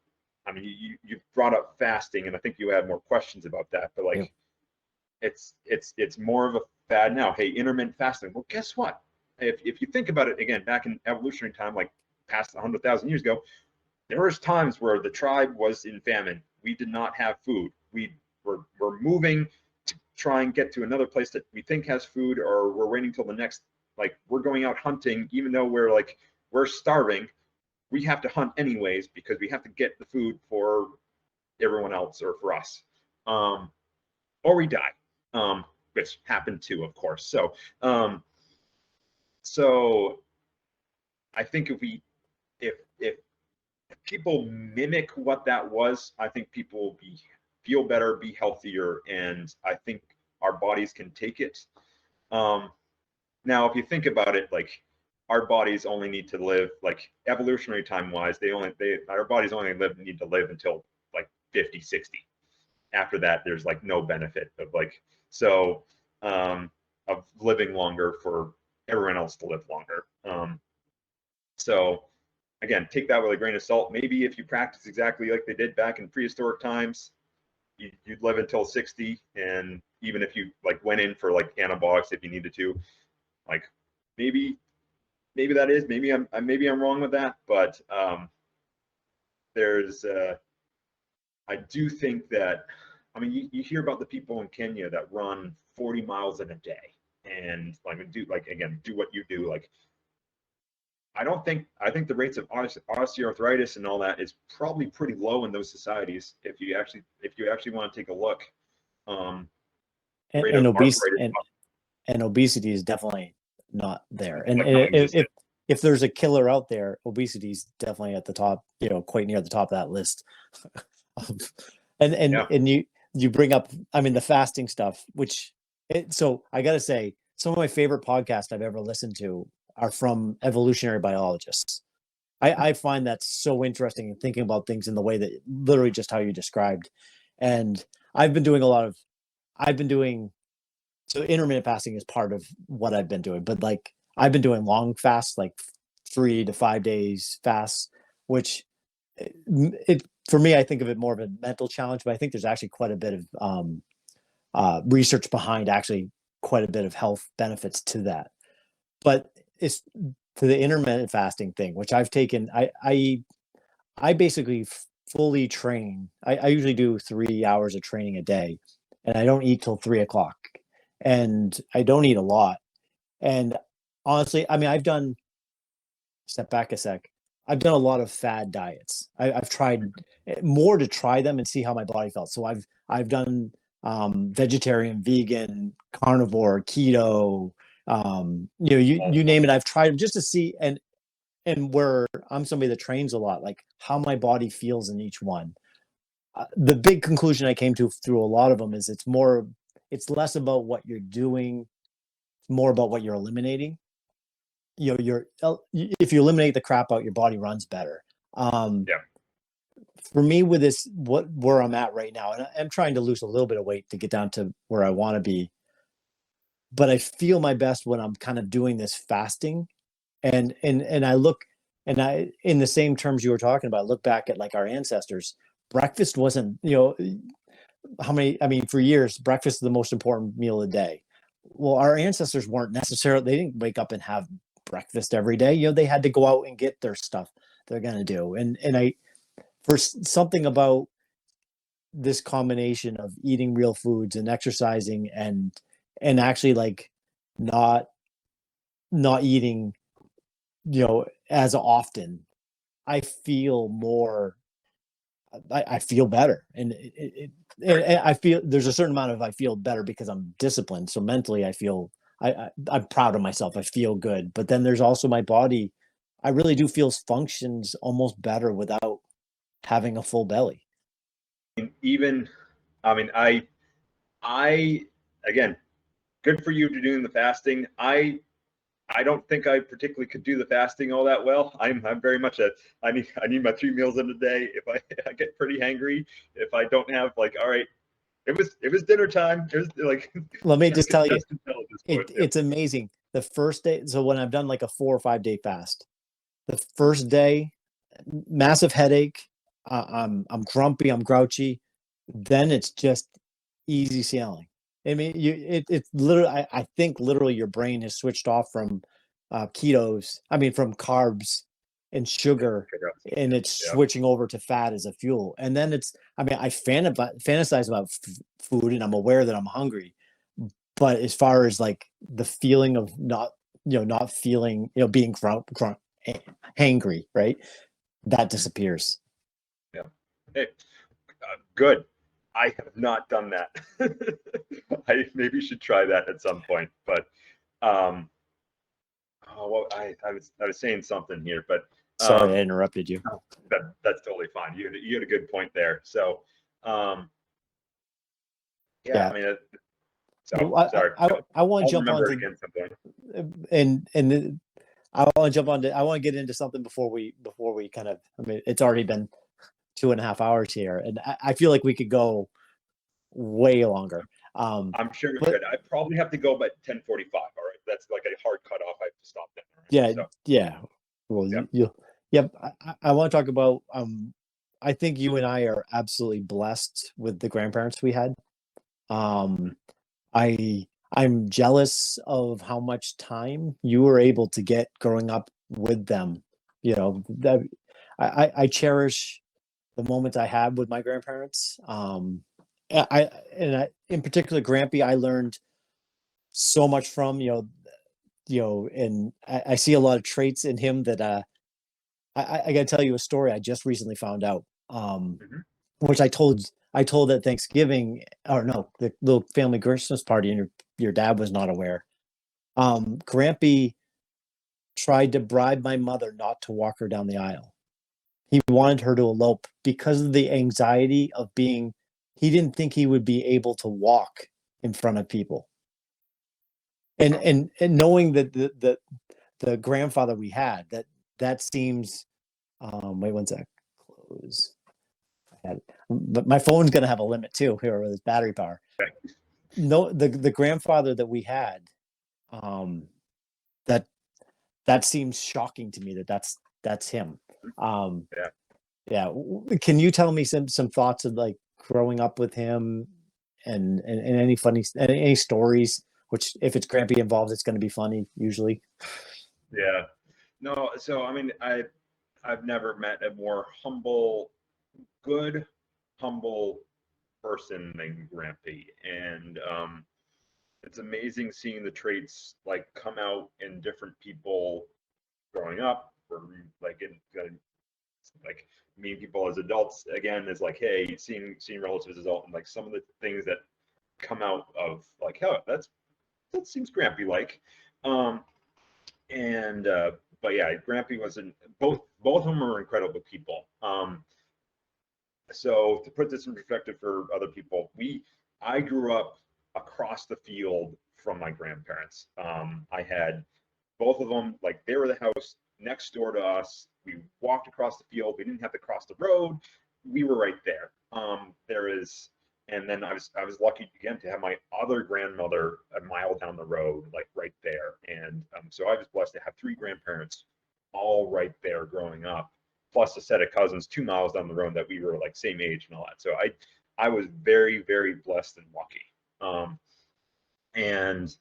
I mean, you brought up fasting, and I think you had more questions about that, but like, yeah, it's more of a fad now. Hey, intermittent fasting. Well, guess what? If you think about it again, back in evolutionary time, like past 100,000 years ago, there was times where the tribe was in famine. We did not have food. We're moving to try and get to another place that we think has food, or we're waiting till the next, like, we're going out hunting, even though we're starving. We have to hunt anyways because we have to get the food for everyone else or for us, or we die, which happened too, of course. So I think if people mimic what that was, I think people will feel better, be healthier, and I think our bodies can take it. Now, if you think about it, like, our bodies only need to live, like, evolutionary time wise, our bodies only need to live until like 50, 60. After that, there's like no benefit of of living longer for everyone else to live longer. So again, take that with a grain of salt. Maybe if you practice exactly like they did back in prehistoric times, you'd live until 60. And even if you like went in for like antibiotics if you needed to, like, maybe that is, maybe I'm wrong with that, but I do think that, I mean, you hear about the people in Kenya that run 40 miles in a day. and like do like again do what you do. Like I think the rates of osteoarthritis and all that is probably pretty low in those societies if you actually want to take a look. Um, rate and of obese arthritis. and obesity is definitely not there. And Like non-existent. if there's a killer out there, obesity is definitely at the top, quite near the top of that list. Yeah. And you bring up, I mean, the fasting stuff, so I got to say, some of my favorite podcasts I've ever listened to are from evolutionary biologists. I find that so interesting and thinking about things in the way that literally just how you described. And I've been doing so intermittent fasting is part of what I've been doing, but like I've been doing long fasts, like 3 to 5 days fasts, which it for me, I think of it more of a mental challenge, but I think there's actually quite a bit of research behind actually quite a bit of health benefits to that. But it's to the intermittent fasting thing, which I've taken. I basically fully train. I usually do 3 hours of training a day, and I don't eat till 3 o'clock, and I don't eat a lot. And honestly, I mean, step back a sec. I've done a lot of fad diets. I've tried more to try them and see how my body felt. So I've done vegetarian, vegan, carnivore, keto, you name it. I've tried just to see and where I'm somebody that trains a lot, like how my body feels in each one. The big conclusion I came to through a lot of them is it's less about what you're doing, more about what you're eliminating. If you eliminate the crap out, your body runs better. Yeah. For me, with this, where I'm at right now, and I'm trying to lose a little bit of weight to get down to where I want to be, but I feel my best when I'm kind of doing this fasting, and I look, and I in the same terms you were talking about, look back at like our ancestors. Breakfast wasn't, how many, I mean, for years, breakfast is the most important meal of the day. Well, our ancestors weren't necessarily, they didn't wake up and have breakfast every day. They had to go out and get their stuff they're going to do. For something about this combination of eating real foods and exercising and actually like not, not eating, as often, I feel more, I feel better. And I feel there's a certain amount of I feel better because I'm disciplined. So mentally, I feel I'm proud of myself. I feel good. But then there's also my body. I really do feel functions almost better without having a full belly. Even, I mean, I again, good for you to doing the fasting. I don't think I particularly could do the fasting all that well. I'm very much I need my 3 meals in a day. If I get pretty hangry, if I don't have like, all right, it was dinner time. It was like, Let me just tell you, point. it's amazing. The first day, so when I've done like a 4 or 5 day fast, the first day, massive headache. I'm grumpy. I'm grouchy. Then it's just easy sailing. I mean, it's literally. I think literally your brain has switched off from ketos. I mean, from carbs and sugar, and it's switching over to fat as a fuel. And then it's. I mean, I fantasize about food, and I'm aware that I'm hungry. But as far as like the feeling of not feeling, being hangry, right? That disappears. Yeah. Hey, good. I have not done that. I maybe should try that at some point. But oh, well, I was saying something here, but sorry I interrupted you. That's totally fine. You had a good point there. So yeah, I mean, so sorry. I want to jump on and I want to jump on to, I want to get into something before we kind of, I mean, it's already been 2.5 hours here, and I feel like we could go way longer. I'm sure we could. I probably have to go by 10:45. All right, that's like a hard cutoff. I have to stop there. Right? Yeah, so. Yeah. Well, yep. I want to talk about. I think you and I are absolutely blessed with the grandparents we had. I'm jealous of how much time you were able to get growing up with them. That I cherish the moments I had with my grandparents. In particular, Grampy, I learned so much from, and I see a lot of traits in him that I got to tell you a story I just recently found out, Mhm. which I told at Thanksgiving, or no, the little family Christmas party, and your dad was not aware. Grampy tried to bribe my mother not to walk her down the aisle. He wanted her to elope because of the anxiety of being. He didn't think he would be able to walk in front of people, and knowing that the grandfather we had, that seems. Wait one sec. Close. I had, but my phone's gonna have a limit too here with its battery power. Okay. No, the grandfather that we had, um, that that seems shocking to me that's him. Um, Yeah. yeah, can you tell me some thoughts of like growing up with him, and any funny any stories? Which if it's Grampy involved, it's going to be funny usually. Yeah. No, so I mean, I've never met a more good, humble person than Grampy, and it's amazing seeing the traits like come out in different people growing up, or like in like meeting people as adults again is like, hey, seeing relatives as adults, and like some of the things that come out of like, oh, that seems Grampy like. Um, and but yeah, Grampy wasn't both of them are incredible people. So to put this in perspective for other people, I grew up across the field from my grandparents. I had both of them, like they were the house next door to us. We walked across the field. We didn't have to cross the road. We were right there. There is, and then I was lucky again to have my other grandmother a mile down the road, like right there. And so I was blessed to have three grandparents all right there growing up, plus a set of cousins 2 miles down the road that we were like same age and all that. So I was very, very blessed and lucky. And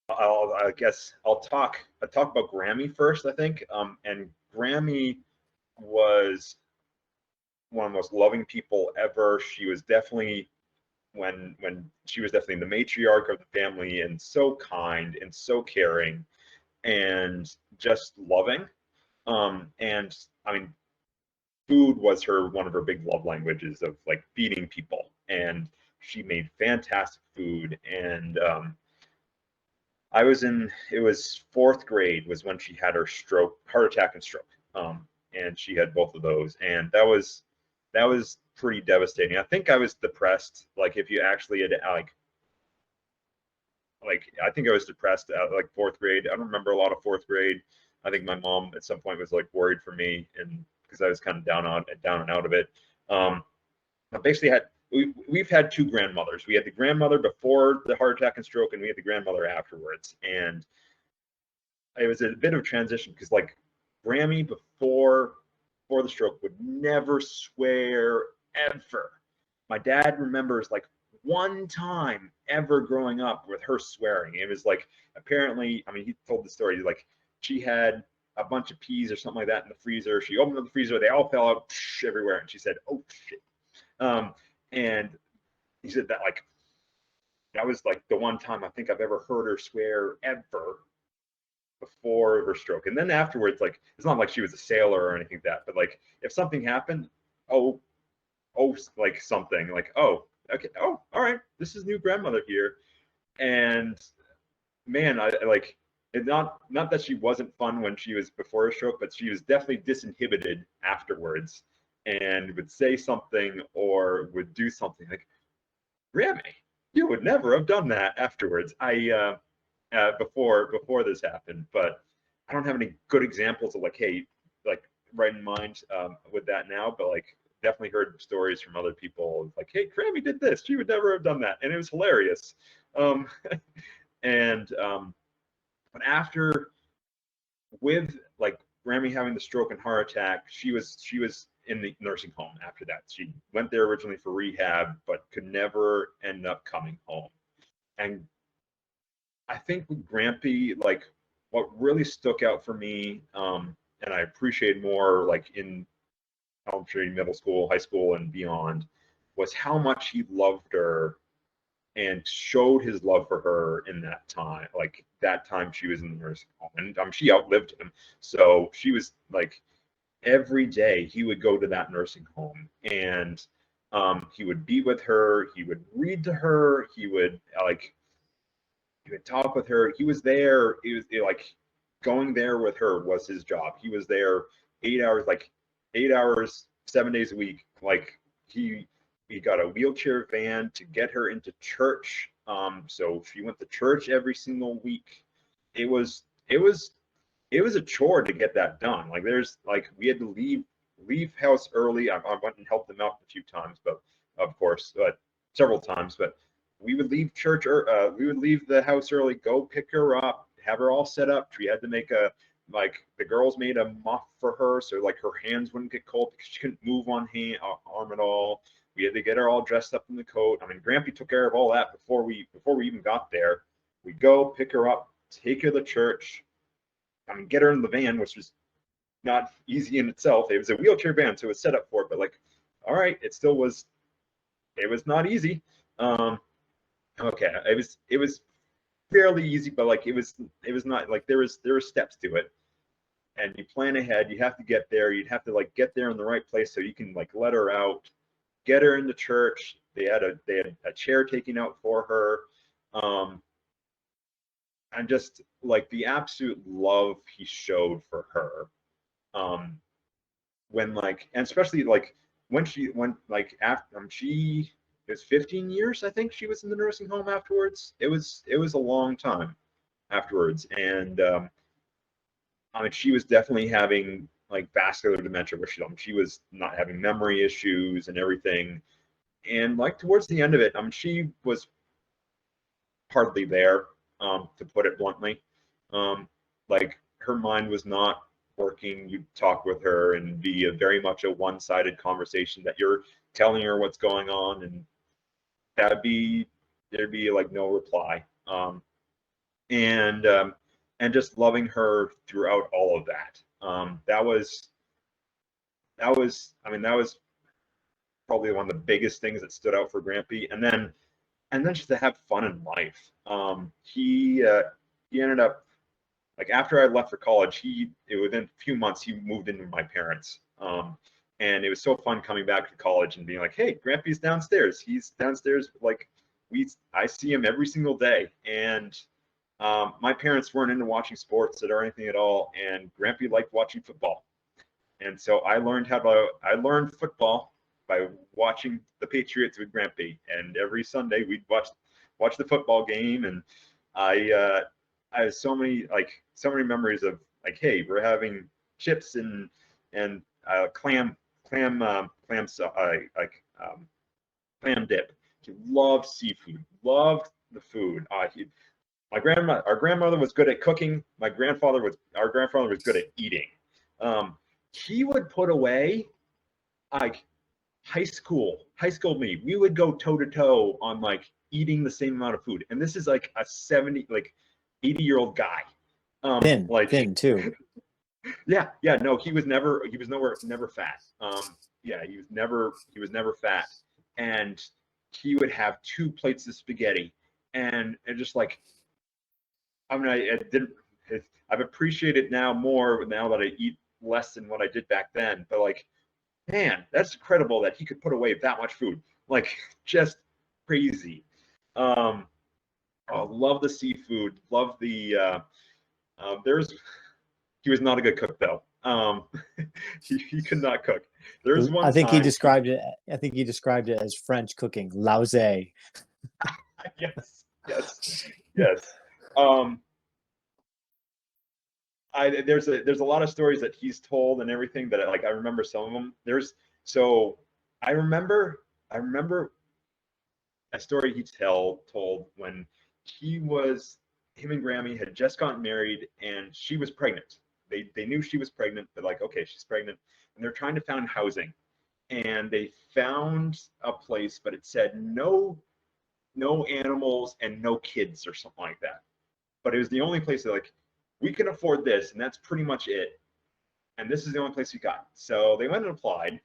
I guess I'll talk about Grammy first, I think. And Grammy was one of the most loving people ever. She was definitely when she was definitely the matriarch of the family, and so kind and so caring and just loving. And I mean, food was one of her big love languages of like feeding people, and she made fantastic food. And it was fourth grade was when she had her heart attack and stroke. And she had both of those. And that was pretty devastating. I think I was depressed. Like if you actually had I think I was depressed at like fourth grade. I don't remember a lot of fourth grade. I think my mom at some point was like worried for me, and because I was kind of down and out of it. I basically we've had two grandmothers. We had the grandmother before the heart attack and stroke, and we had the grandmother afterwards. And it was a bit of a transition because like Grammy before the stroke would never swear ever. My dad remembers like one time ever growing up with her swearing. It was like apparently, I mean, he told the story like she had a bunch of peas or something like that in the freezer. She opened up the freezer, they all fell out everywhere, and she said, "Oh shit." And he said that was like the one time I think I've ever heard her swear ever before her stroke. And then afterwards, like it's not like she was a sailor or anything like that, but like if something happened, oh, like something like, oh, okay, oh, all right, this is new grandmother here. And man, I like it. Not that she wasn't fun when she was before her stroke, but she was definitely disinhibited afterwards, and would say something or would do something like, Grammy, you would never have done that afterwards. Before this happened, but I don't have any good examples of like, hey, like right in mind with that now, but like definitely heard stories from other people like, hey, Grammy did this. She would never have done that, and it was hilarious. Um, and but after with like Grammy having the stroke and heart attack, she was in the nursing home after that. She went there originally for rehab, but could never end up coming home. And I think with Grampy, like what really stuck out for me, and I appreciate more like in elementary, middle school, high school, and beyond, was how much he loved her and showed his love for her in that time. Like that time she was in the nursing home, and she outlived him. So she was like, every day he would go to that nursing home, and he would be with her. He would read to her. He would talk with her. He was there. He was like going there with her was his job. He was there 8 hours, 8 hours, 7 days a week. Like he got a wheelchair van to get her into church. So she went to church every single week. It was a chore to get that done. Like we had to leave house early. I went and helped them out a few times, but of course, several times. But we would leave church, or we would leave the house early, go pick her up, have her all set up. We had to make the girls made a muff for her, so like her hands wouldn't get cold because she couldn't move one arm at all. We had to get her all dressed up in the coat. I mean, Grampy took care of all that before we even got there. We go pick her up, take her to church. I mean, get her in the van, which was not easy in itself. It was a wheelchair van, so it was set up for it. But all right, it still was. It was not easy. Okay, it was fairly easy, but it was not there were steps to it, and you plan ahead. You have to get there. You'd have to get there in the right place so you can let her out, get her into church. They had a chair taken out for her. And just the absolute love he showed for her, when and especially when she went after she it was 15 years, I think she was in the nursing home afterwards. It was a long time afterwards, and I mean, she was definitely having vascular dementia, where she was not having memory issues and everything. And towards the end of it, she was hardly there, to put it bluntly. Her mind was not working. You'd talk with her and be very much a one-sided conversation that you're telling her what's going on, and there'd be no reply. And just loving her throughout all of that. That was probably one of the biggest things that stood out for Grampy. And then just to have fun in life. He ended up after I left for college, within a few months he moved in with my parents. And it was so fun coming back to college and being like, hey, Grampy's downstairs. He's downstairs. I see him every single day. And my parents weren't into watching sports or anything at all, and Grampy liked watching football. And so I learned football by watching the Patriots with Grampy. And every Sunday we'd watch the football game, and I have so many memories of hey, we're having chips and clam dip. He loved seafood, loved the food. Our grandmother was good at cooking. Our grandfather was good at eating. He would put away high school me. We would go toe to toe on eating the same amount of food, and this is a 80-year-old guy. Thin too. Yeah. No, he was never fat. Yeah, he was never fat, and he would have 2 plates of spaghetti, and just I mean, I've appreciated now more now that I eat less than what I did back then. But man, that's incredible that he could put away that much food. Just crazy. Love the seafood. Love the. He was not a good cook though. He could not cook. There's one. I think he described it as French cooking, lousy. Yes. There's a lot of stories that he's told and everything that I remember some of them. I remember a story he told when him and Grammy had just gotten married, and she was pregnant. They knew she was pregnant, but okay, she's pregnant, and they're trying to find housing, and they found a place, but it said no animals and no kids or something like that. But it was the only place that we can afford this, and that's pretty much it. And this is the only place we got. So they went and applied,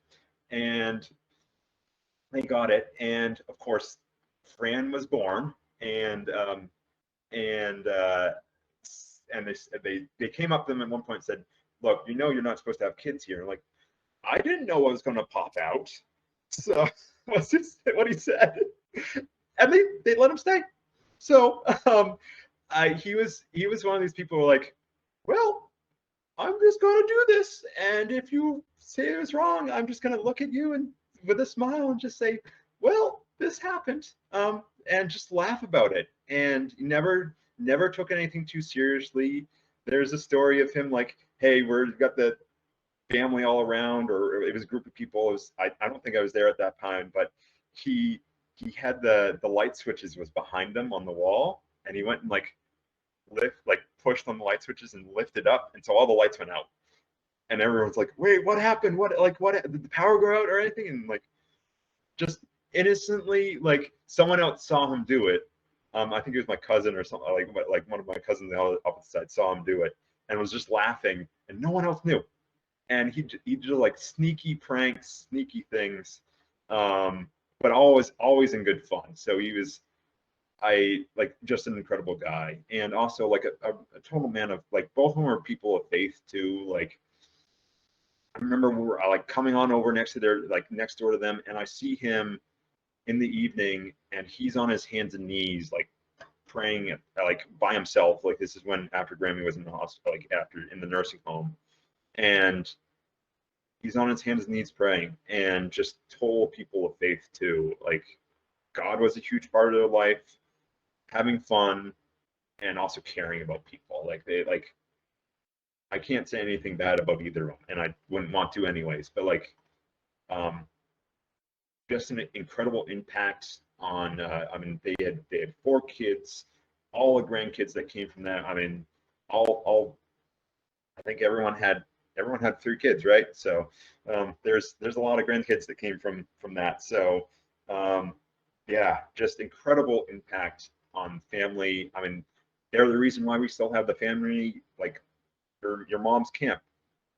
and they got it. And of course, Fran was born, and they came up to them at one point and said, "Look, you're not supposed to have kids here." And like, I didn't know what was going to pop out, so what's just what he said, and they let him stay. So he was one of these people who were like, well, I'm just going to do this, and if you say it was wrong, I'm just going to look at you and with a smile and just say, well, this happened, and just laugh about it, and never took anything too seriously. There's a story of him like, hey, we've got the family all around, or it was a group of people. It was, I don't think I was there at that time, but he had the light switches was behind him on the wall, and he went and pushed on the light switches and lifted up, and so all the lights went out, and everyone's like, wait, what happened? What did the power go out or anything? And like, just innocently, like, someone else saw him do it. I think it was my cousin or something, like one of my cousins on the opposite side saw him do it and was just laughing, and no one else knew. And he did like sneaky pranks, sneaky things, but always in good fun. So he was, just an incredible guy, and also like a total man of, like, both of them are people of faith too. Like, I remember we were like coming on over next door to them, and I see him in the evening, and he's on his hands and knees, like praying, like by himself. Like, this is when after Grammy was in the hospital, like after in the nursing home, and he's on his hands and knees praying, and just total people of faith too. Like, God was a huge part of their life, having fun, and also caring about people. Like, I can't say anything bad about either of them, and I wouldn't want to anyways, but like, just an incredible impact on, I mean, they had 4 kids, all the grandkids that came from that. I mean, all I think everyone had 3 kids, right? So there's a lot of grandkids that came from that. So yeah, just incredible impact on family. I mean, they're the reason why we still have the family, like your mom's camp.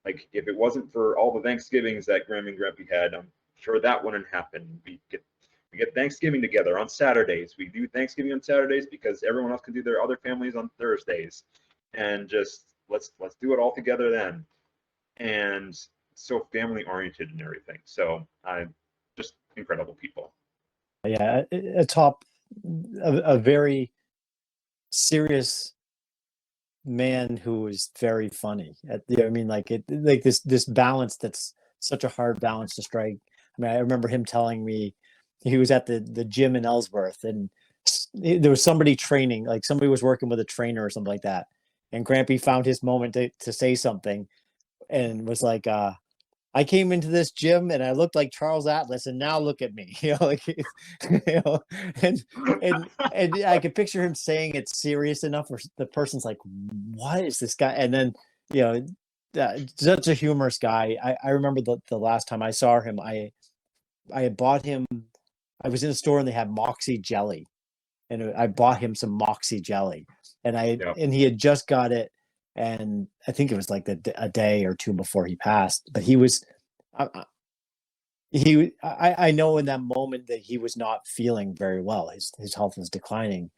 Like, if it wasn't for all the Thanksgivings that Graham and Grampy had, I'm sure that wouldn't happen. We get Thanksgiving together on Saturdays. We do Thanksgiving on Saturdays because everyone else can do their other families on Thursdays, and just let's do it all together then. And so family oriented and everything. So I'm just incredible people. Yeah, a very serious man who was very funny. I mean, like this balance that's such a hard balance to strike. I mean, I remember him telling me he was at the gym in Ellsworth, and there was somebody training, like somebody was working with a trainer or something like that, and Grampy found his moment to say something, and was like, I came into this gym and I looked like Charles Atlas, and now look at me, like, and I could picture him saying it serious enough where the person's like, what is this guy? And then, such a humorous guy. I remember the last time I saw him, I had bought him, I was in a store and they had Moxie jelly, and I bought him some Moxie jelly, and he had just got it. And I think it was like a day or 2 before he passed, but he was, I know in that moment that he was not feeling very well. His health was declining,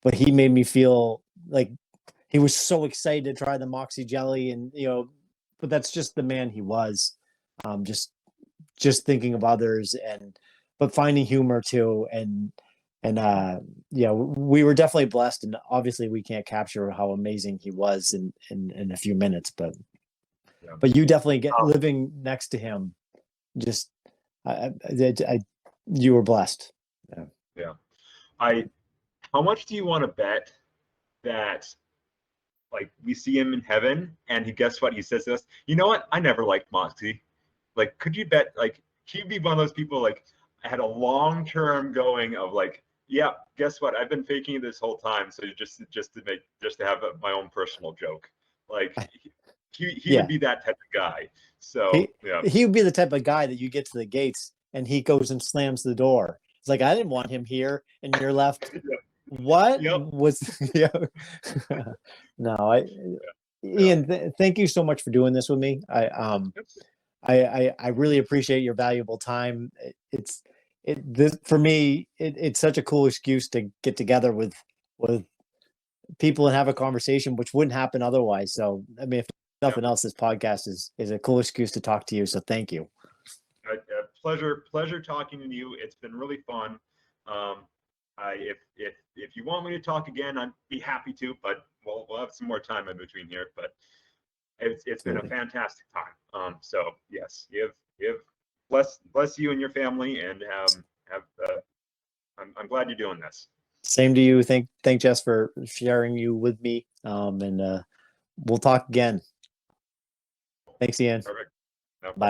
but he made me feel like he was so excited to try the Moxie jelly, and but that's just the man he was. Just thinking of others, but finding humor too, and we were definitely blessed, and obviously we can't capture how amazing he was in a few minutes, but you definitely get living next to him. Just you were blessed. Yeah. How much do you want to bet that, like, we see him in heaven and guess what he says to us? You know what? I never liked Moxie. Like, could you bet, like, he'd be one of those people, like, I had a long-term going of like, yeah, guess what? I've been faking this whole time. So just to have my own personal joke. Like, he would be that type of guy. So he would be the type of guy that you get to the gates and he goes and slams the door. It's like, I didn't want him here, and you're left. What was? No, Ian, thank you so much for doing this with me. I really appreciate your valuable time. for me, it's such a cool excuse to get together with people and have a conversation, which wouldn't happen otherwise. So, I mean, if nothing else, this podcast is a cool excuse to talk to you. So, thank you. Pleasure talking to you. It's been really fun. If you want me to talk again, I'd be happy to, but we'll have some more time in between here. But it's been a fantastic time. So yes, you have bless you and your family, and I'm glad you're doing this. Same to you. Thank Jess for sharing you with me. And we'll talk again. Thanks, Ian. Perfect.